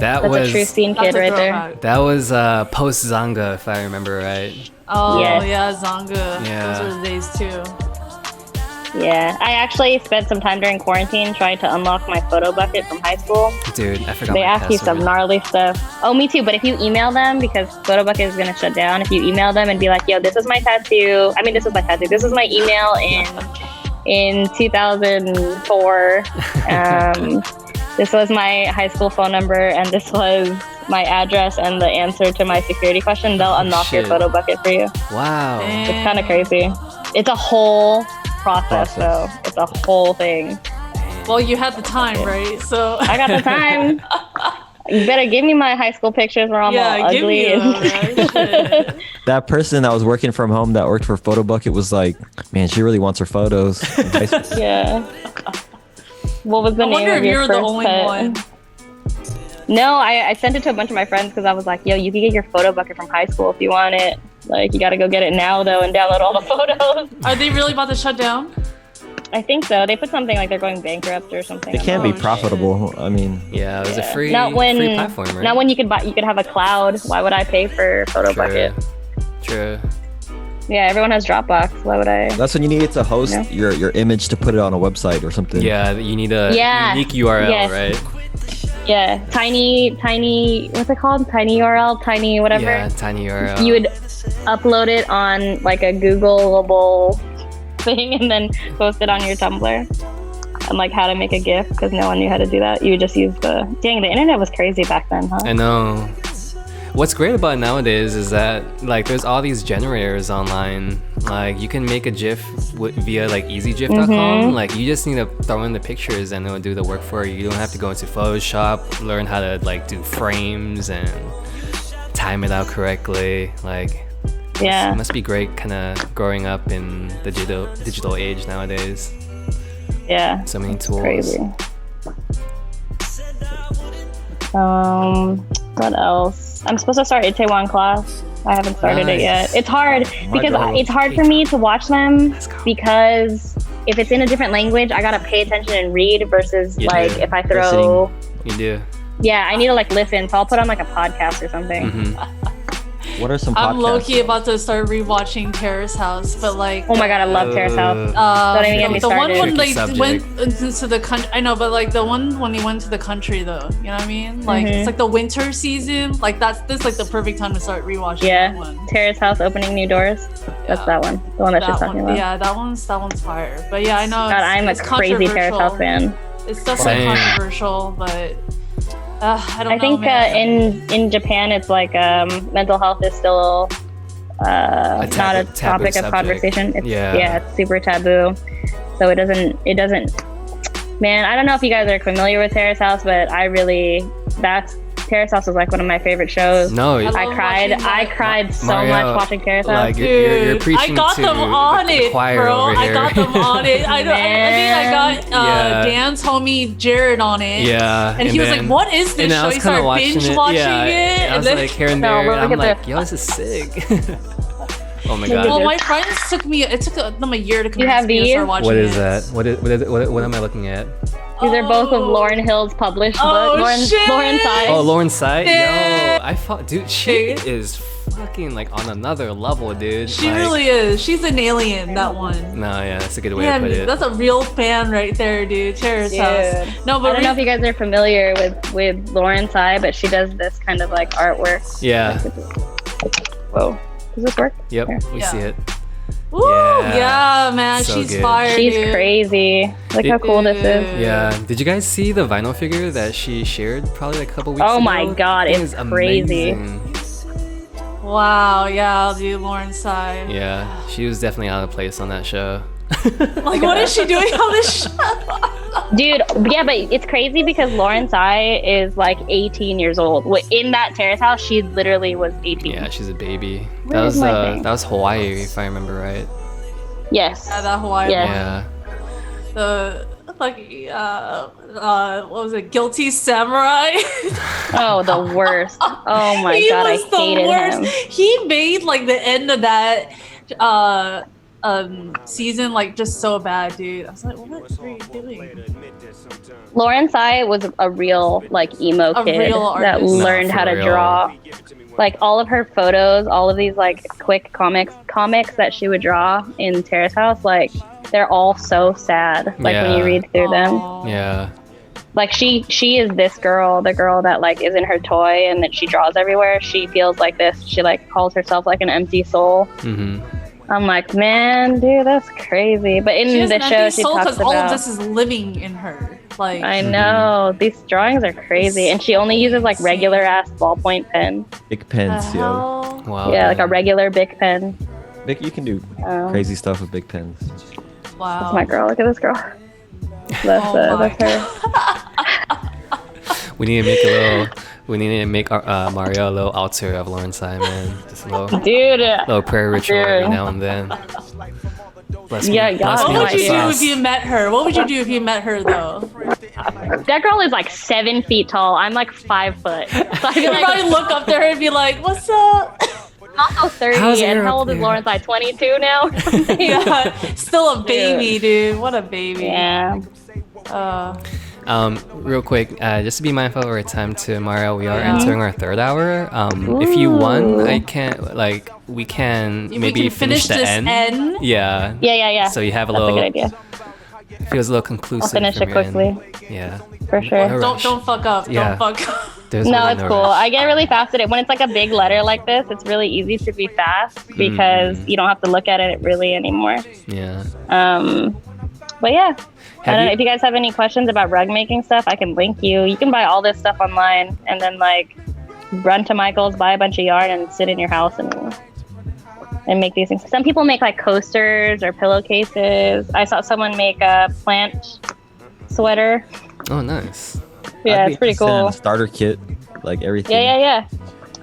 That That's was a true scene That's kid a right there. throwback. that was post Zanga, if I remember right. Oh Yes. yeah, Zanga. Yeah. Those were the days too. Yeah, I actually spent some time during quarantine trying to unlock my photo bucket from high school. Dude, I forgot They my ask you some password. gnarly stuff. Oh, me too. But if you email them, because photo bucket is gonna shut down, if you email them and be like, "Yo, this is my tattoo. I mean, this is my tattoo. This is my email in 2004. This was my high school phone number, and this was my address and the answer to my security question." They'll unlock your Shit. photo bucket for you. Wow. It's kind of crazy. It's a whole process, though. It's a whole thing. Well, you had the time, right? So I got the time. You better give me my high school pictures where I'm all give ugly. me and- them, right? Shit. That person that was working from home that worked for Photo Bucket was like, man, she really wants her photos. in high school. Yeah. What was the I name wonder of if your you're the first only pet? one. No, I sent it to a bunch of my friends because I was like, yo, you can get your photo bucket from high school if you want it. Like, you got to go get it now, though, and download all the photos. Are they really about to shut down? I think so. They put something like they're going bankrupt or something. It can Oh, be shit. profitable. I mean, Yeah, it was a Yeah. free not when, free platform, right? Not when you could have a cloud. Why would I pay for photo True. bucket? True. Yeah, everyone has Dropbox. Why would I? that's when you need to host No. your image to put it on a website or something. Yeah, you need a Yeah. unique URL, Yes. right? Yeah, tiny, what's it called? Tiny URL, tiny whatever. Yeah, tiny URL. You would upload it on like a Googleable thing and then post it on your Tumblr. And like how to make a GIF because no one knew how to do that. You would just use the internet was crazy back then, huh? I know. What's great about it nowadays is that like there's all these generators online. Like you can make a GIF via like easygif.com. Mm-hmm. Like you just need to throw in the pictures and it'll do the work for you. You don't have to go into Photoshop, learn how to like do frames and time it out correctly. Like Yeah. it must be great kind of growing up in the digital age nowadays. Yeah. So many tools. Crazy. What else? I'm supposed to start Itaewon class. I haven't started it yet. Nice. It's hard because God. it's hard for me to watch them Let's go. because if it's in a different language, I gotta pay attention and read versus You like do. if I throw. You do. Yeah, I need to like listen. So I'll put on like a podcast or something. Mhm. What are some podcasts? I'm low-key about to start rewatching Terrace House, but like Oh my god, I love Terrace House. Don't even get me the one started. when they Tricky went subject. into the country. I know, but like the one when he went to the country, though. You know what I mean? Like Mhm. it's like the winter season. Like this like the perfect time to start rewatching Yeah, that one. Terrace House opening new doors. That's Yeah. that one. The one that she's That talking one, about. yeah, that one's fire. But yeah, I know. God, I'm a it's crazy Terrace House fan. It's definitely Same. controversial, but I don't I know. think man. in Japan it's like mental health is still not a taboo topic of subject. conversation. It's, Yeah. it's super taboo. So it doesn't. Man, I don't know if you guys are familiar with Terrace House, but Terrace House was like one of my favorite shows. No, I love I watching cried so Marielle, much watching Terrace House. like Dude, you're preaching I got to them on the it, choir bro. over I here. got them on it. I think I got Yeah. Dan's homie Jared on it. Yeah, And he was like, then- "What is this and I show?" was He kinda started binge watching yeah, it. and I was then- like here and No, there, but and look I'm at like, this. yo, this is sick. Oh my Look at god. well, this. my friends it took them a year to You convince have me to these? start watching What is it. that? What am I looking at? These are both of Oh. Lauryn Hill's published Oh, book. Lauren shit. Side. Oh, Lauren Sight? Yeah. Yo, I thought, dude, she Dude. is fucking like on another level, dude. She Like, really is. She's an alien. That one. No, yeah, that's a good way Yeah, to put it. that's a real fan right there, dude. Terrace House. No, I but don't know if you guys are familiar with Lauren Tsai, but she does this kind of like artwork. Yeah. Whoa. Does this work? Yep, Here. we Yeah. see it. Ooh, yeah, man, so she's good. fire. She's dude. crazy. Look how cool this is. Yeah. Did you guys see the vinyl figure that she shared probably like a couple weeks ago? Oh my god, Thing it's is crazy. amazing. Wow, yeah, dude, Lauren Tsai. Yeah, she was definitely out of place on that show. Like, what is she doing on this show? Dude, yeah, but it's crazy because Lauren Tsai is like 18 years old. In that terrace house, she literally was 18. Yeah, she's a baby. Where's my thing? That was Hawaii, if I remember right. Yes. Yeah, that Hawaii Yes. one. Yeah. The like what was it? Guilty Samurai. Oh, the worst. Oh my He god, I was the hated worst. him. He made like the end of that season like just so bad, dude. I was like, what are you doing? Lauren Tsai was a real like emo A kid real that artist. learned No, how for to real. draw. Like all of her photos, all of these like quick comics that she would draw in Terrace House, like they're all so sad. Like when Yeah. you read through them. Aw. Yeah. Like she is this girl, the girl that like is in her toy and that she draws everywhere. She feels like this. She like calls herself like an empty soul. Mm-hmm. I'm like, man, dude, that's crazy. But in She has the an show, empty she soul talks because all of about. this is living in her. Like, I know these drawings are crazy, and she only uses like regular ass ballpoint pen. Big the pens, yo. hell? Wow. Yeah, like a man. regular big pen. Big, you can do Um, crazy stuff with big pens. Wow. That's my girl. Look at this girl. That's Oh my that's her. We need to make a little. We need to make Marielle a little altar of Lauren Tsai, man. Just a little Dude, prayer ritual every Dude. now and then. Bless me. Yeah, Bless God, me What with would the you do sauce. if you met her? What would you do if you met her though? that girl is like 7 feet tall. I'm like 5 foot. So I feel You'd like probably look up to her and be like, "What's up?" I'm also 30, How's and her how up old is there? Lauren? Like 22 now. Yeah, still a baby, dude. What a baby. Yeah. Real quick, just to be mindful of our time to Mario, we are entering our third hour. If you won, I can't like we can We maybe can finish the this end. end. Yeah. Yeah. So you have a That's little. a good idea. Feels a little conclusive. I'll finish from it your end. quickly. Yeah. For sure. No rush. Don't fuck up. Yeah. Don't fuck up. There's No, really it's cool. rush. I get really fascinated when it's like a big letter like this. It's really easy to be fast because you don't have to look at it really anymore. Yeah. But yeah, I don't know you- if you guys have any questions about rug making stuff. I can link you. You can buy all this stuff online and then like run to Michael's, buy a bunch of yarn, and sit in your house and make these things. Some people make like coasters or pillowcases. I saw someone make a plant sweater. Oh, nice. Yeah, I'd be it's pretty interested in cool. a starter kit, like everything. Yeah.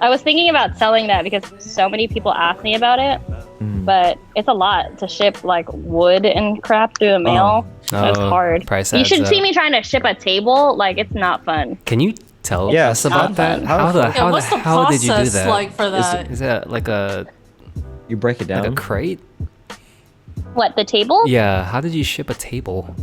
I was thinking about selling that because so many people ask me about it, but it's a lot to ship like wood and crap through the mail. It's Oh, hard. price You adds should see up. me trying to ship a table. Like it's not fun. Can you tell Yeah, us about that? how- How what's the how did you do process that? like for that? Is that like a You break it down. crate? What, the table? Yeah. How did you ship a table?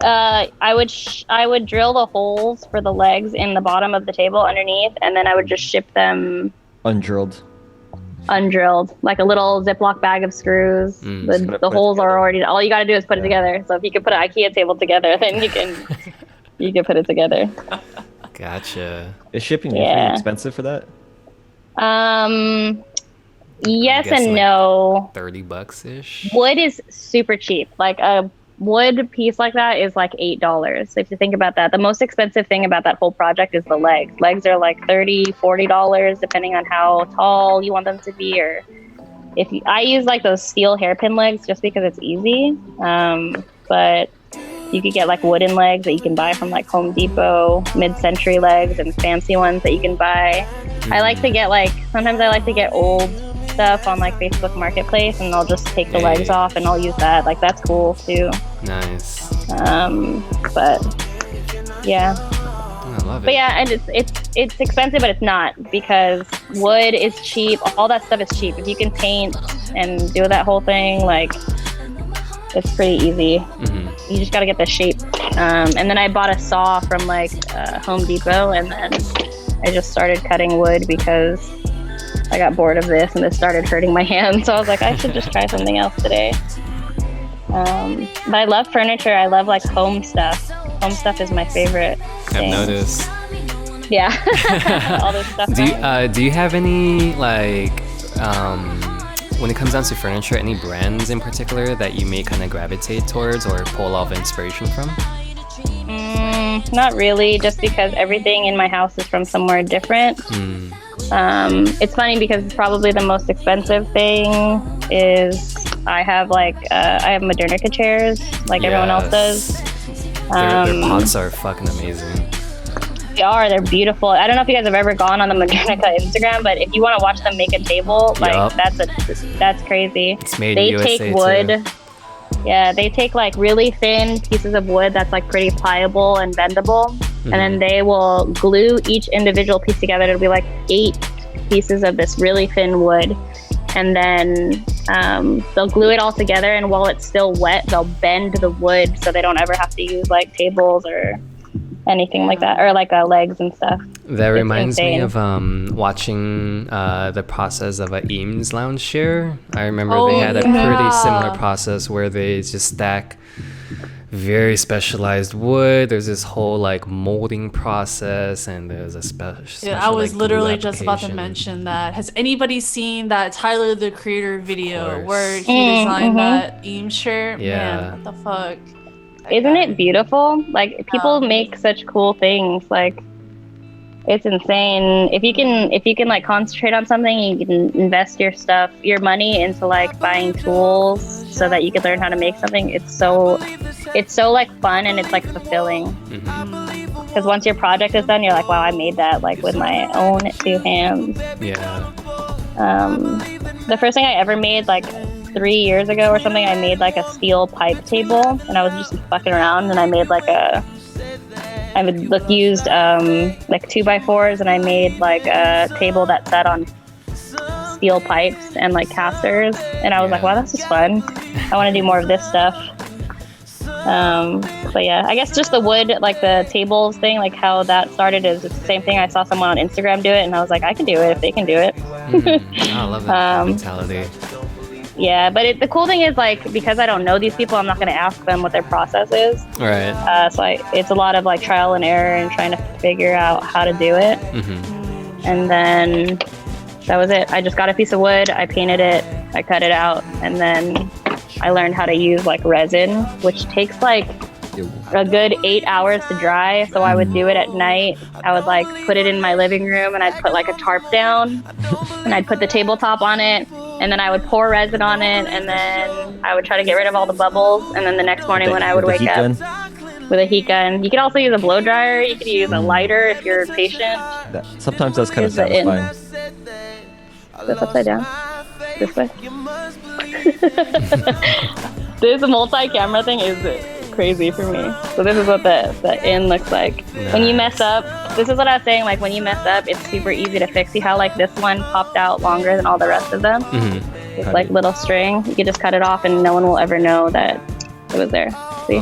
I would drill the holes for the legs in the bottom of the table underneath, and then I would just ship them Undrilled. undrilled, like a little Ziploc bag of screws. Just gotta The put it holes are together. already. All you gotta do is put it together. So if you could put an IKEA table together, then you can put it together. Gotcha. Is shipping Yeah. pretty expensive for that? Yes guess, and like, no. $30 ish. Wood is super cheap. Like a wood piece like that is like $8. So if you think about that, the most expensive thing about that whole project is the legs. Legs are like $30-$40 depending on how tall you want them to be, or I use like those steel hairpin legs just because it's easy. But you could get like wooden legs that you can buy from like Home Depot, mid-century legs, and fancy ones that you can buy. I like to get sometimes I like to get old stuff on like Facebook Marketplace, and I'll just take the Hey. legs off and I'll use that. Like that's cool too. Nice. But yeah. I love it. But yeah, and it's expensive, but it's not, because wood is cheap. All that stuff is cheap. If you can paint and do that whole thing, like it's pretty easy. You just got to get the shape. And then I bought a saw from like Home Depot, and then I just started cutting wood because I got bored of this and this started hurting my hands. So I was like, I should just try something else today. But I love furniture. I love like home stuff. Home stuff is my favorite I've thing. noticed. Yeah. All this stuff. Do you have any like when it comes down to furniture, any brands in particular that you may kind of gravitate towards or pull off inspiration from? Not really, just because everything in my house is from somewhere different. It's funny because probably the most expensive thing is I have Modernica chairs, like everyone else does. Their pots are fucking amazing. They're beautiful. I don't know if you guys have ever gone on the Modernica Instagram, but if you want to watch them make a table, that's crazy. It's made they in USA take wood. Too. Yeah, they take like really thin pieces of wood that's like pretty pliable and bendable, and then they will glue each individual piece together. It'll be like 8 pieces of this really thin wood, and then they'll glue it all together, and while it's still wet, they'll bend the wood so they don't ever have to use like tables or anything like that, or like legs and stuff. That reminds me of watching the process of a Eames lounge chair. I remember they had a pretty similar process where they just stack very specialized wood. There's this whole like molding process, and there's a special. I was like, literally just about to mention that. Has anybody seen that Tyler the Creator video where he designed that Eames chair? Yeah. Man, what the fuck? Isn't it beautiful? Like people make such cool things. Like it's insane. If you can like concentrate on something, you can invest your money into like buying tools so that you can learn how to make something. It's so like fun, and it's like fulfilling. Because once your project is done, you're like, wow, I made that like with my own 2 hands. Yeah. The first thing I ever made, like 3 years ago or something, I made like a steel pipe table, and I was just fucking around, and I made like used like 2x4s, and I made like a table that sat on steel pipes and like casters, and I was like, wow, that's just fun. I want to do more of this stuff. But yeah, I guess just the wood, like the tables thing, like how that started is the same thing. I saw someone on Instagram do it, and I was like, I can do it if they can do it. I love that mentality. Yeah, but the cool thing is, like, because I don't know these people, I'm not going to ask them what their process is. Right. So it's a lot of like trial and error and trying to figure out how to do it. And then that was it. I just got a piece of wood, I painted it, I cut it out, and then I learned how to use like resin, which takes like a good 8 hours to dry. So I would do it at night. I would like put it in my living room, and I'd put like a tarp down, and I'd put the tabletop on it, and then I would pour resin on it, and then I would try to get rid of all the bubbles. And then the next morning when I would wake up with a heat gun. You could also use a blow dryer. You could use a lighter if you're patient. Sometimes that's kind of satisfying. This upside down? This way? This multi-camera thing is crazy for me. So this is what the in looks like. Nice. When you mess up, this is what I was saying, like when you mess up, it's super easy to fix. See how like this one popped out longer than all the rest of them? It's like little string. You can just cut it off and no one will ever know that it was there. See?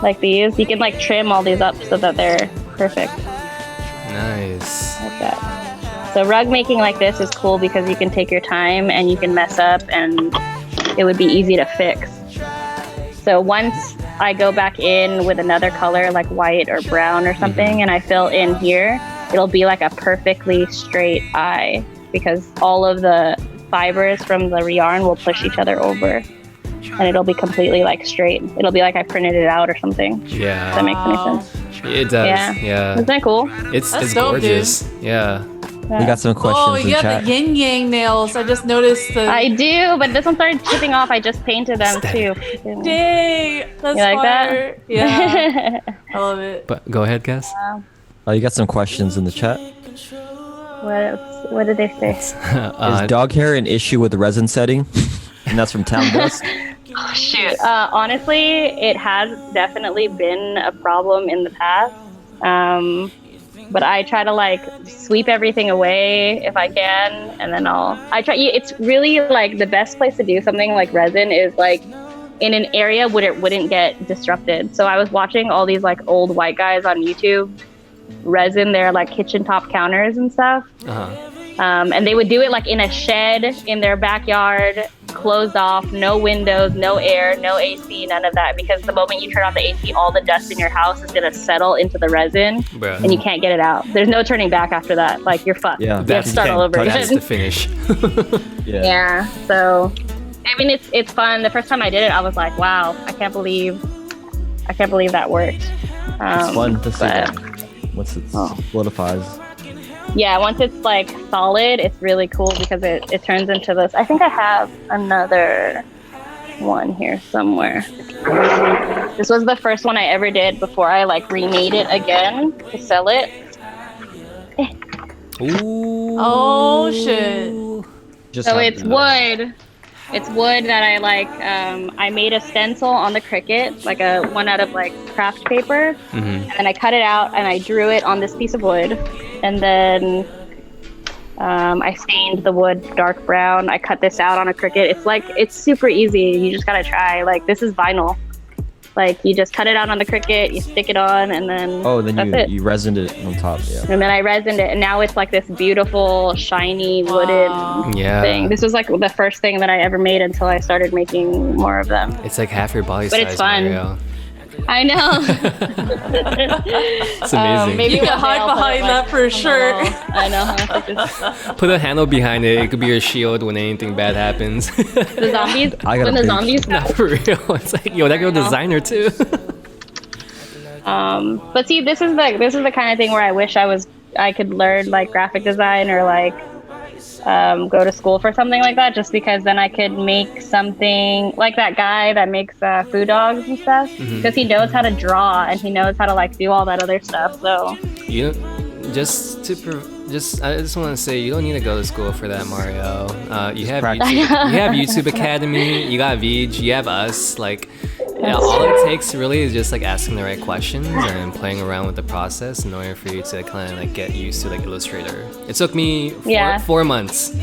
Like these, you can like trim all these up so that they're perfect. Nice. Like that. So rug making like this is cool because you can take your time and you can mess up and it would be easy to fix. So once I go back in with another color like white or brown or something and I fill in here, it'll be like a perfectly straight eye because all of the fibers from the yarn will push each other over and it'll be completely like straight. It'll be like I printed it out or something. Yeah. If that makes any sense. It does. Yeah. Isn't that cool? It's dope, gorgeous. dude. Yeah. We got some questions in you chat. have the yin yang nails. I just noticed the. I do, but this one started chipping off. I just painted them too. Dang, that's You like fire. that? Yeah, I love it. But go ahead, Cass. Oh, you got some questions in the chat. What did they say? Is dog hair an issue with the resin setting? And that's from Town Dust. Oh, shoot. Honestly, it has definitely been a problem in the past. But I try to like sweep everything away if I can, and then it's really like the best place to do something like resin is like in an area where it wouldn't get disrupted. So I was watching all these like old white guys on YouTube resin their like kitchen top counters and stuff. And they would do it like in a shed in their backyard, closed off, no windows, no air, no AC, none of that. Because the moment you turn on the AC, all the dust in your house is going to settle into the resin, and you can't get it out. There's no turning back after that. Like, you're fucked. Yeah, you have to start all over again. That's the finish. Yeah. So, I mean, it's fun. The first time I did it, I was like, wow, I can't believe that worked. It's fun to see that once it solidifies. Yeah, once it's like solid, it's really cool because it turns into this. I think I have another one here somewhere. This was the first one I ever did before I like remade it again to sell it. Ooh. Oh shit. So it's wood. It's wood that I like. I made a stencil on the Cricut, like a one out of like craft paper, and then I cut it out and I drew it on this piece of wood, and then I stained the wood dark brown. I cut this out on a Cricut. It's super easy. You just gotta try. Like, this is vinyl. Like, you just cut it out on the Cricut, you stick it on, and then you resined it on top. Yeah. And then I resined it, and now it's like this beautiful, shiny, wooden thing. This was like the first thing that I ever made until I started making more of them. It's like half your body size. But it's fun. Mario. I know. It's amazing. Maybe you can hide behind that for sure. I know. Put a handle behind it. It could be your shield when anything bad happens. The zombies. Not for real. It's like, yo, that girl designer too. But see, this is the kind of thing where I wish I could learn like graphic design or like go to school for something like that, just because then I could make something like that guy that makes food dogs and stuff, because he knows how to draw and he knows how to like do all that other stuff. So I just want to say, you don't need to go to school for that, Mario. You have YouTube Academy, you got Vij, you have us. Like, all it takes really is just like asking the right questions and playing around with the process in order for you to kind of like get used to like Illustrator. It took me 4 months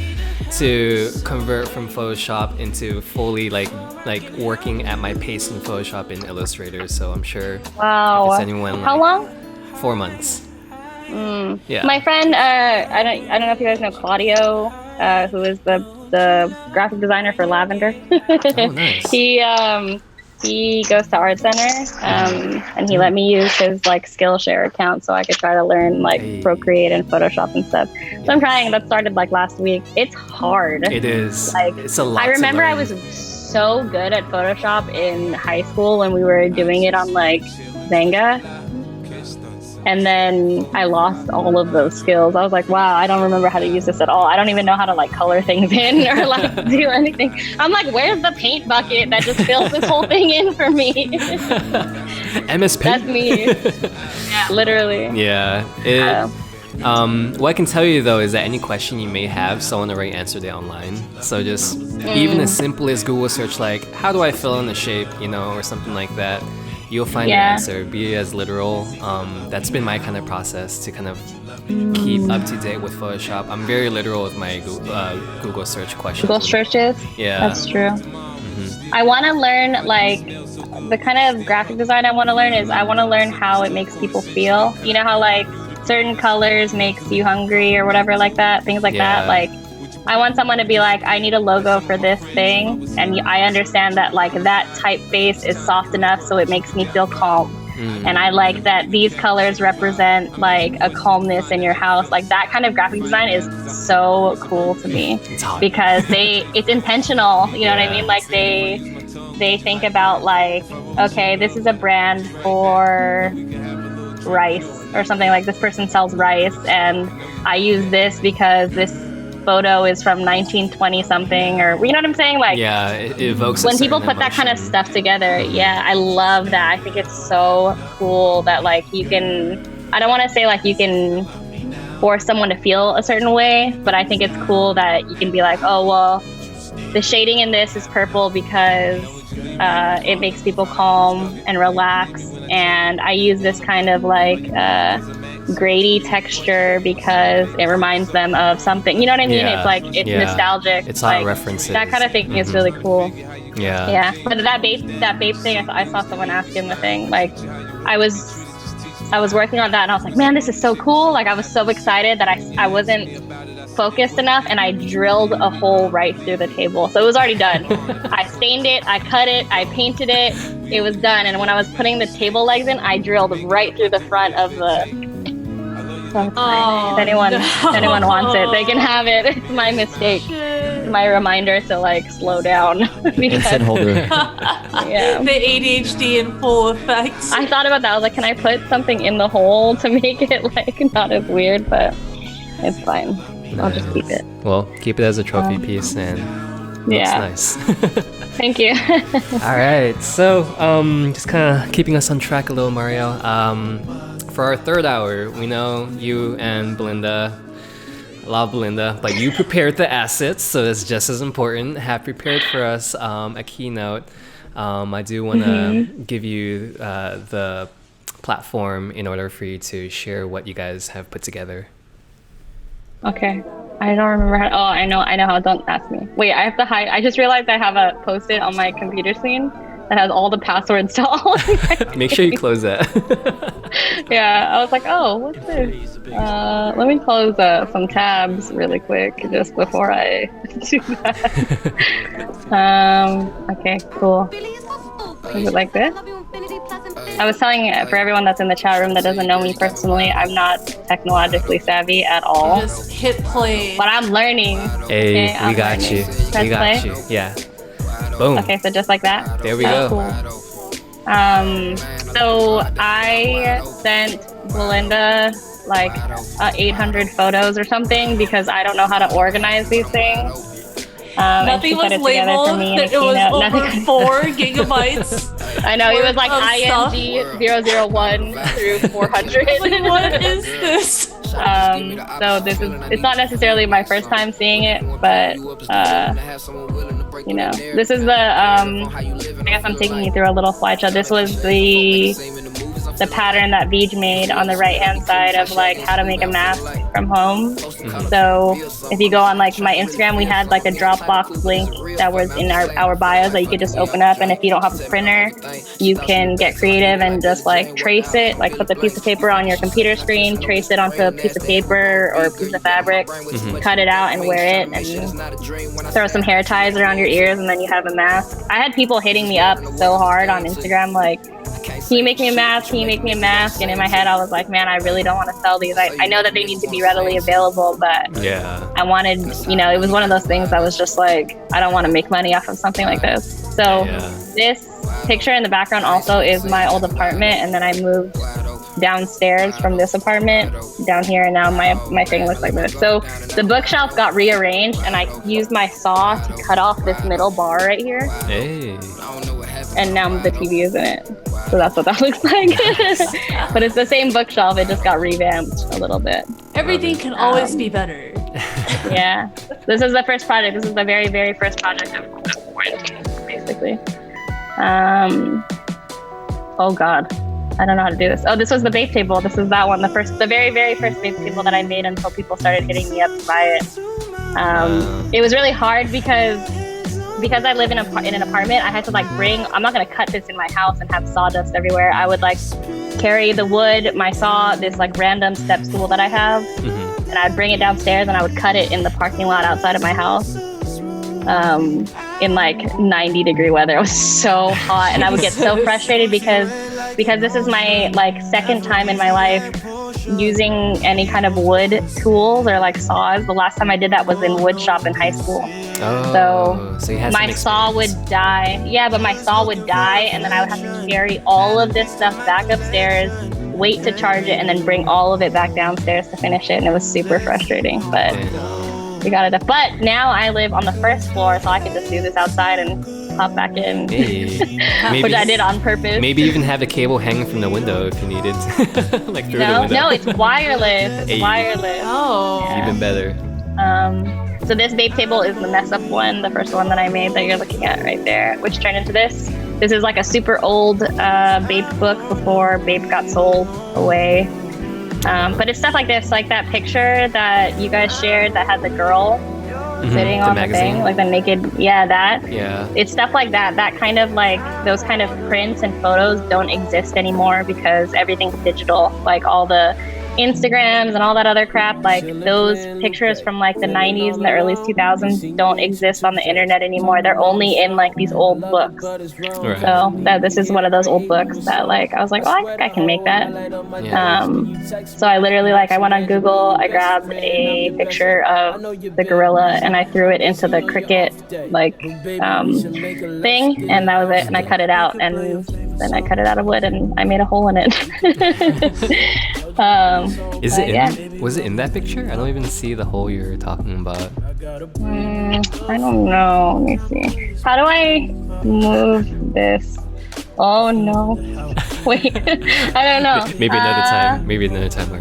to convert from Photoshop into fully like working at my pace in Photoshop in Illustrator. So I'm sure if it's anyone, how long? 4 months. Yeah. My friend, I don't know if you guys know Claudio, who is the graphic designer for Lavender. Oh, nice. He goes to Art Center, and he let me use his like Skillshare account so I could try to learn like Procreate and Photoshop and stuff. So I'm trying. That started like last week. It's hard. It is. Like, it's a lot. I remember I was so good at Photoshop in high school when we were doing it on like Zanga. And then I lost all of those skills. I was like, wow, I don't remember how to use this at all. I don't even know how to like color things in or like do anything. I'm like, where's the paint bucket that just fills this whole thing in for me? MS Paint. That's me. Yeah, literally. Yeah. What I can tell you though is that any question you may have, someone already answered it online. So just even as simple as Google search, like, how do I fill in the shape, or something like that, you'll find an answer. Be as literal. That's been my kind of process to kind of keep up to date with Photoshop. I'm very literal with my Google search questions. Google searches? Yeah. That's true. I want to learn, like, the kind of graphic design I want to learn is I want to learn how it makes people feel. You know how, like, certain colors makes you hungry or whatever like that? Things like that. Like, I want someone to be like, I need a logo for this thing, and I understand that like that typeface is soft enough so it makes me feel calm. And I like that these colors represent like a calmness in your house. Like, that kind of graphic design is so cool to me because it's intentional. You know what I mean? Like they think about like, okay, this is a brand for rice or something. Like, this person sells rice, and I use this because this photo is from 1920 something, or you know what I'm saying? Like, yeah, it evokes when people put that kind of stuff together. Yeah, I love that. I think it's so cool that like you can, I don't want to say like you can force someone to feel a certain way, but I think it's cool that you can be like, oh well, the shading in this is purple because it makes people calm and relax, and I use this kind of like grady texture because it reminds them of something. You know what I mean? It's like, it's nostalgic. It's like, all references. That kind of thing is really cool. Yeah. But that babe thing, I saw someone asking the thing. Like, I was working on that, and I was like, man, this is so cool. Like, I was so excited that I wasn't focused enough, and I drilled a hole right through the table. So it was already done. I stained it, I cut it, I painted it. It was done. And when I was putting the table legs in, I drilled right through the front of the. So if anyone wants it, they can have it. It's my mistake. My reminder to like slow down. Instant holder. Yeah. The ADHD in full effect. I thought about that. I was like, can I put something in the hole to make it like not as weird? But it's fine. I'll just keep it. Well, keep it as a trophy piece, and looks nice. Thank you. All right, so just kind of keeping us on track a little, Marielle. For our third hour, we know you and Belinda, love Belinda, but you prepared the assets, so that's just as important. Have prepared for us a keynote. I do want to give you the platform in order for you to share what you guys have put together. Okay. I don't remember how. Oh, I know how. Don't ask me. Wait, I have to hide. I just realized I have a post-it on my computer screen that has all the passwords to all. Make sure you close that. Yeah, I was like, oh, what's this? Let me close some tabs really quick just before I do that. Okay, cool. Is it like this? I was telling for everyone that's in the chat room that doesn't know me personally, I'm not technologically savvy at all. Just hit play. But I'm learning. Hey, okay, we got you. Press We got play? you. Yeah. Boom. Okay, so just like that? There we go. Cool. So I sent Belinda like 800 photos or something because I don't know how to organize these things. Nothing was labeled. It was over 4 gigabytes. I know, it was like ING 001 through 400. Like, what is this? So it's not necessarily my first time seeing it, but this is the I guess I'm taking you through a little slideshow. This was the pattern that Beej made on the right hand side of like how to make a mask from home. So if you go on like my Instagram, we had like a Dropbox link that was in our bios that you could just open up, and if you don't have a printer, you can get creative and just like trace it, like put the piece of paper on your computer screen, trace it onto a piece of paper or a piece of fabric, cut it out and wear it, and throw some hair ties around your ears, and then you have a mask. I had people hitting me up so hard on Instagram like, can you make me a mask? Can you make me a mask? And in my head, I was like, man, I really don't want to sell these. I know that they need to be readily available, but yeah, I wanted, it was one of those things that was just like, I don't want to make money off of something like this. So this picture in the background also is my old apartment. And then I moved downstairs from this apartment down here, and now my thing looks like this. So the bookshelf got rearranged, and I used my saw to cut off this middle bar right here. Hey. And now the TV is in it. So that's what that looks like. But it's the same bookshelf, it just got revamped a little bit. Everything can always be better. Yeah. This is the first project. This is the very, very first project of quarantine, basically. Oh God. I don't know how to do this. Oh, this was the bake table. This is that one. The very, very first bake table that I made until people started hitting me up to buy it. It was really hard because I live in an apartment. I had to like I'm not going to cut this in my house and have sawdust everywhere. I would like carry the wood, my saw, this like random step stool that I have, and I'd bring it downstairs and I would cut it in the parking lot outside of my house. In like 90-degree weather. It was so hot, and I would get so frustrated because this is my like second time in my life using any kind of wood tools or like saws. The last time I did that was in wood shop in high school. So you had my saw would die. Yeah, but my saw would die, and then I would have to carry all of this stuff back upstairs, wait to charge it, and then bring all of it back downstairs to finish it. And it was super frustrating, but we got it up. But now I live on the first floor, so I can just do this outside and hop back in. Hey. Which I did on purpose. Maybe even have a cable hanging from the window if you needed. Like through the window. No, it's wireless. It's wireless. Oh. Yeah. Even better. So this babe table is the mess up one, the first one that I made that you're looking at right there, which turned into this. This is like a super old Bape book before Bape got sold away. But it's stuff like this, like that picture that you guys shared that had the girl sitting on the thing, like the naked, that. Yeah. It's stuff like that. That kind of like, those kind of prints and photos don't exist anymore because everything's digital. Like all the Instagrams and all that other crap, like those pictures from like the 90s and the early 2000s don't exist on the internet anymore. They're only in like these old books. Right. So this is one of those old books that like I was like, oh, I can make that. Yeah. So I literally like I went on Google, I grabbed a picture of the gorilla and I threw it into the Cricut like thing, and that was it. And I cut it out, and then I cut it out of wood and I made a hole in it. Was it in that picture? I don't even see the hole you're talking about. I don't know. Let me see. How do I move this? Oh no. Wait. I don't know. Maybe another time. Maybe another time.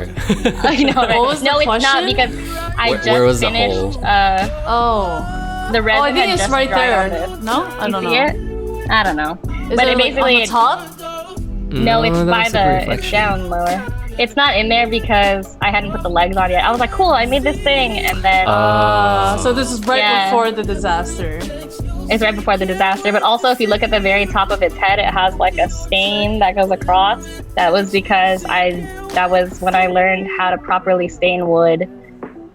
I know, right? What was the It's question? not, because I where was just the hole? finished I the resin think had it's just right dried on there. this. No? I don't You know. see it? I don't know. Is But it it basically like on the top? no, it's that by was a the reflection. it's down lower. It's not in there because I hadn't put the legs on yet. I was like, cool, I made this thing, and then So this is right Yeah. before the disaster. it's right before the disaster. But also, if you look at the very top of its head, it has like a stain that goes across. That was because that was when I learned how to properly stain wood.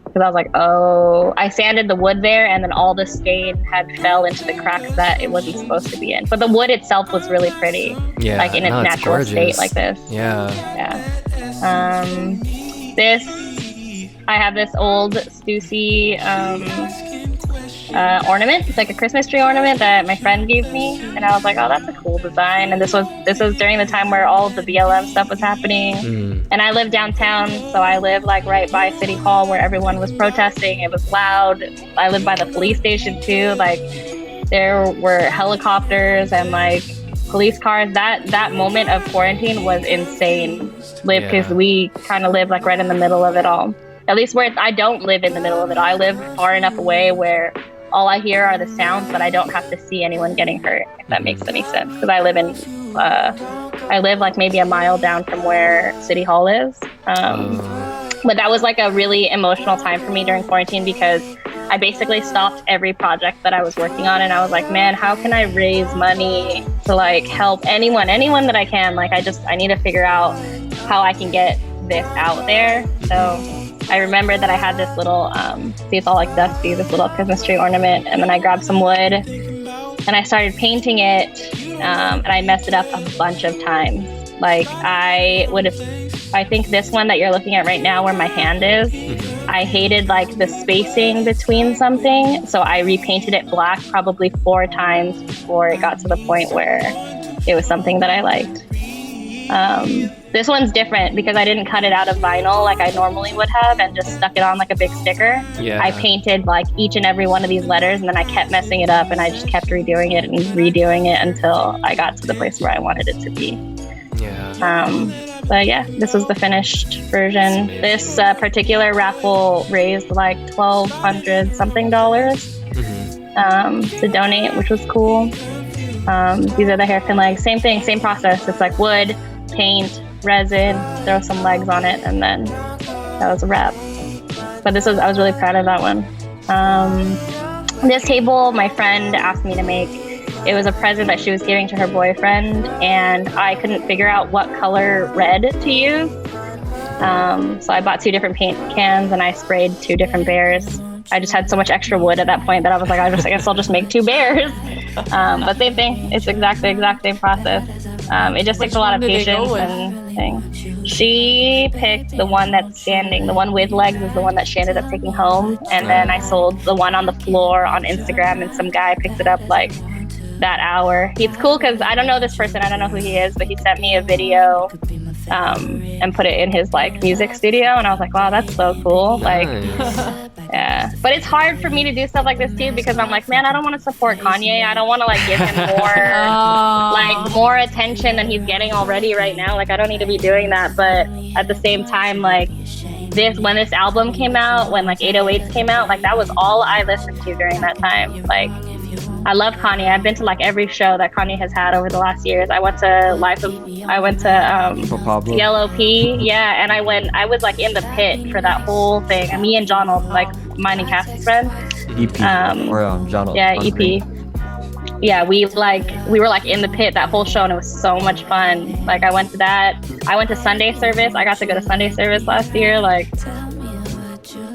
Because I was like, oh, I sanded the wood there, and then all the stain had fell into the cracks that it wasn't supposed to be in. But the wood itself was really pretty, Yeah, like in its no, it's natural state, gorgeous. like this. Yeah. This, I have this old Stussy ornament. It's like a Christmas tree ornament that my friend gave me, and I was like, oh, that's a cool design. And this was during the time where all of the BLM stuff was happening. And I live downtown, so I live like right by City Hall where everyone was protesting. It was loud. I live by the police station too. Like there were helicopters and like police cars. That moment of quarantine was insane. Because we kind of live like right in the middle of it all. At least where I don't live in the middle of it. I live far enough away where all I hear are the sounds, but I don't have to see anyone getting hurt, if that makes any sense. Because I live like maybe a mile down from where City Hall is. But that was like a really emotional time for me during quarantine because I basically stopped every project that I was working on, and I was like, man, how can I raise money to like help anyone that I can? Like I need to figure out how I can get this out there. So I remember that I had this little, see, it's all like dusty, this little Christmas tree ornament, and then I grabbed some wood and I started painting it, and I messed it up a bunch of times. Like I think this one that you're looking at right now where my hand is, I hated like the spacing between something, so I repainted it black probably 4 times before it got to the point where it was something that I liked. This one's different because I didn't cut it out of vinyl like I normally would have and just stuck it on like a big sticker. Yeah. I painted like each and every one of these letters, and then I kept messing it up, and I just kept redoing it and redoing it until I got to the place where I wanted it to be. Yeah. But yeah, this was the finished version. This particular raffle raised like $1,200 something to donate, which was cool. These are the hairpin legs. Same thing, same process. It's like wood, paint, resin, throw some legs on it, and then that was a wrap. But I was really proud of that one. This table, my friend asked me to make. It was a present that she was giving to her boyfriend, and I couldn't figure out what color red to use. So I bought 2 different paint cans, and I sprayed 2 different bears. I just had so much extra wood at that point that I was like, I guess I'll just make 2 bears. But same thing. It's the exact same process. It just takes a lot of patience and thing. She picked the one that's standing. The one with legs is the one that she ended up taking home. And then I sold the one on the floor on Instagram, and some guy picked it up like that hour. It's cool because I don't know this person. I don't know who he is, but he sent me a video and put it in his like music studio, and I was like, wow, that's so cool. Like, yeah. But it's hard for me to do stuff like this too because I'm like, man, I don't want to support Kanye. I don't want to like give him more attention than he's getting already right now. Like, I don't need to be doing that. But at the same time, like when this album came out, when like 808s came out, like that was all I listened to during that time. Like, I love Kanye. I've been to like every show that Kanye has had over the last years. I went to Yellow P, yeah, and I was like in the pit for that whole thing. Me and John, like mine and Cassie's friend. EP or John. Yeah, EP. yeah, we were like in the pit that whole show, and it was so much fun. Like I went to that. I went to Sunday service. I got to go to Sunday service last year. Like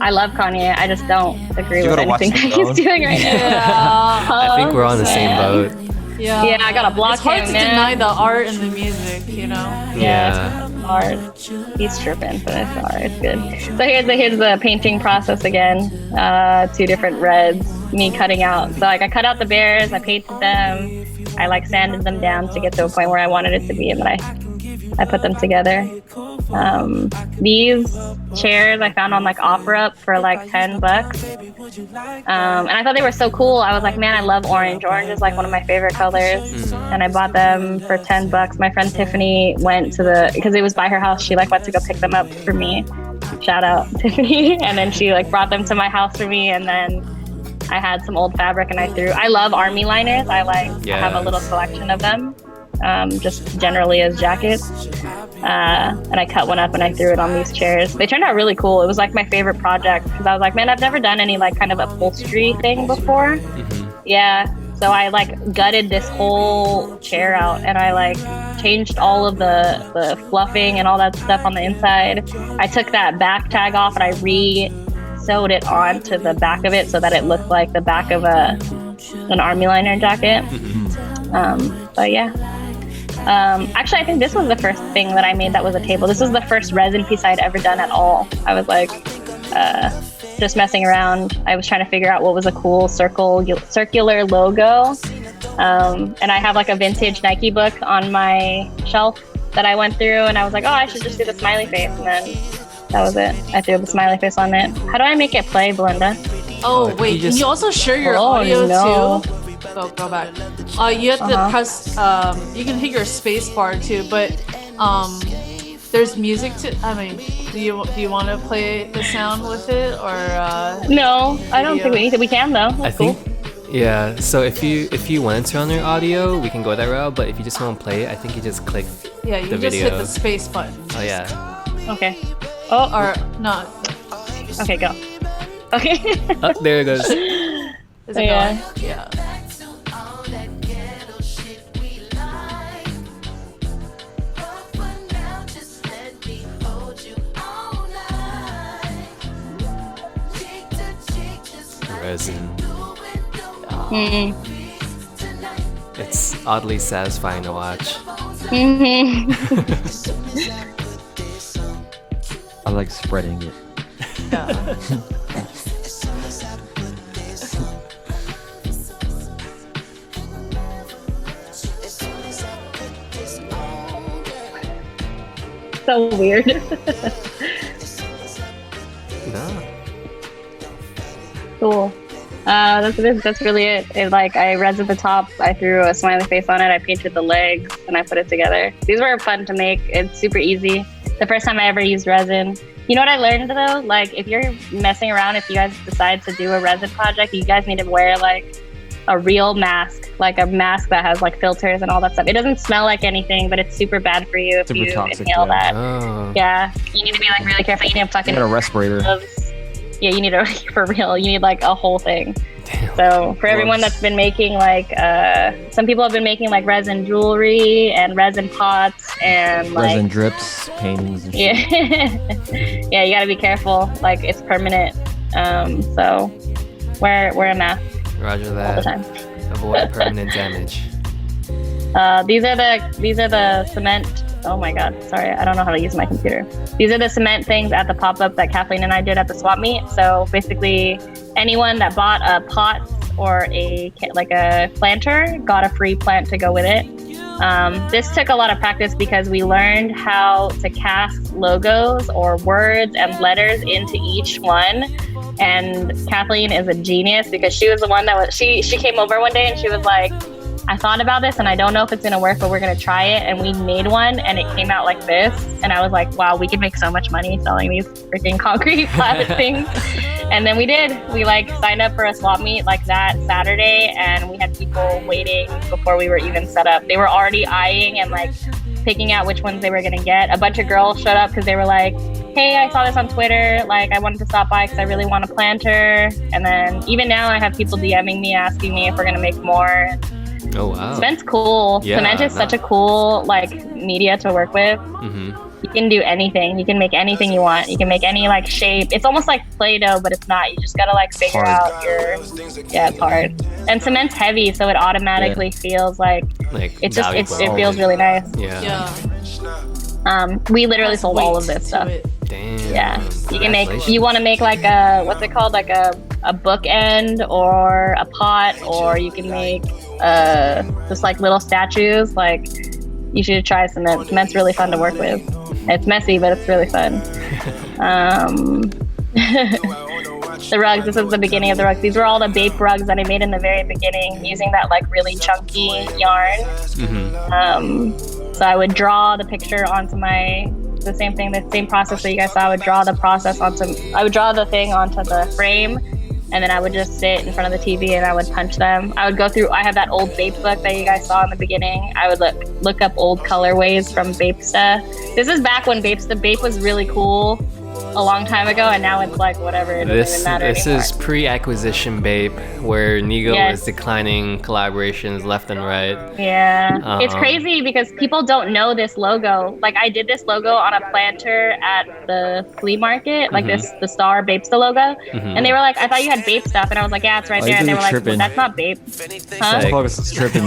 I love Kanye. I just don't agree with anything that he's doing right now. Yeah. I think we're on the same boat. Yeah. Yeah, I gotta block him. It's hard to deny the art and the music, you know? Yeah. It's art. He's tripping, but it's art. It's good. So here's the painting process again. 2 different reds. Me cutting out. So like I cut out the bears. I painted them. I like sanded them down to get to a point where I wanted it to be, and then I put them together. These chairs I found on like OfferUp for like $10. And I thought they were so cool. I was like, man, I love orange. Orange is like one of my favorite colors. And I bought them for $10. My friend Tiffany went to because it was by her house. She like went to go pick them up for me. Shout out Tiffany. And then she like brought them to my house for me. And then I had some old fabric and I love army liners. I have a little collection of them. Just generally as jackets. And I cut one up and I threw it on these chairs. They turned out really cool. It was like my favorite project because I was like, man, I've never done any like kind of upholstery thing before. Yeah. So I like gutted this whole chair out and I like changed all of the fluffing and all that stuff on the inside. I took that back tag off and I sewed it onto the back of it so that it looked like the back of an army liner jacket. But yeah. Actually, I think this was the first thing that I made that was a table. This was the first resin piece I'd ever done at all. I was like, just messing around. I was trying to figure out what was a cool circular logo. And I have like a vintage Nike book on my shelf that I went through, and I was like, oh, I should just do the smiley face. And then that was it. I threw the smiley face on it. How do I make it play, Belinda? Oh, wait. Can you also share your audio too? Go back. You have to press. You can hit your space bar too, but there's music to. I mean, do you want to play the sound with it or? No, I don't think we need to. We can though. That's cool. Yeah. So if you want to turn on your audio, we can go that route. But if you just want to play it, I think you just click. Yeah, you the just video. hit the space button. Oh yeah. Okay. Oh. Or not. Okay, go. Okay. Oh, there it goes. Is it going? Yeah. Resin. It's oddly satisfying to watch. I like spreading it. Yeah. So weird. No. Cool. That's really it. Like I resin the top, I threw a smiley face on it, I painted the legs, and I put it together. These were fun to make. It's super easy. The first time I ever used resin. You know what I learned though? Like if you're messing around, if you guys decide to do a resin project, you guys need to wear like a real mask, like a mask that has like filters and all that stuff. It doesn't smell like anything, but it's super bad for you if you inhale that. Oh. Yeah, you need to be like really careful. You need You need a respirator. Yeah, you need for real. You need like a whole thing. Damn. So for everyone that's been making like, some people have been making like resin jewelry and resin pots and like resin drips, paintings, and yeah, shit. yeah. You gotta be careful. Like it's permanent. So wear a mask Roger all the that. time. Avoid permanent damage. These are the cement. Oh my God, sorry, I don't know how to use my computer. These are the cement things at the pop-up that Kathleen and I did at the swap meet. So basically, anyone that bought a pot or a planter got a free plant to go with it. This took a lot of practice because we learned how to cast logos or words and letters into each one. And Kathleen is a genius because she was the one that she came over one day and she was like, I thought about this and I don't know if it's going to work, but we're going to try it. And we made one and it came out like this. And I was like, wow, we could make so much money selling these freaking concrete plastic things. And then we did. We like signed up for a swap meet like that Saturday and we had people waiting before we were even set up. They were already eyeing and like picking out which ones they were going to get. A bunch of girls showed up because they were like, hey, I saw this on Twitter. Like I wanted to stop by because I really want a planter. And then even now I have people DMing me asking me if we're going to make more. Oh wow. Cement's cool. Yeah, Cement is such a cool like media to work with. You can do anything. You can make anything you want. You can make any like shape. It's almost like Play-Doh, but it's not. You just gotta like figure out your. Yeah, it's hard. And cement's heavy, so it automatically feels like it's just it feels really nice. Yeah. We literally sold all of this stuff. Damn. Yeah, you can make. You want to make like a what's it called? Like a bookend or a pot, or you can make just like little statues. Like you should try cement. Cement's really fun to work with. It's messy, but it's really fun. The rugs. This is the beginning of the rugs. These were all the Bape rugs that I made in the very beginning, using that like really chunky yarn. So I would draw the picture onto the same process that you guys saw. I would draw the thing onto the frame, and then I would just sit in front of the TV and I would punch them. I would go through. I have that old Bape book that you guys saw in the beginning. I would look up old colorways from Bapesta. This is back when Bape was really cool. A long time ago, and now it's like whatever. It doesn't even matter anymore. This is pre-acquisition Bape, where Nigo was declining collaborations left and right. Yeah, it's crazy because people don't know this logo. Like I did this logo on a planter at the flea market, like the Star Bapesta logo, and they were like, "I thought you had Bape stuff," and I was like, "Yeah, it's right there." And they were like, well, "That's not Bape." Huh? It's tripping.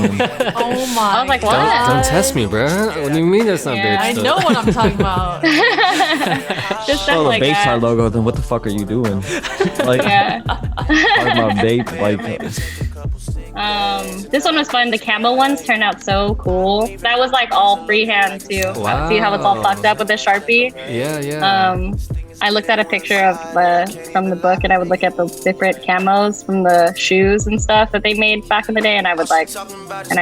Oh my! I was like, "What?" Don't test me, bro. What do you mean that's not Bape I stuff? know what I'm talking about. Just stuff like Bape that. Star logo, then what the fuck are you doing? Like, talking about Bape, like. This one was fun. The camo ones turned out so cool. That was like all freehand too. Wow. See how it's all fucked up with the Sharpie? Yeah. I looked at a picture of from the book, and I would look at the different camos from the shoes and stuff that they made back in the day, and I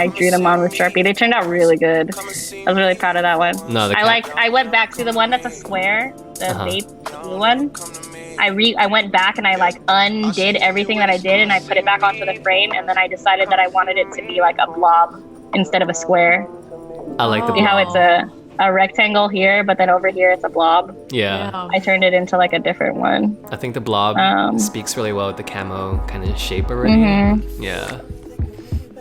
drew them on with Sharpie. They turned out really good. I was really proud of that one. No, I went back to the one that's a square, the Bape blue one. I went back and I like undid everything that I did, and I put it back onto the frame, and then I decided that I wanted it to be like a blob instead of a square. I like the blob. See how it's a rectangle here, but then over here it's a blob. Yeah. I turned it into like a different one. I think the blob speaks really well with the camo kind of shape already. Yeah.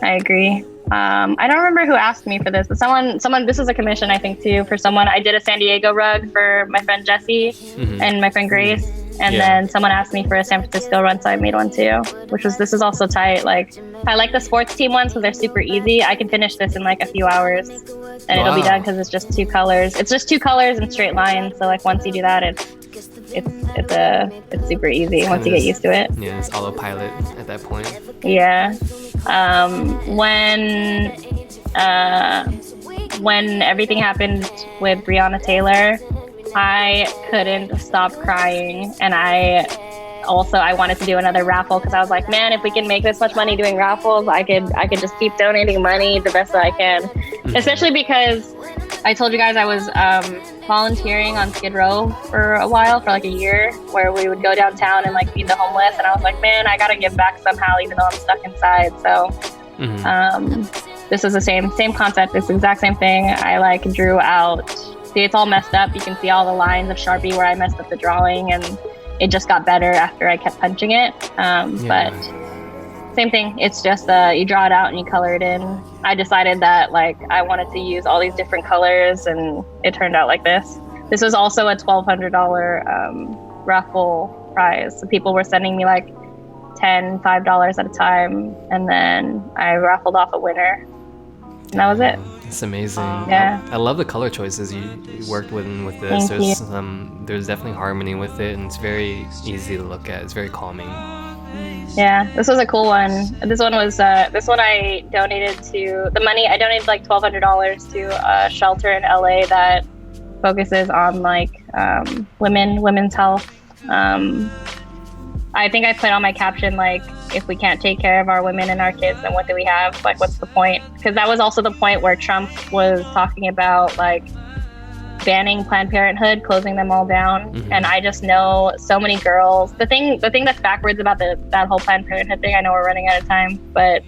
I agree. I don't remember who asked me for this, but someone, this is a commission, I think, too, for someone. I did a San Diego rug for my friend Jessie and my friend Grace. And then someone asked me for a San Francisco run, so I made one too, this is also tight. Like, I like the sports team ones because they're super easy. I can finish this in like a few hours and it'll be done because it's just two colors. It's just two colors and straight lines. So like once you do that, it's super easy once you get used to it. Yeah, it's autopilot at that point. Yeah. When everything happened with Breonna Taylor, I couldn't stop crying, and I wanted to do another raffle because I was like, man, if we can make this much money doing raffles, I could just keep donating money the best that I can. Especially because I told you guys I was volunteering on Skid Row for a while, for like a year, where we would go downtown and like feed the homeless, and I was like, man, I gotta give back somehow, even though I'm stuck inside. So this is the same concept. It's the exact same thing. I like drew out. See, it's all messed up. You can see all the lines of Sharpie where I messed up the drawing, and it just got better after I kept punching it. But same thing. It's just you draw it out and you color it in. I decided that like I wanted to use all these different colors, and it turned out like this. This was also a $1,200 raffle prize. So people were sending me like $5 at a time, and then I raffled off a winner, and that was it. It's amazing. Yeah. I love the color choices you worked with this. There's definitely harmony with it, and it's very easy to look at. It's very calming. Yeah, this was a cool one. This one I donated to the money. I donated like $1,200 to a shelter in LA that focuses on like women's health. I think I put on my caption, like, if we can't take care of our women and our kids, then what do we have? Like, what's the point? Because that was also the point where Trump was talking about, like, banning Planned Parenthood, closing them all down. And I just know so many girls. The thing that's backwards about that whole Planned Parenthood thing, I know we're running out of time, but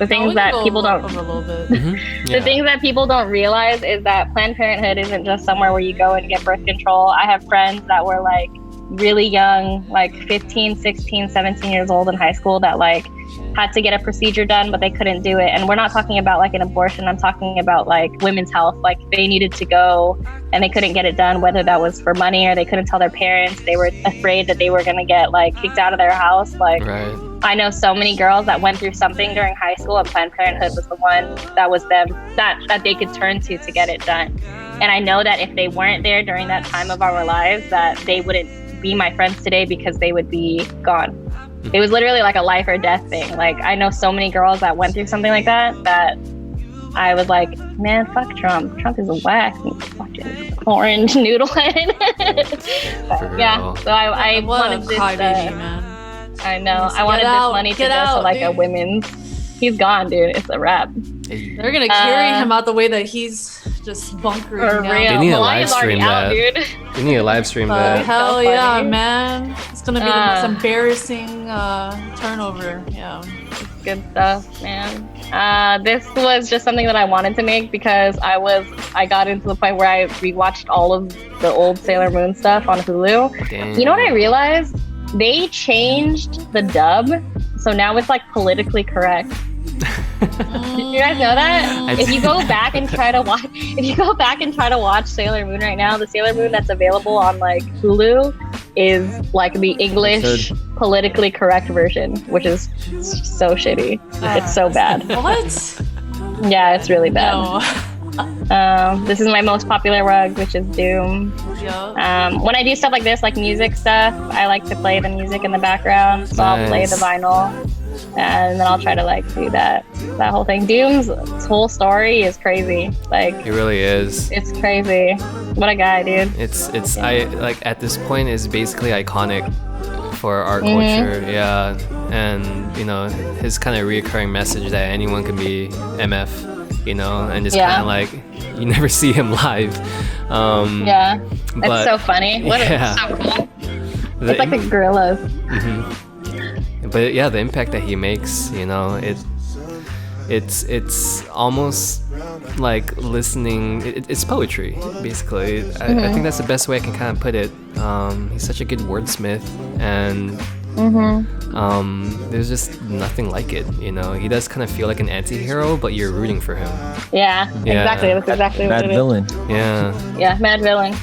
the things that people don't the things that people don't realize is that Planned Parenthood isn't just somewhere where you go and get birth control. I have friends that were like really young, like 15, 16, 17 years old in high school that like had to get a procedure done, but they couldn't do it. And we're not talking about like an abortion. I'm talking about like women's health. Like they needed to go and they couldn't get it done, whether that was for money or they couldn't tell their parents. They were afraid that they were going to get like kicked out of their house. Like Right. I know so many girls that went through something during high school, and Planned Parenthood was the one that was them that they could turn to get it done. And I know that if they weren't there during that time of our lives, that they wouldn't be my friends today because they would be gone. It was literally like a life or death thing. Like I know so many girls that went through something like that I was like, man, fuck Trump. Trump is a whack. Fucking orange noodle head. Yeah. So I wanted this. Man. I know. I wanted this money to go to like a women's. He's gone, dude. It's a wrap. They're gonna carry him out the way that he's just bunkering For down. real. They need to Melania's live stream already out, that. dude. They need to live stream that. Hell So yeah, funny. man. It's gonna be the most embarrassing turnover. Yeah. Good stuff, man. This was just something that I wanted to make because I got into the point where I rewatched all of the old Sailor Moon stuff on Hulu. Damn. You know what I realized? They changed the dub, so now it's like politically correct. Did you guys know that? If you go back and try to watch Sailor Moon right now, the Sailor Moon that's available on like Hulu is like the English politically correct version, which is so shitty. It's so bad. What? Yeah, it's really bad. No. This is my most popular rug, which is Doom. Yeah. When I do stuff like this, like music stuff, I like to play the music in the background. So I'll play the vinyl, and then I'll try to like do that whole thing. Doom's whole story is crazy. Like It really is. it's crazy. What a guy, dude. It's I like at this point is basically iconic for our culture. Yeah. And you know, his kind of reoccurring message that anyone can be MF, you know, and just kind of like you never see him live. Yeah. It's so funny. Yeah. It's so cool. It's like the gorillas. But yeah, the impact that he makes, you know, it's almost like listening. It's poetry, basically. I think that's the best way I can kind of put it. He's such a good wordsmith, and there's just nothing like it. You know, he does kind of feel like an anti-hero, but you're rooting for him. Yeah, exactly. That's exactly what Mad it is. villain. Yeah. Yeah, mad villain.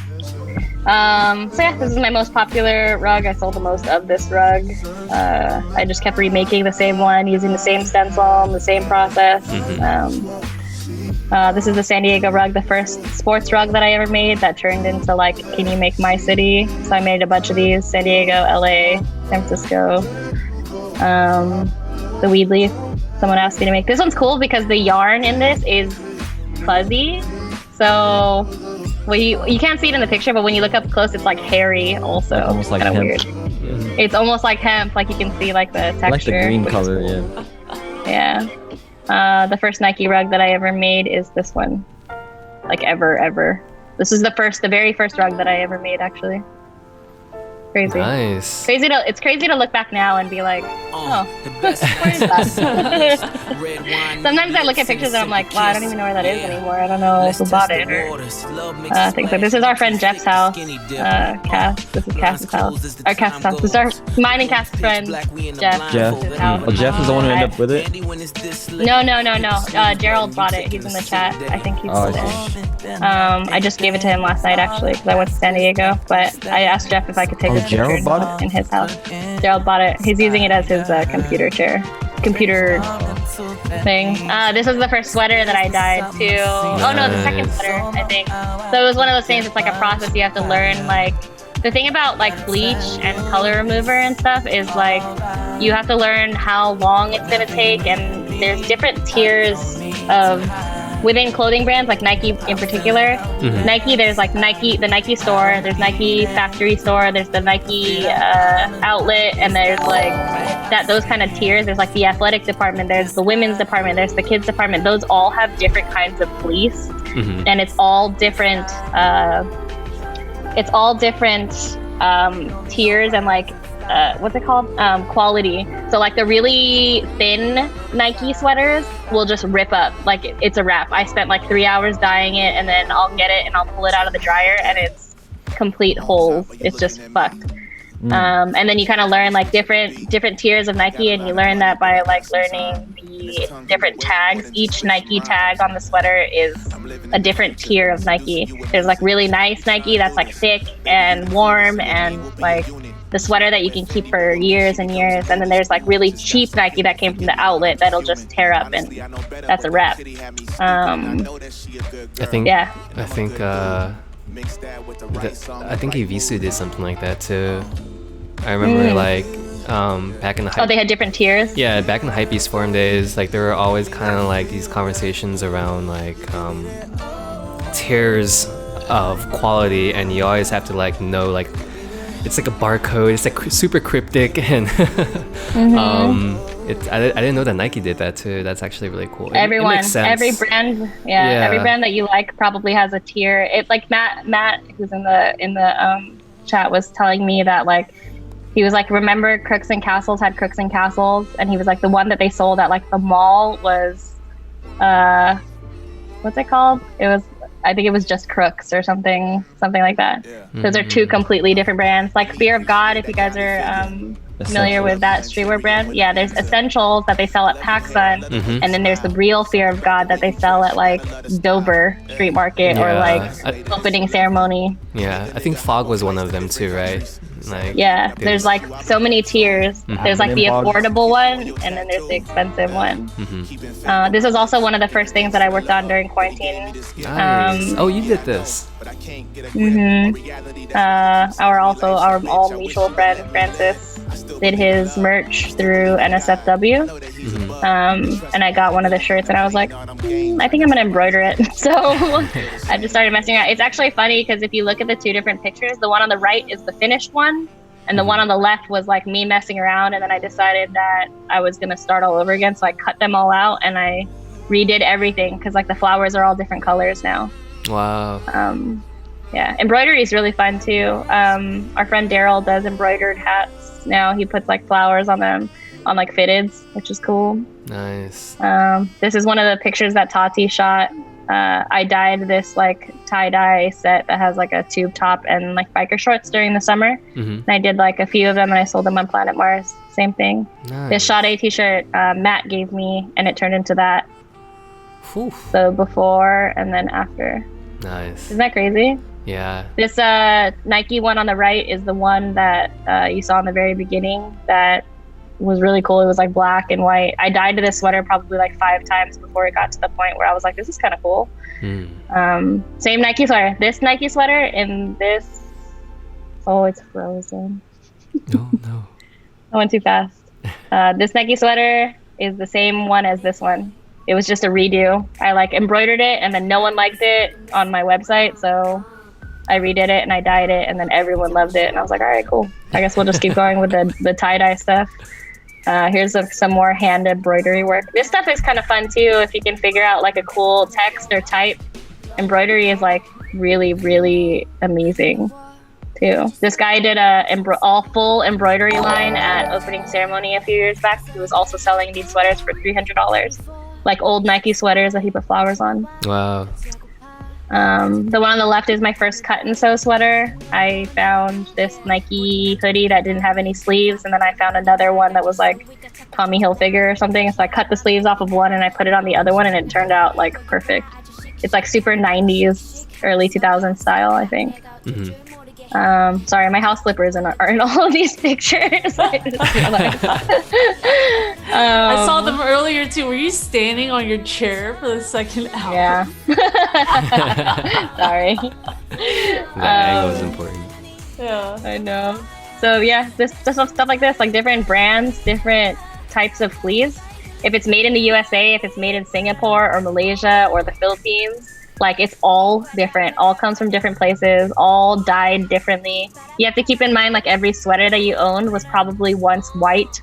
So yeah, this is my most popular rug. I sold the most of this rug. I just kept remaking the same one, using the same stencil, the same process. This is the San Diego rug, the first sports rug that I ever made that turned into like, can you make my city? So I made a bunch of these: San Diego, LA, San Francisco. The weed leaf, someone asked me to make. This one's cool because the yarn in this is fuzzy. So well, you can't see it in the picture, but when you look up close, it's like hairy also. Almost like kind of hemp. weird. It's almost like hemp, like you can see like the texture. I like the green which is color, cool. yeah. Yeah. The first Nike rug that I ever made is this one. Like ever. This is the very first rug that I ever made, actually. Crazy. Nice. It's crazy to look back now and be like, oh, where is that? Sometimes I look at pictures and I'm like, wow, I don't even know where that is anymore. I don't know who bought it or things like. This is our friend Jeff's house. Cass. This is Cass's house. Our Cass's house. This is mine and Cass's friend Jeff. His house. Oh, Jeff is the one who ended up with it? No. Gerald bought it. He's in the chat. I think he's Oh, there. I just gave it to him last night actually because I went to San Diego. But I asked Jeff if I could take a picture Gerald bought it? in his house. Gerald bought it. He's using it as his computer thing. This was the first sweater that I dyed too. Oh no, the second sweater I think. So it was one of those things. It's like a process you have to learn. Like the thing about like bleach and color remover and stuff is like you have to learn how long it's gonna take, and there's different tiers of within clothing brands, like Nike in particular. Nike, there's like the Nike store, there's Nike factory store, there's the Nike outlet, and there's like those kind of tiers. There's like the athletic department, there's the women's department, there's the kids department. Those all have different kinds of fleece, and it's all different. Tiers and like what's it called? Quality. So like the really thin Nike sweaters will just rip up. Like it's a wrap. I spent like 3 hours dyeing it, and then I'll get it and I'll pull it out of the dryer and it's complete holes. It's just fucked. And then you kind of learn like different tiers of Nike, and you learn that by like learning the different tags. Each Nike tag on the sweater is a different tier of Nike. There's like really nice Nike that's like thick and warm and like the sweater that you can keep for years and years, and then there's like really cheap Nike that came from the outlet that'll just tear up, and that's a wrap. I think Evisu did something like that too. I remember like back in the they had different tiers. Yeah, back in the Hypebeast forum days, like there were always kind of like these conversations around like tiers of quality, and you always have to like know like it's like a barcode. It's like super cryptic, and I didn't know that Nike did that too. That's actually really cool. It makes sense. Every brand, every brand that you like probably has a tier. It like Matt, who's in the chat, was telling me that like he was like, remember Crooks and Castles had Crooks and Castles, and he was like the one that they sold at like the mall was what's it called? I think it was just Crooks or something like that. Those are two completely different brands. Like Fear of God, if you guys are familiar with that streetwear brand. Yeah, there's Essentials that they sell at PacSun, and then there's the real Fear of God that they sell at like Dover Street Market or like opening ceremony. Yeah, I think Fog was one of them too, right? Like, there's like so many tiers. There's like the affordable one, and then there's the expensive one. This was also one of the first things that I worked on during quarantine. Nice. Oh, you did this. Our all mutual friend Francis did his merch through NSFW, and I got one of the shirts, and I was like, I think I'm gonna embroider it. So I just started messing around. It's actually funny because if you look at the two different pictures, the one on the right is the finished one, and the one on the left was like me messing around, and then I decided that I was gonna start all over again, so I cut them all out and I redid everything because like the flowers are all different colors now. Wow. Embroidery is really fun too. Our friend Daryl does embroidered hats now. He puts like flowers on them on like fitteds, which is cool. Nice. This is one of the pictures that Tati shot. I dyed this like tie-dye set that has like a tube top and like biker shorts during the summer. And I did like a few of them and I sold them on Planet Mars. Same thing. Nice. This Sade t-shirt Matt gave me, and it turned into that. Oof. So before and then after. Nice. Isn't that crazy? Yeah. This Nike one on the right is the one that you saw in the very beginning that was really cool. It was like black and white. I dyed this sweater probably like 5 times before it got to the point where I was like, this is kind of cool. Same Nike sweater. This Nike sweater and this. Oh, it's frozen. No. I went too fast. This Nike sweater is the same one as this one. It was just a redo. I like embroidered it and then no one liked it on my website, so I redid it and I dyed it and then everyone loved it and I was like, all right, cool. I guess we'll just keep going with the tie-dye stuff. Here's some more hand embroidery work. This stuff is kind of fun too if you can figure out like a cool text or type. Embroidery is like really, really amazing too. This guy did a all full embroidery line at opening ceremony a few years back. He was also selling these sweaters for $300. Like old Nike sweaters that he put flowers on. Wow. The one on the left is my first cut and sew sweater. I found this Nike hoodie that didn't have any sleeves, and then I found another one that was like Tommy Hilfiger or something. So I cut the sleeves off of one and I put it on the other one, and it turned out like perfect. It's like super 90s, early 2000s style, I think. Sorry, my house slippers are in all of these pictures. I just realized. I saw them earlier too. Were you standing on your chair for the second hour? Yeah. Sorry. The angle is important. Yeah, I know. So yeah, this stuff like this, like different brands, different types of fleece. If it's made in the USA, if it's made in Singapore or Malaysia or the Philippines, like it's all different, all comes from different places, all dyed differently. You have to keep in mind like every sweater that you owned was probably once white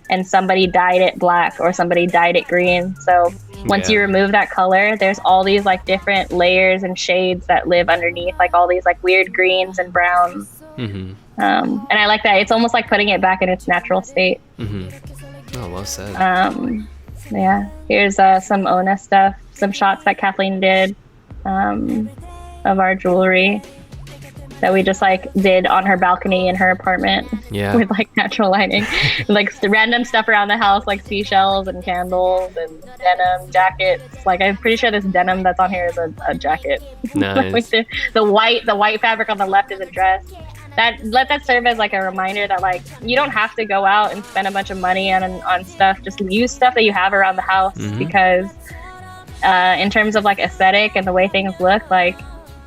and somebody dyed it black or somebody dyed it green. So once you remove that color, there's all these like different layers and shades that live underneath, like all these like weird greens and browns. And I like that. It's almost like putting it back in its natural state. Oh, well said. Yeah, here's some Ona stuff, some shots that Kathleen did of our jewelry. that we just like did on her balcony in her apartment. Yeah. With like natural lighting, like the random stuff around the house, like seashells and candles and denim jackets. Like I'm pretty sure this denim that's on here is a jacket. Nice. the white fabric on the left is a dress. Let that serve as like a reminder that like you don't have to go out and spend a bunch of money on stuff. Just use stuff that you have around the house, because in terms of like aesthetic and the way things look, like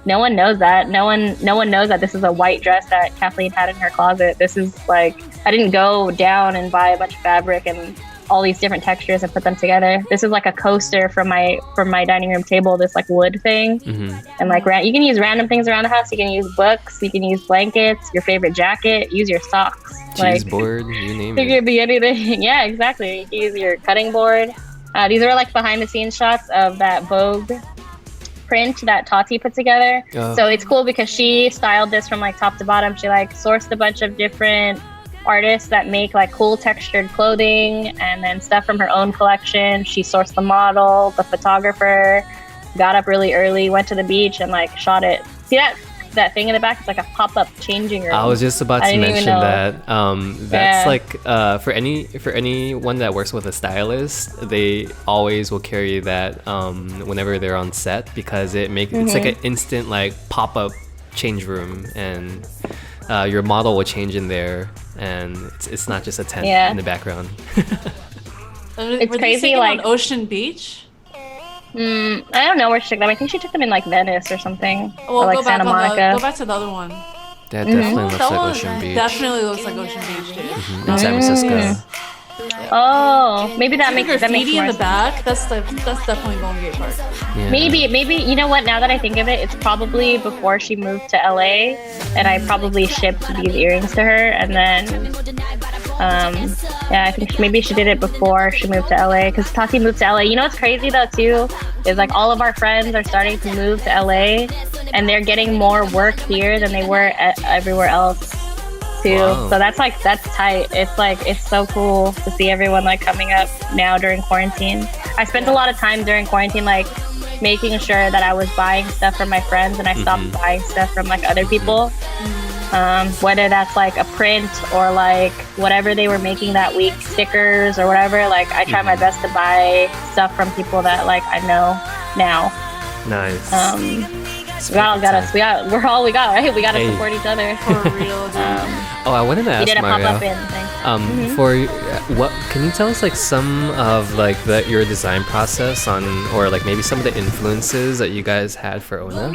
no one knows that. No one knows that this is a white dress that Kathleen had in her closet. This is like, I didn't go down and buy a bunch of fabric and all these different textures and put them together. This is like a coaster from my dining room table, this like wood thing. And like you can use random things around the house. You can use books, you can use blankets, your favorite jacket, use your socks. Cheese board, you name it. It could be anything. Yeah, exactly. You can use your cutting board. These are like behind the scenes shots of that Vogue print that Tati put together. So it's cool because she styled this from like top to bottom. She like sourced a bunch of different artists that make like cool textured clothing, and then stuff from her own collection. She sourced the model, the photographer, got up really early, went to the beach and like shot it. See that thing in the back? It's like a pop-up changing room. I was just about to mention that. That's like for anyone that works with a stylist, they always will carry that whenever they're on set, because it's like an instant like pop-up change room, and your model will change in there, and it's not just a tent in the background. It's crazy. Like on Ocean Beach. I don't know where she took them. I think she took them in like Venice or something, or like Santa Monica. Go back to the other one. That definitely looks like Ocean Beach. Definitely looks like Ocean Beach, dude. In San Francisco. Oh, maybe that makes more in the back. That's definitely Golden Gate Park. Yeah. Maybe you know what? Now that I think of it, it's probably before she moved to LA, and I probably shipped these earrings to her, and then I think maybe she did it before she moved to LA, because Tati moved to LA. You know what's crazy though too is like all of our friends are starting to move to LA, and they're getting more work here than they were everywhere else too. Wow. So that's tight. It's so cool to see everyone like coming up now during quarantine. I spent a lot of time during quarantine like making sure that I was buying stuff from my friends, and I stopped buying stuff from like other people. Whether that's like a print or like whatever they were making that week, stickers or whatever, like I try my best to buy stuff from people that like I know now. Nice. We got, right? We gotta support each other. For real, dude. I wanted to ask, we did a Marielle, pop-up thing. for what can you tell us like some of like your design process or like maybe some of the influences that you guys had for Ona?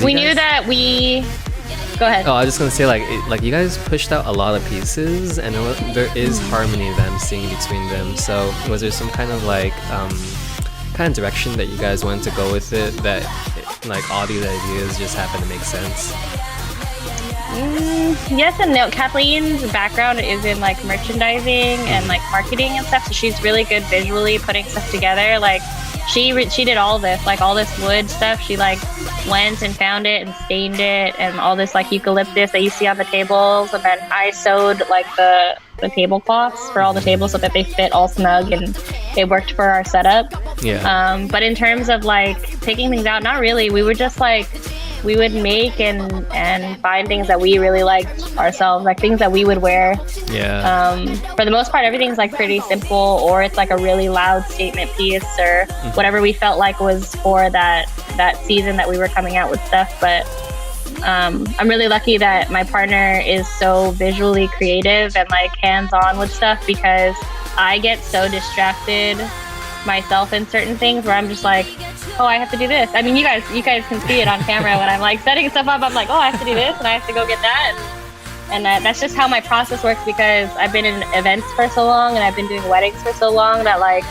We knew that we... Go ahead. I was just gonna say like you guys pushed out a lot of pieces, and there is harmony that I'm seeing between them. So was there some kind of like kind of direction that you guys wanted to go with it, that like all these ideas just happen to make sense? Yes and no. Kathleen's background is in like merchandising and like marketing and stuff, so she's really good visually putting stuff together. Like she did all this, like all this wood stuff. She like went and found it and stained it, and all this like eucalyptus that you see on the tables, and then I sewed like the tablecloths for all the tables so that they fit all snug and they worked for our setup. But in terms of like picking things out, not really. We were just like, we would make and find things that we really liked ourselves, like things that we would wear. For the most part, everything's like pretty simple, or it's like a really loud statement piece, or whatever we felt like was for that season that we were coming out with stuff. But I'm really lucky that my partner is so visually creative and like hands-on with stuff, because I get so distracted myself in certain things where I'm just like, oh, I have to do this. I mean, you guys can see it on camera when I'm like setting stuff up. I'm like, oh, I have to do this and I have to go get that. And that's just how my process works, because I've been in events for so long and I've been doing weddings for so long that like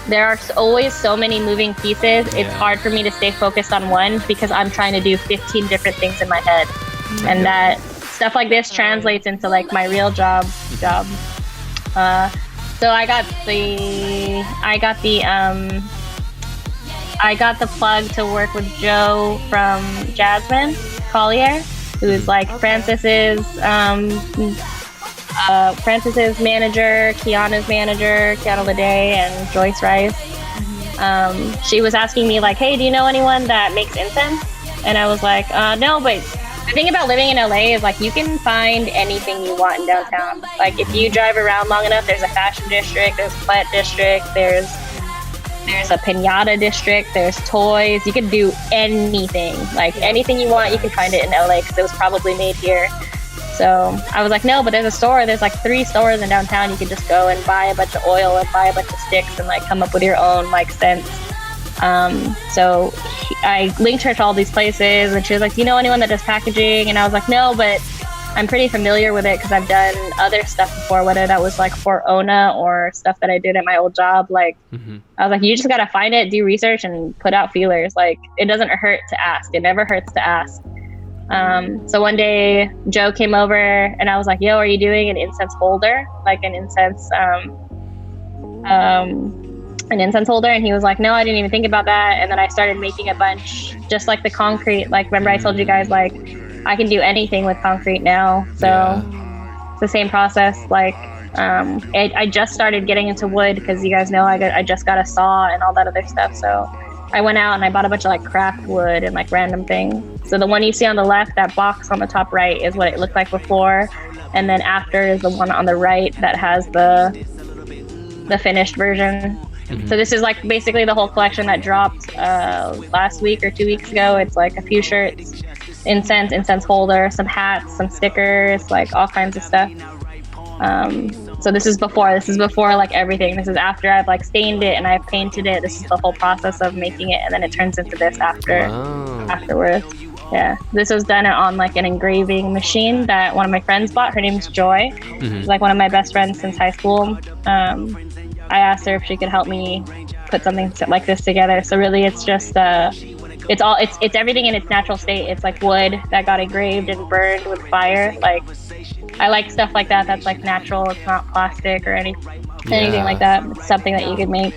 there are always so many moving pieces. It's hard for me to stay focused on one, because I'm trying to do 15 different things in my head. And that stuff like this translates into like my real job. So I got the plug to work with Joe from Jasmine Collier, who is like Francis's manager, Kiana's manager, Kiana Lede, and Joyce Rice. She was asking me like, hey, do you know anyone that makes incense? And I was like, no, but the thing about living in LA is like you can find anything you want in downtown. Like if you drive around long enough, there's a fashion district, there's a plant district, there's a piñata district, there's toys. You can do anything. Like anything you want, you can find it in LA because it was probably made here. So I was like, no, but there's a store. There's like 3 stores in downtown. You can just go and buy a bunch of oil and buy a bunch of sticks and like come up with your own like scents. So I linked her to all these places, and she was like, do you know anyone that does packaging? And I was like, no, but I'm pretty familiar with it because I've done other stuff before, whether that was like for Ona or stuff that I did at my old job. Like, I was like, you just got to find it, do research, and put out feelers. Like, it doesn't hurt to ask. It never hurts to ask. So one day Joe came over and I was like, yo, are you doing an incense holder? Like an incense holder? And he was like, no, I didn't even think about that. And then I started making a bunch, just like the concrete. Like, remember I told you guys, like, I can do anything with concrete now. So it's the same process. Like, I just started getting into wood because you guys know I just got a saw and all that other stuff. So I went out and I bought a bunch of like craft wood and like random things. So the one you see on the left, that box on the top right, is what it looked like before. And then after is the one on the right that has the finished version. So this is like basically the whole collection that dropped last week or 2 weeks ago. It's like a few shirts, incense holder, some hats, some stickers, like all kinds of stuff. So this is before like everything. This is after I've like stained it and I've painted it. This is the whole process of making it, and then it turns into this afterwards. Yeah, this was done on like an engraving machine that one of my friends bought. Her name's Joy. She's like one of my best friends since high school. I asked her if she could help me put something like this together. So really, it's just it's everything in its natural state. It's like wood that got engraved and burned with fire. Like, I like stuff like that. That's like natural. It's not plastic or anything like that. It's something that you could make.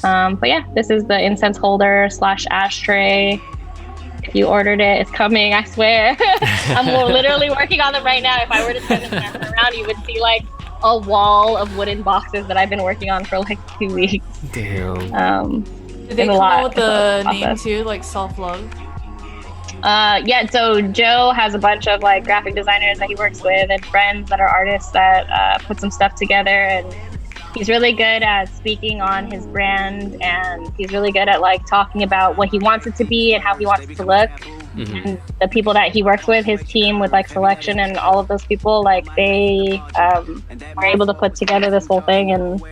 But yeah, this is the incense holder / ashtray. If you ordered it, it's coming, I swear. I'm literally working on them right now. If I were to turn the camera around, you would see like a wall of wooden boxes that I've been working on for like 2 weeks. Damn. Did they come out with the name too, like self-love? Yeah, so Joe has a bunch of like graphic designers that he works with and friends that are artists that put some stuff together, and he's really good at speaking on his brand, and he's really good at like talking about what he wants it to be and how he wants it to look. And the people that he works with, his team with like selection and all of those people, like they are able to put together this whole thing. And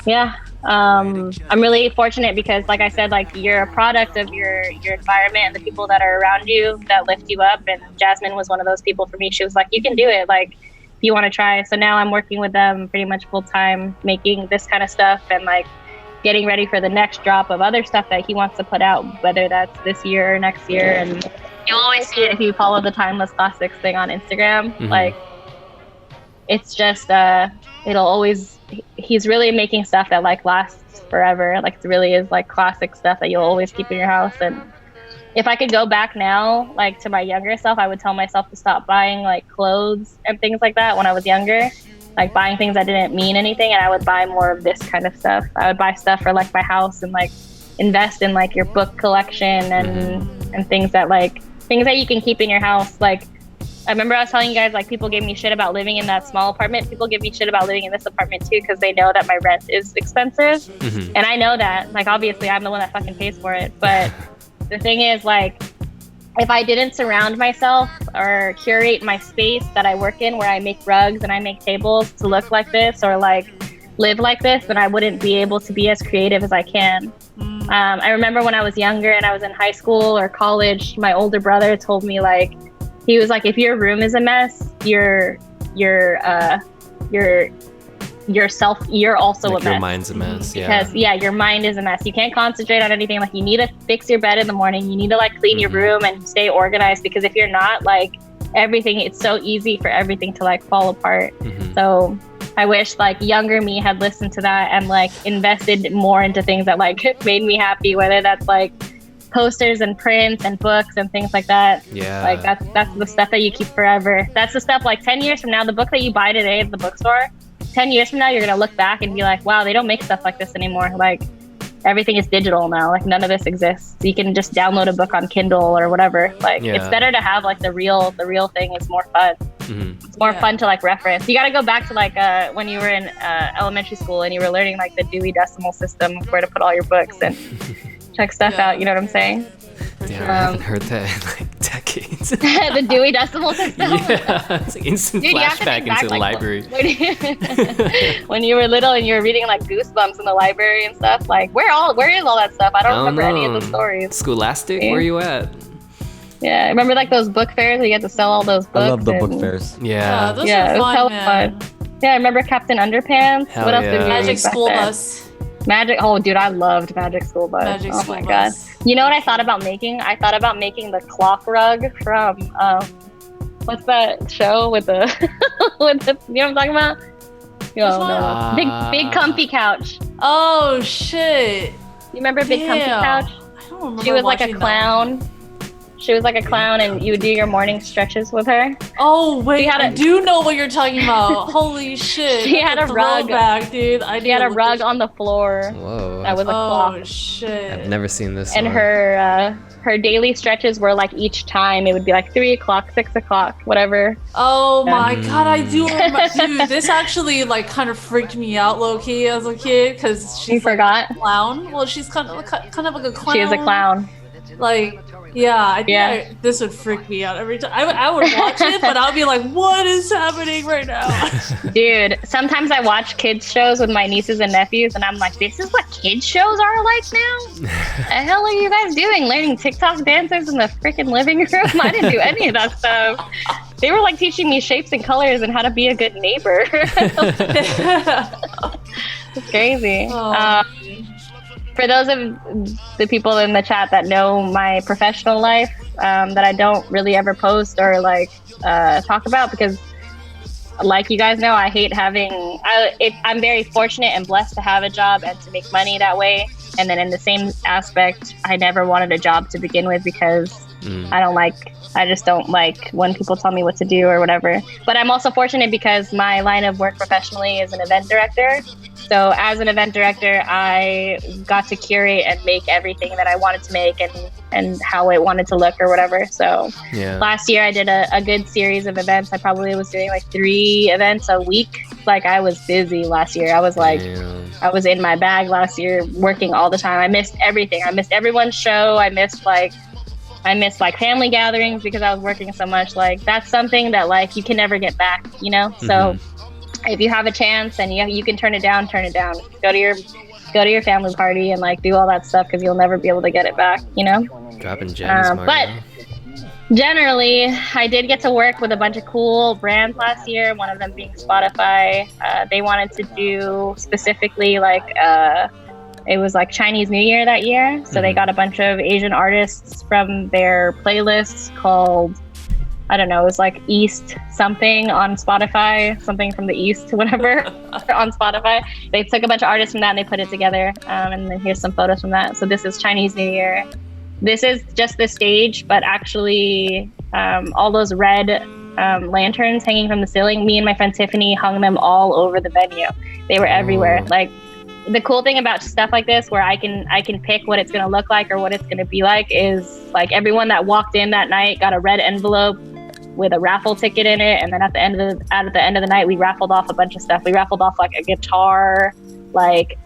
yeah, I'm really fortunate because like I said, like you're a product of your environment and the people that are around you that lift you up. And Jasmine was one of those people for me. She was like, you can do it. Like, if you want to try. So now I'm working with them pretty much full time, making this kind of stuff and like getting ready for the next drop of other stuff that he wants to put out, whether that's this year or next year. And you'll always see it if you follow the Timeless Classics thing on Instagram. Like, it's just, it'll always, he's really making stuff that like lasts forever. Like, it really is like classic stuff that you'll always keep in your house. And if I could go back now, like to my younger self, I would tell myself to stop buying like clothes and things like that when I was younger. Like buying things that didn't mean anything, and I would buy more of this kind of stuff. I would buy stuff for like my house and like invest in like your book collection and things that you can keep in your house. Like, I remember I was telling you guys, like, people gave me shit about living in that small apartment. People give me shit about living in this apartment too because they know that my rent is expensive. And I know that. Like, obviously I'm the one that fucking pays for it. But the thing is, like, if I didn't surround myself or curate my space that I work in, where I make rugs and I make tables to look like this or like live like this, then I wouldn't be able to be as creative as I can. I remember when I was younger and I was in high school or college, my older brother told me, like, he was like, if your room is a mess, you're also like a mess. Your mind's a mess. Because your mind is a mess. You can't concentrate on anything. Like, you need to fix your bed in the morning. You need to like clean your room and stay organized, because if you're not, like, everything, it's so easy for everything to like fall apart. So I wish like younger me had listened to that and like invested more into things that like made me happy, whether that's like posters and prints and books and things like that. Like that's the stuff that you keep forever. That's the stuff like 10 years from now, the book that you buy today at the bookstore, 10 years from now, you're going to look back and be like, wow, they don't make stuff like this anymore. Like, everything is digital now. Like none of this exists. You can just download a book on Kindle or whatever. Like it's better to have like the real thing is more fun. It's more fun to like reference. You got to go back to like when you were in elementary school and you were learning like the Dewey Decimal System, where to put all your books and check stuff out. You know what I'm saying? Yeah, I haven't heard that in like decades. The Dewey Decimal System. Yeah, it's like instant flashback into the library. When you were little and you were reading like Goosebumps in the library and stuff, like where is all that stuff? I don't remember any of the stories. Scholastic, where you at? Yeah, I remember like those book fairs where you had to sell all those books. I love the book fairs. Yeah, those are fun, man. Yeah, I remember Captain Underpants. Hell what else yeah. did we read Magic back School then? Bus. Magic. Oh, dude, I loved Magic School Bus. Magic oh School my Bus. god. You know what I thought about making? I thought about making the clock rug from what's that show with the with the, you know what I'm talking about? No. Big comfy couch. Oh shit. You remember Big Comfy Couch? I don't remember. She was like a clown. She was like a clown, and you would do your morning stretches with her. Oh wait, I do know what you're talking about. Holy shit! She had a rug, dude. She had a rug on the floor. Whoa! That was a clock. Oh shit! I've never seen this. And her daily stretches were like each time it would be like 3 o'clock, 6 o'clock, whatever. Oh my god, I do remember. Dude, this actually like kind of freaked me out low key as a kid because she forgot a clown. Well, she's kind of like a clown. She is a clown. Like. Yeah, I think this would freak me out every time. I would watch it, but I'll be like, what is happening right now? Dude, sometimes I watch kids shows with my nieces and nephews, and I'm like, this is what kids shows are like now? The hell are you guys doing? Learning TikTok dances in the freaking living room? I didn't do any of that stuff. They were like teaching me shapes and colors and how to be a good neighbor. It's crazy. For those of the people in the chat that know my professional life, that I don't really ever post or like talk about, because like you guys know, I hate having, I'm very fortunate and blessed to have a job and to make money that way. And then in the same aspect, I never wanted a job to begin with because I just don't like when people tell me what to do or whatever. But I'm also fortunate because my line of work professionally is an event director. So as an event director, I got to curate and make everything that I wanted to make and how it wanted to look or whatever. So last year I did a good series of events. I probably was doing like 3 events a week. Like I was busy last year. I was like, I was in my bag last year working all the time. I missed everything. I missed everyone's show. I missed like family gatherings because I was working so much. Like that's something that like you can never get back, you know? So if you have a chance and you can turn it down. Go to your family party and like do all that stuff because you'll never be able to get it back, you know? Dropping gems, but generally, I did get to work with a bunch of cool brands last year, one of them being Spotify. They wanted to do specifically like it was like Chinese New Year that year. So they got a bunch of Asian artists from their playlists called, I don't know, it was like East something on Spotify, something from the East, whatever, on Spotify. They took a bunch of artists from that and they put it together. And then here's some photos from that. So this is Chinese New Year. This is just the stage, but actually all those red lanterns hanging from the ceiling, me and my friend Tiffany hung them all over the venue. They were everywhere. Like, the cool thing about stuff like this, where I can pick what it's gonna look like or what it's gonna be like, is like everyone that walked in that night got a red envelope with a raffle ticket in it, and then at the end of the night, we raffled off a bunch of stuff. We raffled off like a guitar, like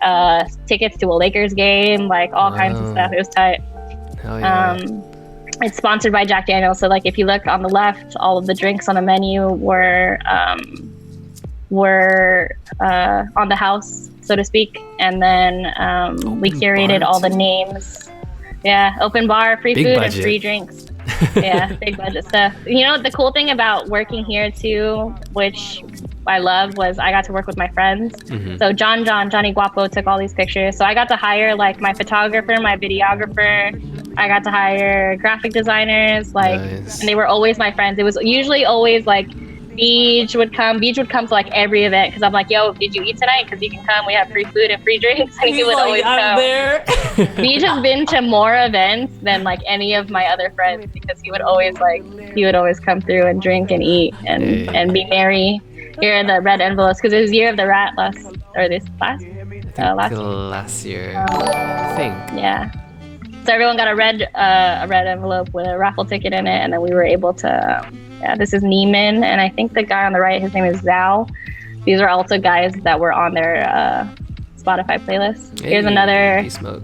tickets to a Lakers game, like all kinds of stuff. It was tight. Hell yeah. It's sponsored by Jack Daniels, so like if you look on the left, all of the drinks on the menu were on the house, so to speak, and then we curated all the names. Yeah, open bar, free food, and free drinks. Yeah, big budget stuff. You know, the cool thing about working here too, which I love, was I got to work with my friends. So Johnny Guapo took all these pictures. So I got to hire like my photographer, my videographer. I got to hire graphic designers, like, and they were always my friends. It was usually always like Beej would come to like every event because I'm like, yo, did you eat tonight? Because you can come. We have free food and free drinks. And he would always come. I'm there. Beej has been to more events than like any of my other friends because he would always come through and drink and eat and be merry. Here are the red envelopes because it was Year of the Rat last. I think last year. last year. I think. Yeah. So everyone got a red envelope with a raffle ticket in it, and then we were able to. This is Neiman, and I think the guy on the right, his name is Zhao. These are also guys that were on their Spotify playlist. Hey, Here's another. D-Smoke.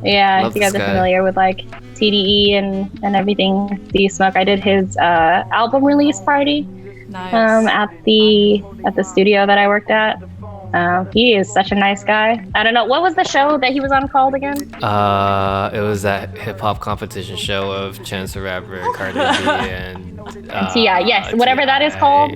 Yeah, Love if you guys this are guy. familiar with like TDE and everything, D-Smoke. I did his album release party Nice. at the studio that I worked at. He is such a nice guy. I don't know, what was the show that he was on called again? It was that hip hop competition show of Chance the Rapper, Cardi B, and T.I. Yes, whatever that is T.I. called.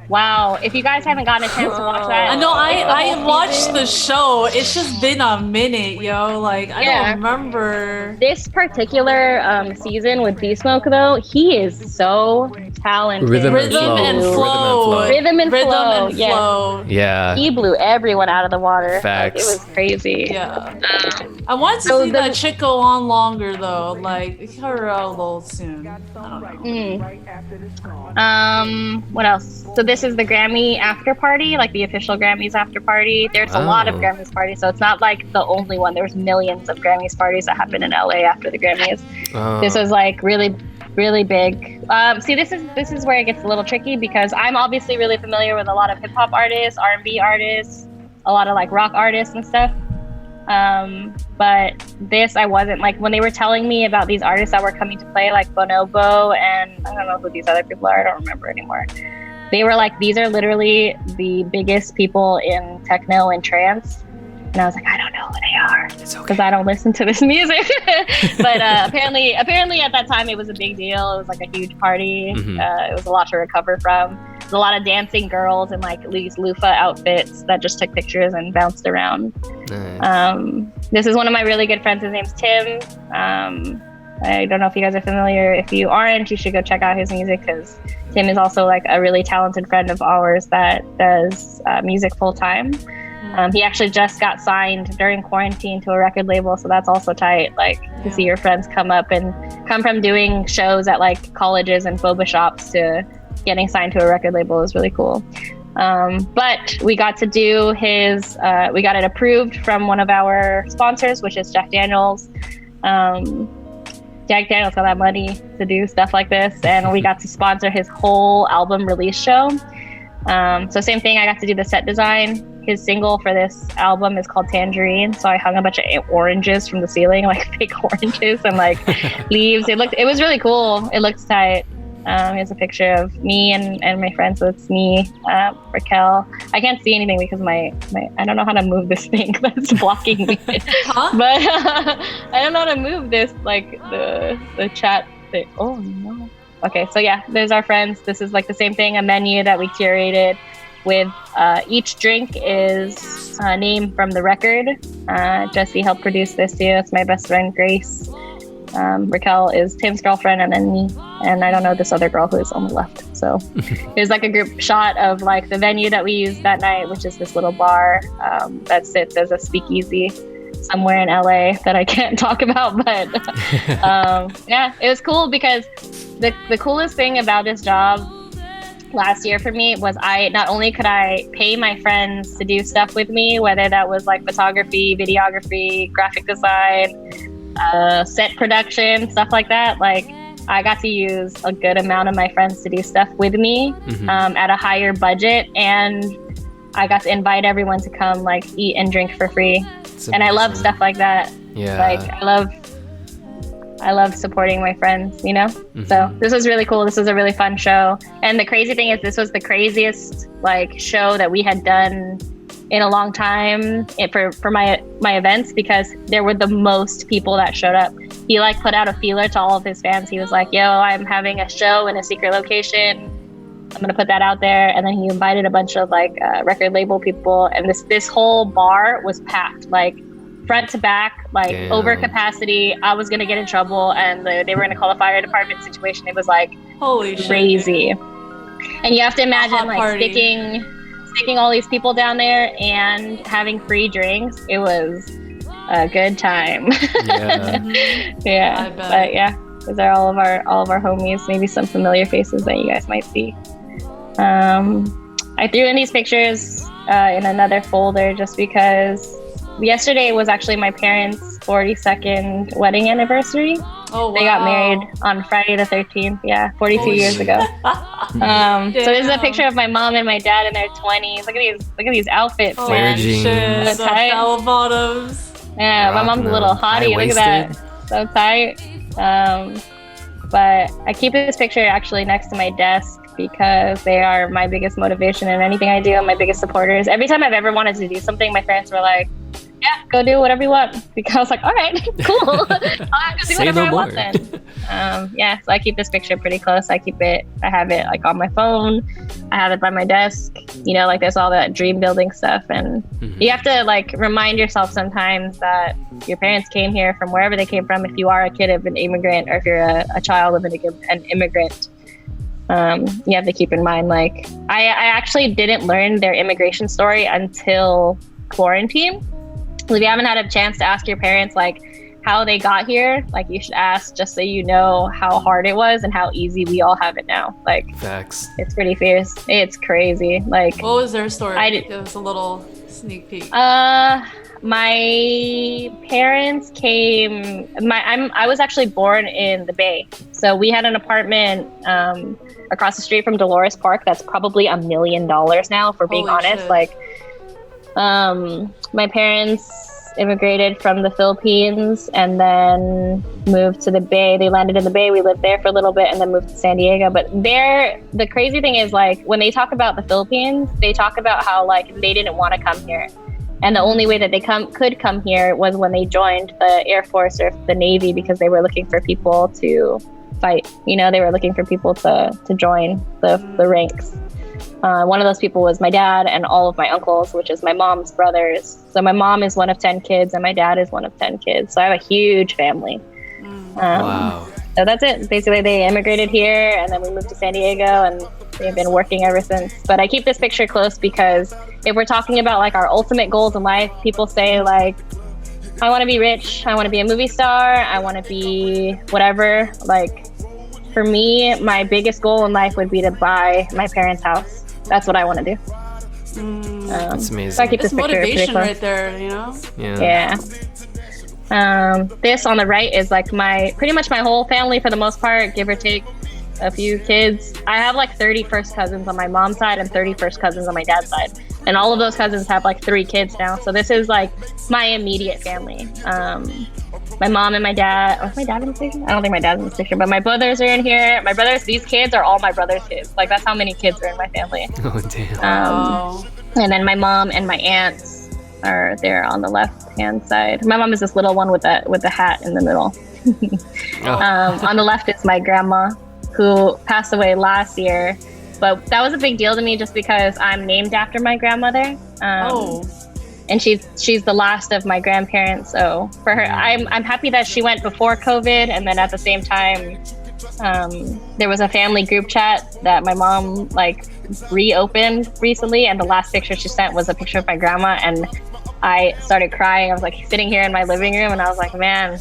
Wow, if you guys haven't gotten a chance to watch that. I know I watched the show. It's just been a minute, yo. Like I don't remember. This particular season with D-Smoke though, he is so talented. Rhythm and flow. Rhythm and Rhythm flow. and Yes. flow. Yeah. He blew everyone out of the water. Like, Facts. it was crazy. Yeah. I want to So see the- that chick go on longer though. Like her a little soon. I don't know. What else? So this is the Grammy after party, like the official Grammys after party. There's a lot of Oh. Grammys parties, so it's not like the only one. There's millions of Grammys parties that happen in LA after the Grammys. This was like really, really big. See, this is where it gets a little tricky because I'm obviously really familiar with a lot of hip hop artists, R&B artists, a lot of like rock artists and stuff. But this I wasn't. Like when they were telling me about these artists that were coming to play, like Bonobo and I don't know who these other people are. I don't remember anymore. They were like, these are literally the biggest people in techno and trance. And I was like, I don't know who they are because I don't listen to this music. But apparently at that time it was a big deal. It was like a huge party. Mhm. It was a lot to recover from. There's a lot of dancing girls in like these loofah outfits that just took pictures and bounced around. Nice. This is one of my really good friends. His name's Tim. I don't know if you guys are familiar. If you aren't, you should go check out his music because Tim is also like a really talented friend of ours that does music full time. He actually just got signed during quarantine to a record label, so that's also tight. Like to see your friends come from doing shows at like colleges and boba shops to getting signed to a record label is really cool. But we got to do we got it approved from one of our sponsors, which is Jack Daniels. Jack Daniels got that money to do stuff like this, and we got to sponsor his whole album release show. So same thing, I got to do the set design. His single for this album is called Tangerine, so I hung a bunch of oranges from the ceiling, like fake oranges and like leaves. It was really cool. It looks tight. Here's a picture of me and my friends. So it's me, Raquel. I can't see anything because my I don't know how to move this thing that's blocking me. Huh? But I don't know how to move this, like the chat thing. Oh no. Okay, so yeah, there's our friends. This is like the same thing, a menu that we curated with each drink is a name from the record. Jesse helped produce this too. It's my best friend, Grace. Raquel is Tim's girlfriend, and then me, and I don't know this other girl who is on the left. So there's like a group shot of like the venue that we used that night, which is this little bar that sits as a speakeasy somewhere in LA that I can't talk about. But yeah, it was cool because the coolest thing about this job last year for me was I not only could I pay my friends to do stuff with me, whether that was like photography, videography, graphic design, set production, stuff like that. Like I got to use a good amount of my friends to do stuff with me at a higher budget, and I got to invite everyone to come like eat and drink for free. And I love stuff like that. Yeah. Like I love supporting my friends, you know? So this was really cool. This was a really fun show. And the crazy thing is this was the craziest like show that we had done in a long time for my events, because there were the most people that showed up. He like put out a feeler to all of his fans. He was like, yo, I'm having a show in a secret location. I'm gonna put that out there. And then he invited a bunch of like record label people, and this whole bar was packed, like front to back, like Damn. over capacity. I was gonna get in trouble, and they were gonna call a fire department situation. It was like Holy shit. crazy. And you have to imagine hot like party. sticking all these people down there and having free drinks. It was a good time. Yeah. Yeah. I bet. But yeah, these are all of our homies. Maybe some familiar faces that you guys might see. I threw in these pictures in another folder just because yesterday was actually my parents' 42nd wedding anniversary. Oh, wow. They got married on Friday the 13th. Yeah, 42 years ago. So this is a picture of my mom and my dad in their 20s. Look at these outfits, Oh, man. shit. So The tight. bell bottoms. Yeah, my mom's a little hottie. Look at that. So tight. But I keep this picture actually next to my desk because they are my biggest motivation in anything I do and my biggest supporters. Every time I've ever wanted to do something, my parents were like, yeah, go do whatever you want. Because I was like, all right, cool. I'll have to do whatever I want then. Yeah, so I keep this picture pretty close. I have it like on my phone. I have it by my desk. You know, like there's all that dream building stuff. And you have to like remind yourself sometimes that your parents came here from wherever they came from. If you are a kid of an immigrant or if you're a child of an immigrant, you have to keep in mind, like, I actually didn't learn their immigration story until quarantine. If you haven't had a chance to ask your parents like how they got here, like you should ask just so you know how hard it was and how easy we all have it now. Like, facts. It's pretty fierce. It's crazy. Like, what was their story? Give us a little sneak peek. My parents came. I was actually born in the Bay, so we had an apartment across the street from Dolores Park. That's probably $1 million now, if we're being honest. Shit. Like, my parents immigrated from the Philippines and then moved to the Bay. They landed in the Bay. We lived there for a little bit and then moved to San Diego. But the crazy thing is, like, when they talk about the Philippines, they talk about how like they didn't want to come here. And the only way that they could come here was when they joined the Air Force or the Navy, because they were looking for people to fight. You know, they were looking for people to join the ranks. One of those people was my dad and all of my uncles, which is my mom's brothers. So my mom is one of 10 kids and my dad is one of 10 kids. So I have a huge family. Wow. So that's it. Basically, they immigrated here and then we moved to San Diego and they've been working ever since. But I keep this picture close because if we're talking about like our ultimate goals in life, people say like, I want to be rich. I want to be a movie star. I want to be whatever. Like, for me, my biggest goal in life would be to buy my parents' house. That's what I want to do. That's amazing. So I keep It's this picture motivation right there, you know? Yeah. This on the right is like pretty much my whole family for the most part, give or take a few kids. I have like 30 first cousins on my mom's side and 30 first cousins on my dad's side. And all of those cousins have like 3 kids now. So this is like my immediate family. My mom and my dad. Was my dad in this picture? I don't think my dad's in this picture, but my brothers are in here. My brothers, these kids are all my brother's kids. Like, that's how many kids are in my family. Oh, damn. And then my mom and my aunts are there on the left-hand side. My mom is this little one with the hat in the middle. On the left is my grandma, who passed away last year. But that was a big deal to me just because I'm named after my grandmother. And she's the last of my grandparents. So for her, I'm happy that she went before COVID. And then at the same time, there was a family group chat that my mom like reopened recently. And the last picture she sent was a picture of my grandma. And I started crying. I was like sitting here in my living room and I was like, man,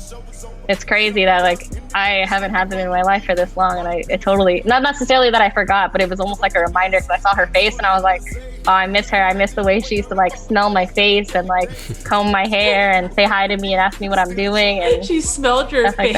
it's crazy that like I haven't had them in my life for this long. And it totally, not necessarily that I forgot, but it was almost like a reminder because I saw her face and I was like, oh, I miss her. I miss the way she used to like smell my face and like comb my hair and say hi to me and ask me what I'm doing. And she smelled your face.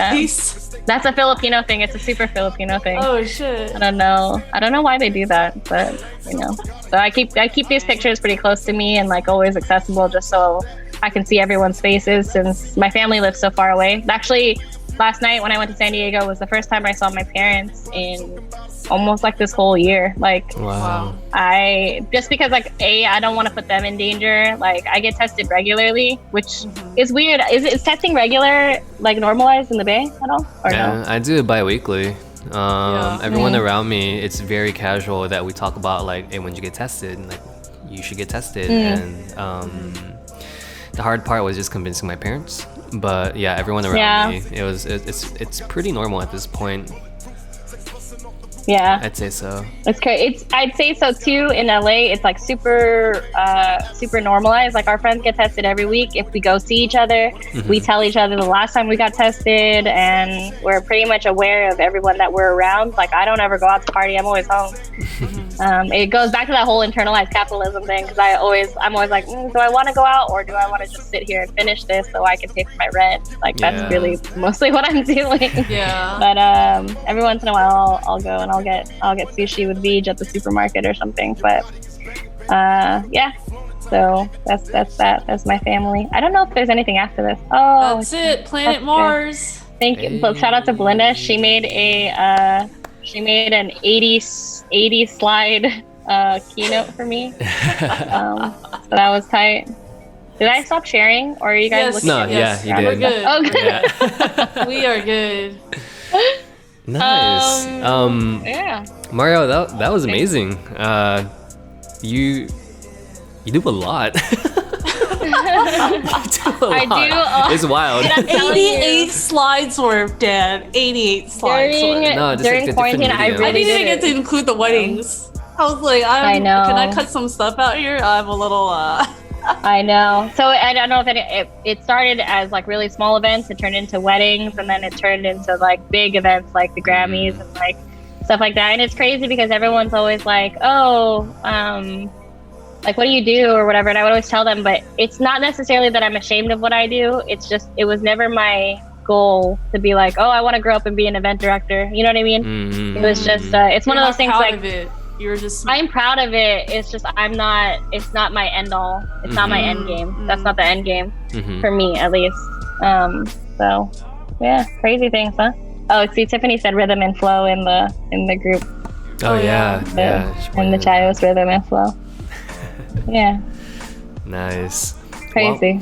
Like that's a Filipino thing. It's a super Filipino thing. Oh shit. I don't know why they do that, but you know. So I keep these pictures pretty close to me and like always accessible just so I can see everyone's faces since my family lives so far away. Actually, last night when I went to San Diego was the first time I saw my parents in almost like this whole year. Like, wow. I just because like I don't want to put them in danger. Like, I get tested regularly, which is weird. Is testing regular like normalized in the Bay at all? Or no? I do it bi-weekly. Everyone around me, it's very casual that we talk about like, hey, when you get tested, like you should get tested. And the hard part was just convincing my parents. But yeah, everyone around me, it's pretty normal at this point. Yeah, I'd say so. It's crazy. I'd say so too. In LA, it's like super normalized. Like, our friends get tested every week. If we go see each other, we tell each other the last time we got tested, and we're pretty much aware of everyone that we're around. Like, I don't ever go out to party. I'm always home. It goes back to that whole internalized capitalism thing, because I'm always like, do I want to go out, or do I want to just sit here and finish this so I can pay for my rent? Like, that's really mostly what I'm doing. Yeah. But every once in a while I'll go and I'll get sushi with Vij at the supermarket or something. But yeah, so that's my family. I don't know if there's anything after this. Oh, that's it. Planet Mars. Good. Thank you. But shout out to Belinda. She made an 80 slide keynote for me. So that was tight. Did I stop sharing, or are you guys looking at yes. Yeah, you did. We're good. Oh, good. Yeah. We are good. Nice. Yeah. Mario, that was amazing. You do a lot. I do. It's wild. 88 slides worth, Dad. 88 slides worth. No, during like quarantine, I didn't even get to include the weddings. I was like, I know. Can I cut some stuff out here? I'm a little. I know. So I don't know if it started as like really small events. It turned into weddings, and then it turned into like big events like the Grammys and like stuff like that. And it's crazy because everyone's always like, oh, like, what do you do or whatever? And I would always tell them, but it's not necessarily that I'm ashamed of what I do. It's just, it was never my goal to be like, oh, I want to grow up and be an event director. You know what I mean? Mm-hmm. It was just, it's one of those things like, You're just. I'm proud of it. It's just, it's not my end all. It's not my end game. That's not the end game for me, at least. So yeah, crazy things, huh? Oh, see, Tiffany said rhythm and flow in the group. Oh yeah. In the chat, it was rhythm and flow. Yeah. Nice. Crazy.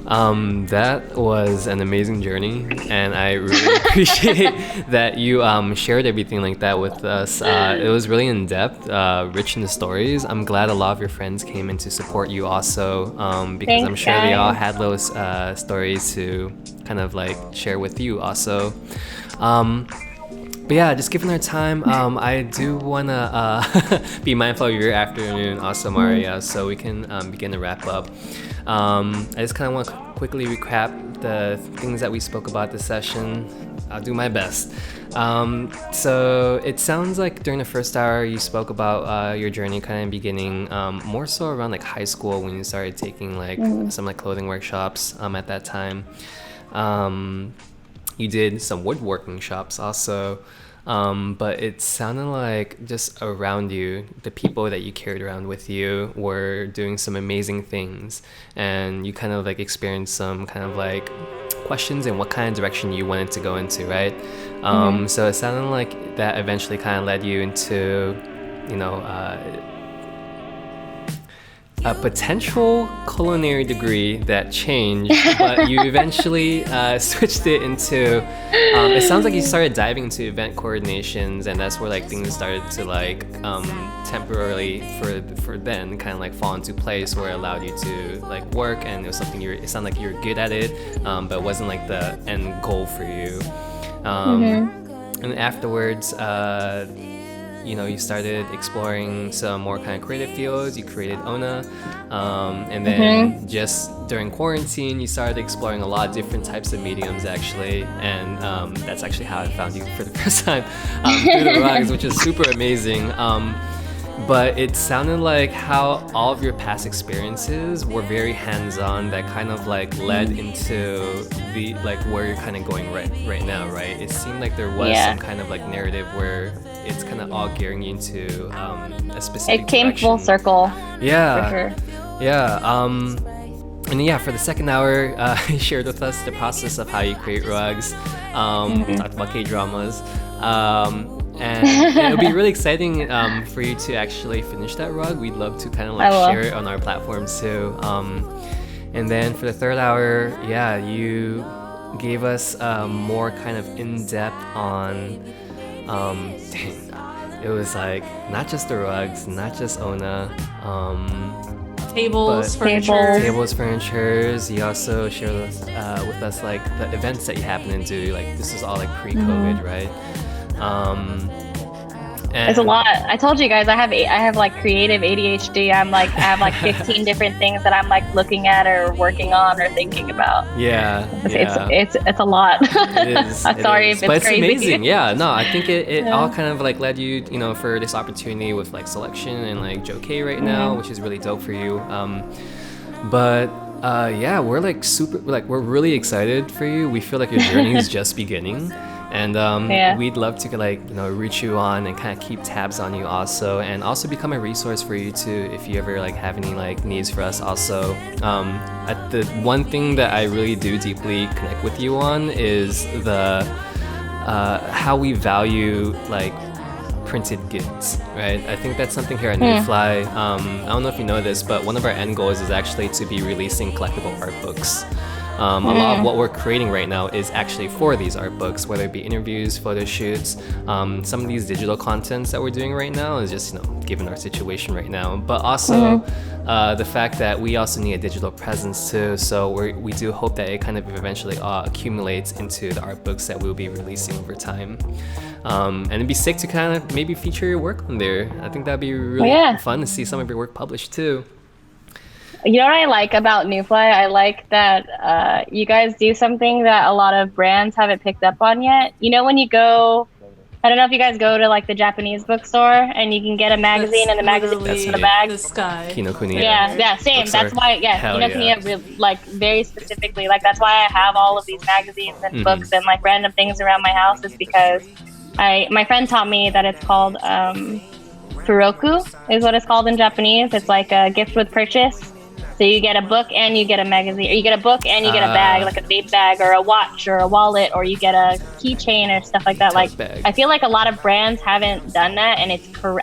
Well, that was an amazing journey, and I really appreciate that you shared everything like that with us. It was really in depth, rich in the stories. I'm glad a lot of your friends came in to support you also, because Thanks, I'm sure guys. they all had those stories to kind of like share with you also. But yeah, just given our time, I do want to be mindful of your afternoon also, Maria, so we can begin to wrap up. I just kind of want to quickly recap the things that we spoke about this session. I'll do my best. So it sounds like during the first hour you spoke about your journey kind of beginning more so around like high school when you started taking like some like clothing workshops at that time. You did some woodworking shops also, but it sounded like just around you, the people that you carried around with you were doing some amazing things, and you kind of like experienced some kind of like questions in what kind of direction you wanted to go into, right? So it sounded like that eventually kind of led you into, you know, a potential culinary degree that changed, but you eventually switched it into, it sounds like you started diving into event coordinations, and that's where like things started to like temporarily for then kind of like fall into place where it allowed you to like work, and it was something it sounded like you were good at it, but it wasn't like the end goal for you. And afterwards, you know, you started exploring some more kind of creative fields. You created Ona, and then just during quarantine, you started exploring a lot of different types of mediums, actually, and that's actually how I found you for the first time through the rugs, which is super amazing. But it sounded like how all of your past experiences were very hands-on, that kind of like led into the like where you're kind of going right now, right? It seemed like there was some kind of like narrative where it's kind of all gearing you into a specific It came direction. full circle. Yeah. For sure. Yeah. And yeah, for the second hour, you shared with us the process of how you create rugs. Talked about K-dramas. And it'll be really exciting for you to actually finish that rug. We'd love to kind of like share it on our platforms too. And then for the third hour, yeah, you gave us more kind of in-depth on, it was like not just the rugs, not just Ona, tables, furnitures. You also shared with us like the events that you happen to do. Like this is all like pre-COVID, right? It's a lot. I told you guys I have like creative ADHD. I have like 15 different things that I'm like looking at or working on or thinking about. Yeah. It's a lot. It is. I'm sorry if it's but it's crazy. amazing. Yeah, no, I think it all kind of like led you, for this opportunity with like selection and like Joe K right now, which is really dope for you. But yeah, we're like we're really excited for you. We feel like your journey is just beginning. And we'd love to reach you on and kind of keep tabs on you also, and also become a resource for you too if you ever like have any like needs for us also. The one thing that I really do deeply connect with you on is the how we value like printed goods, right? I think that's something here at Nüfly. I don't know if you know this, but one of our end goals is actually to be releasing collectible art books. A lot of what we're creating right now is actually for these art books, whether it be interviews, photo shoots. Some of these digital contents that we're doing right now is just, given our situation right now. But also the fact that we also need a digital presence too. So we do hope that it kind of eventually accumulates into the art books that we'll be releasing over time. And it'd be sick to kind of maybe feature your work on there. I think that'd be really fun to see some of your work published too. You know what I like about Nüfly? I like that you guys do something that a lot of brands haven't picked up on yet. When you go, I don't know if you guys go to like the Japanese bookstore and you can get a magazine and the magazine's in the bag. This guy. Kinokuniya. Yeah, same. Bookstore. That's why, Kinokuniya, like very specifically, like that's why I have all of these magazines and books and like random things around my house is because my friend taught me that it's called furoku is what it's called in Japanese. It's like a gift with purchase. So you get a book and you get a magazine, or you get a book and you get a bag, like a vape bag or a watch or a wallet, or you get a keychain or stuff like that. Like bag. I feel like a lot of brands haven't done that, and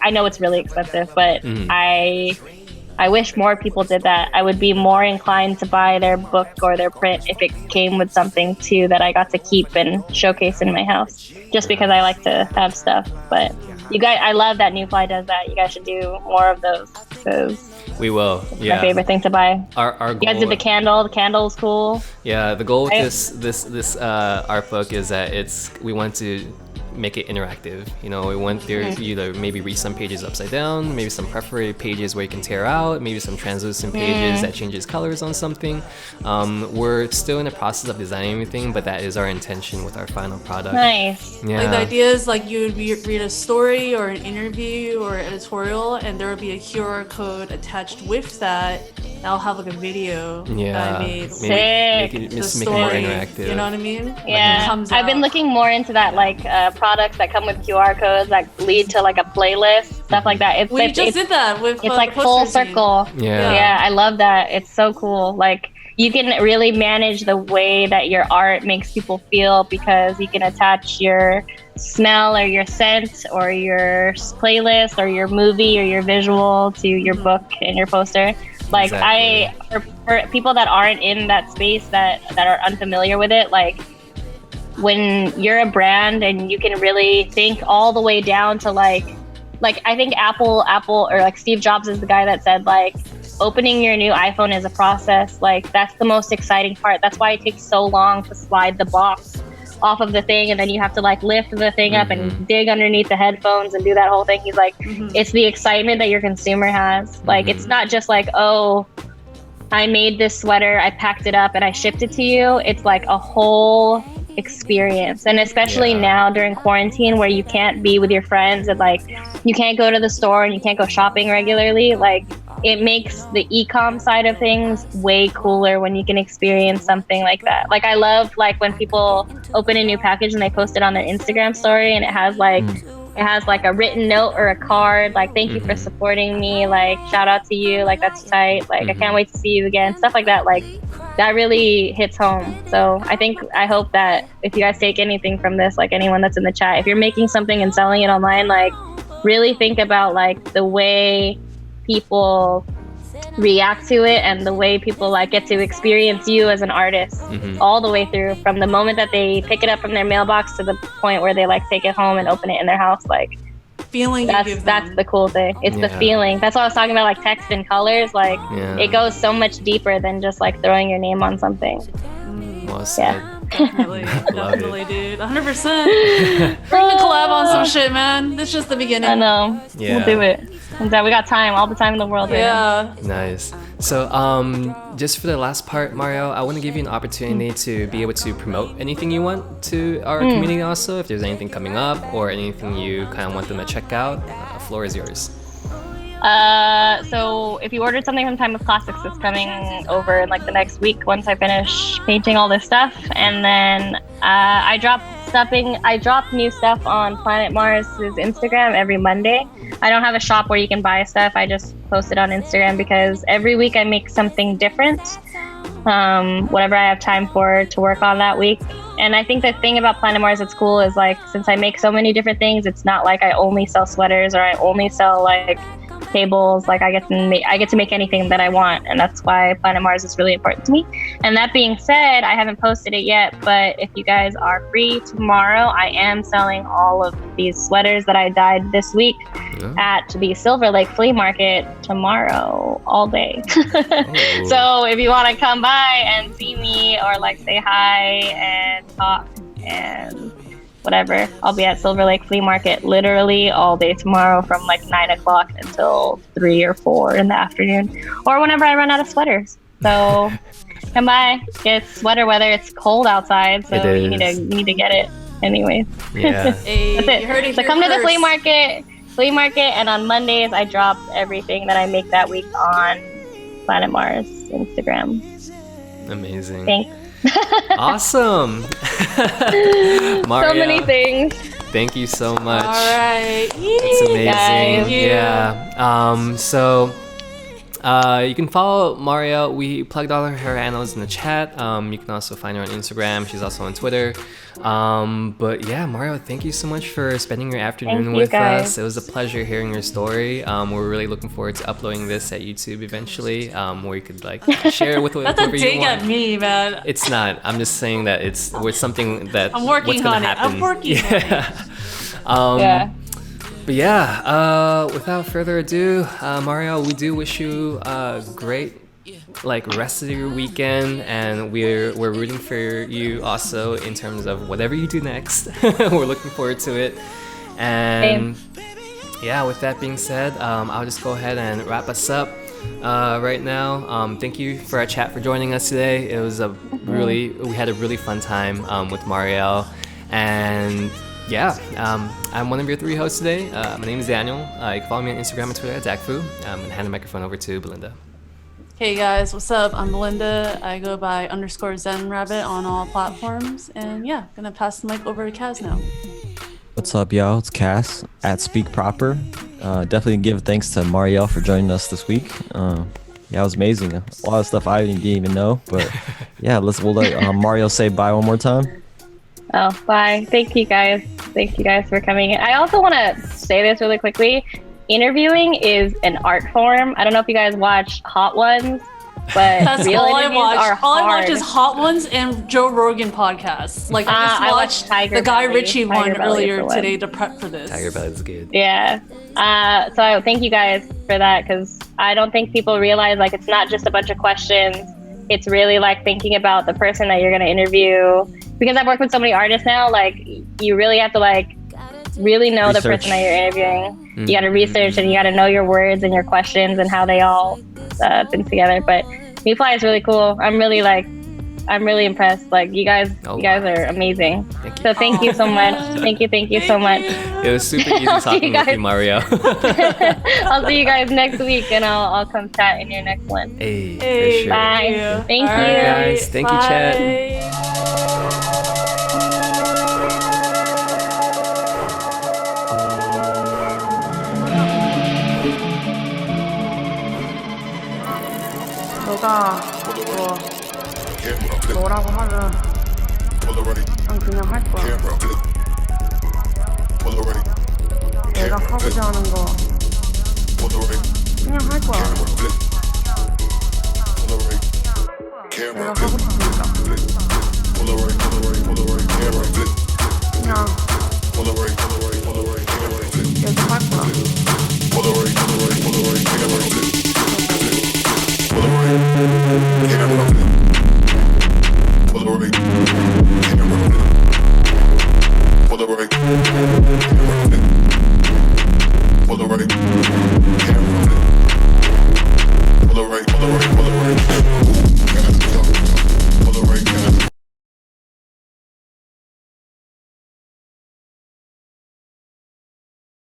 I know it's really expensive, but I wish more people did that. I would be more inclined to buy their book or their print if it came with something too that I got to keep and showcase in my house, just because I like to have stuff. But you guys, I love that Nüfly does that. You guys should do more of those, because we will. Yeah. My favorite thing to buy. Our goal, you guys did the candle. The candle's cool. Yeah, the goal with this art book is that we want to make it interactive. We want there to either maybe read some pages upside down, maybe some perforated pages where you can tear out, maybe some translucent pages that changes colors on something. We're still in the process of designing everything, but that is our intention with our final product. Nice. Yeah. Like the idea is like you would read a story or an interview or editorial, and there would be a QR code attached with that. I'll have like a video that I made. Make it more interactive. You know what I mean? Yeah. I've been looking more into that, like products that come with QR codes that lead to like a playlist, stuff like that. We just did that with. It's like full circle. Yeah, I love that. It's so cool. Like you can really manage the way that your art makes people feel, because you can attach your smell or your scent or your playlist or your movie or your visual to your book and your poster. Like exactly. For people that aren't in that space, that are unfamiliar with it, like when you're a brand and you can really think all the way down to like I think Apple or like Steve Jobs is the guy that said like opening your new iPhone is a process. Like that's the most exciting part. That's why it takes so long to slide the box off of the thing, and then you have to like lift the thing up and dig underneath the headphones and do that whole thing. He's like, it's the excitement that your consumer has. Like it's not just like, oh, I made this sweater, I packed it up and I shipped it to you. It's like a whole experience. And especially now during quarantine, where you can't be with your friends and like you can't go to the store and you can't go shopping regularly, like it makes the e-com side of things way cooler when you can experience something like that. Like I love like when people open a new package and they post it on their Instagram story, and it has like a written note or a card like, thank you for supporting me, like shout out to you, like that's tight, like I can't wait to see you again, stuff like that. Like that really hits home. So I hope that if you guys take anything from this, like anyone that's in the chat, if you're making something and selling it online, like really think about like the way people react to it and the way people like get to experience you as an artist all the way through, from the moment that they pick it up from their mailbox to the point where they like take it home and open it in their house. Like feeling that's the cool thing. It's the feeling. That's what I was talking about, like text and colors. Like it goes so much deeper than just like throwing your name on something. Well said. Definitely, definitely, dude. 100%. We're gonna collab on some shit, man. This is just the beginning. I know. Yeah. We'll do it. We got time, all the time in the world. Right now. Nice. So, just for the last part, Mario, I want to give you an opportunity to be able to promote anything you want to our community also. If there's anything coming up or anything you kind of want them to check out, the floor is yours. So if you ordered something from Timeless Classics, it's coming over in like the next week once I finish painting all this stuff. And then I drop new stuff on Planet Mars' Instagram every Monday. I don't have a shop where you can buy stuff. I just post it on Instagram because every week I make something different. Whatever I have time to work on that week. And I think the thing about Planet Mars that's cool is like, since I make so many different things, it's not like I only sell sweaters or I only sell like tables. Like I get to make anything that I want, and that's why Planet Mars is really important to me. And that being said, I haven't posted it yet, but if you guys are free tomorrow, I am selling all of these sweaters that I dyed this week at the Silver Lake Flea Market tomorrow all day. So if you want to come by and see me or like say hi and talk and whatever, I'll be at Silver Lake Flea Market literally all day tomorrow from like 9 o'clock until 3 or 4 in the afternoon, or whenever I run out of sweaters. So come by, it's sweater weather, it's cold outside, so you need to get it anyways. Yeah. Hey, that's it. you heard it So here come to the first. flea market, and on Mondays I drop everything that I make that week on Planet Mars Instagram. Amazing. Thanks. Awesome. Mario, So many things. thank you so much. All right. It's amazing. Guys. Yeah. So you can follow Marielle. We plugged all her handles in the chat. You can also find her on Instagram. She's also on Twitter. But yeah, Marielle, thank you so much for spending your afternoon with us. It was a pleasure hearing your story. We're really looking forward to uploading this at YouTube eventually, where you could like share it with That's a whoever you dig want. at me, man. It's not. I'm just saying that it's something that I'm working on it. Happen. I'm working on it. Yeah. But yeah, without further ado, Mario, we do wish you a great rest of your weekend, and we're rooting for you also in terms of whatever you do next. We're looking forward to it. And yeah, with that being said, I'll just go ahead and wrap us up right now. Thank you for our chat for joining us today. It was we had a really fun time with Marielle, and yeah, I'm one of your 3 hosts today. My name is Daniel. You can follow me on Instagram and Twitter at Dakfu. I'm going to hand the microphone over to Belinda. Hey guys, what's up? I'm Belinda. I go by _ZenRabbit on all platforms. And yeah, gonna pass the mic over to Kaz now. What's up, y'all? It's Cass at Speak Proper. Definitely give thanks to Marielle for joining us this week. Yeah, it was amazing. A lot of stuff I didn't even know, but yeah, we'll let Marielle say bye one more time. Oh, bye. Thank you guys. Thank you guys for coming in. I also want to say this really quickly. Interviewing is an art form. I don't know if you guys watch Hot Ones, but That's real all I interviews watch. are All I hard. watch is Hot Ones and Joe Rogan podcasts. Like I just watched Tiger the Guy Belly. Ritchie Tiger one Belly is earlier the one. today to prep for this. Tiger Belly's good. Yeah. So thank you guys for that, because I don't think people realize like it's not just a bunch of questions. It's really like thinking about the person that you're going to interview. Because I've worked with so many artists now, like you really have to like really know the person that you're interviewing. You got to research and you got to know your words and your questions and how they all fit together. But Nüfly is really cool. I'm really impressed. Like you guys are amazing. So thank you so much. Thank you so much. It was super easy talking with you, Mario. I'll see you guys next week, and I'll come chat in your next one. Hey, Hey, for sure. Bye. Thank All you. right, guys. Thank you, chat. bye. 너가 뭐라고 하면 난 그냥 할 거야. 내가 하고자 하는 거 그냥 할 거야. 내가 하고 싶으니까 그냥 계속 할 거야. Pull the right, pull the right, pull the right, pull the right.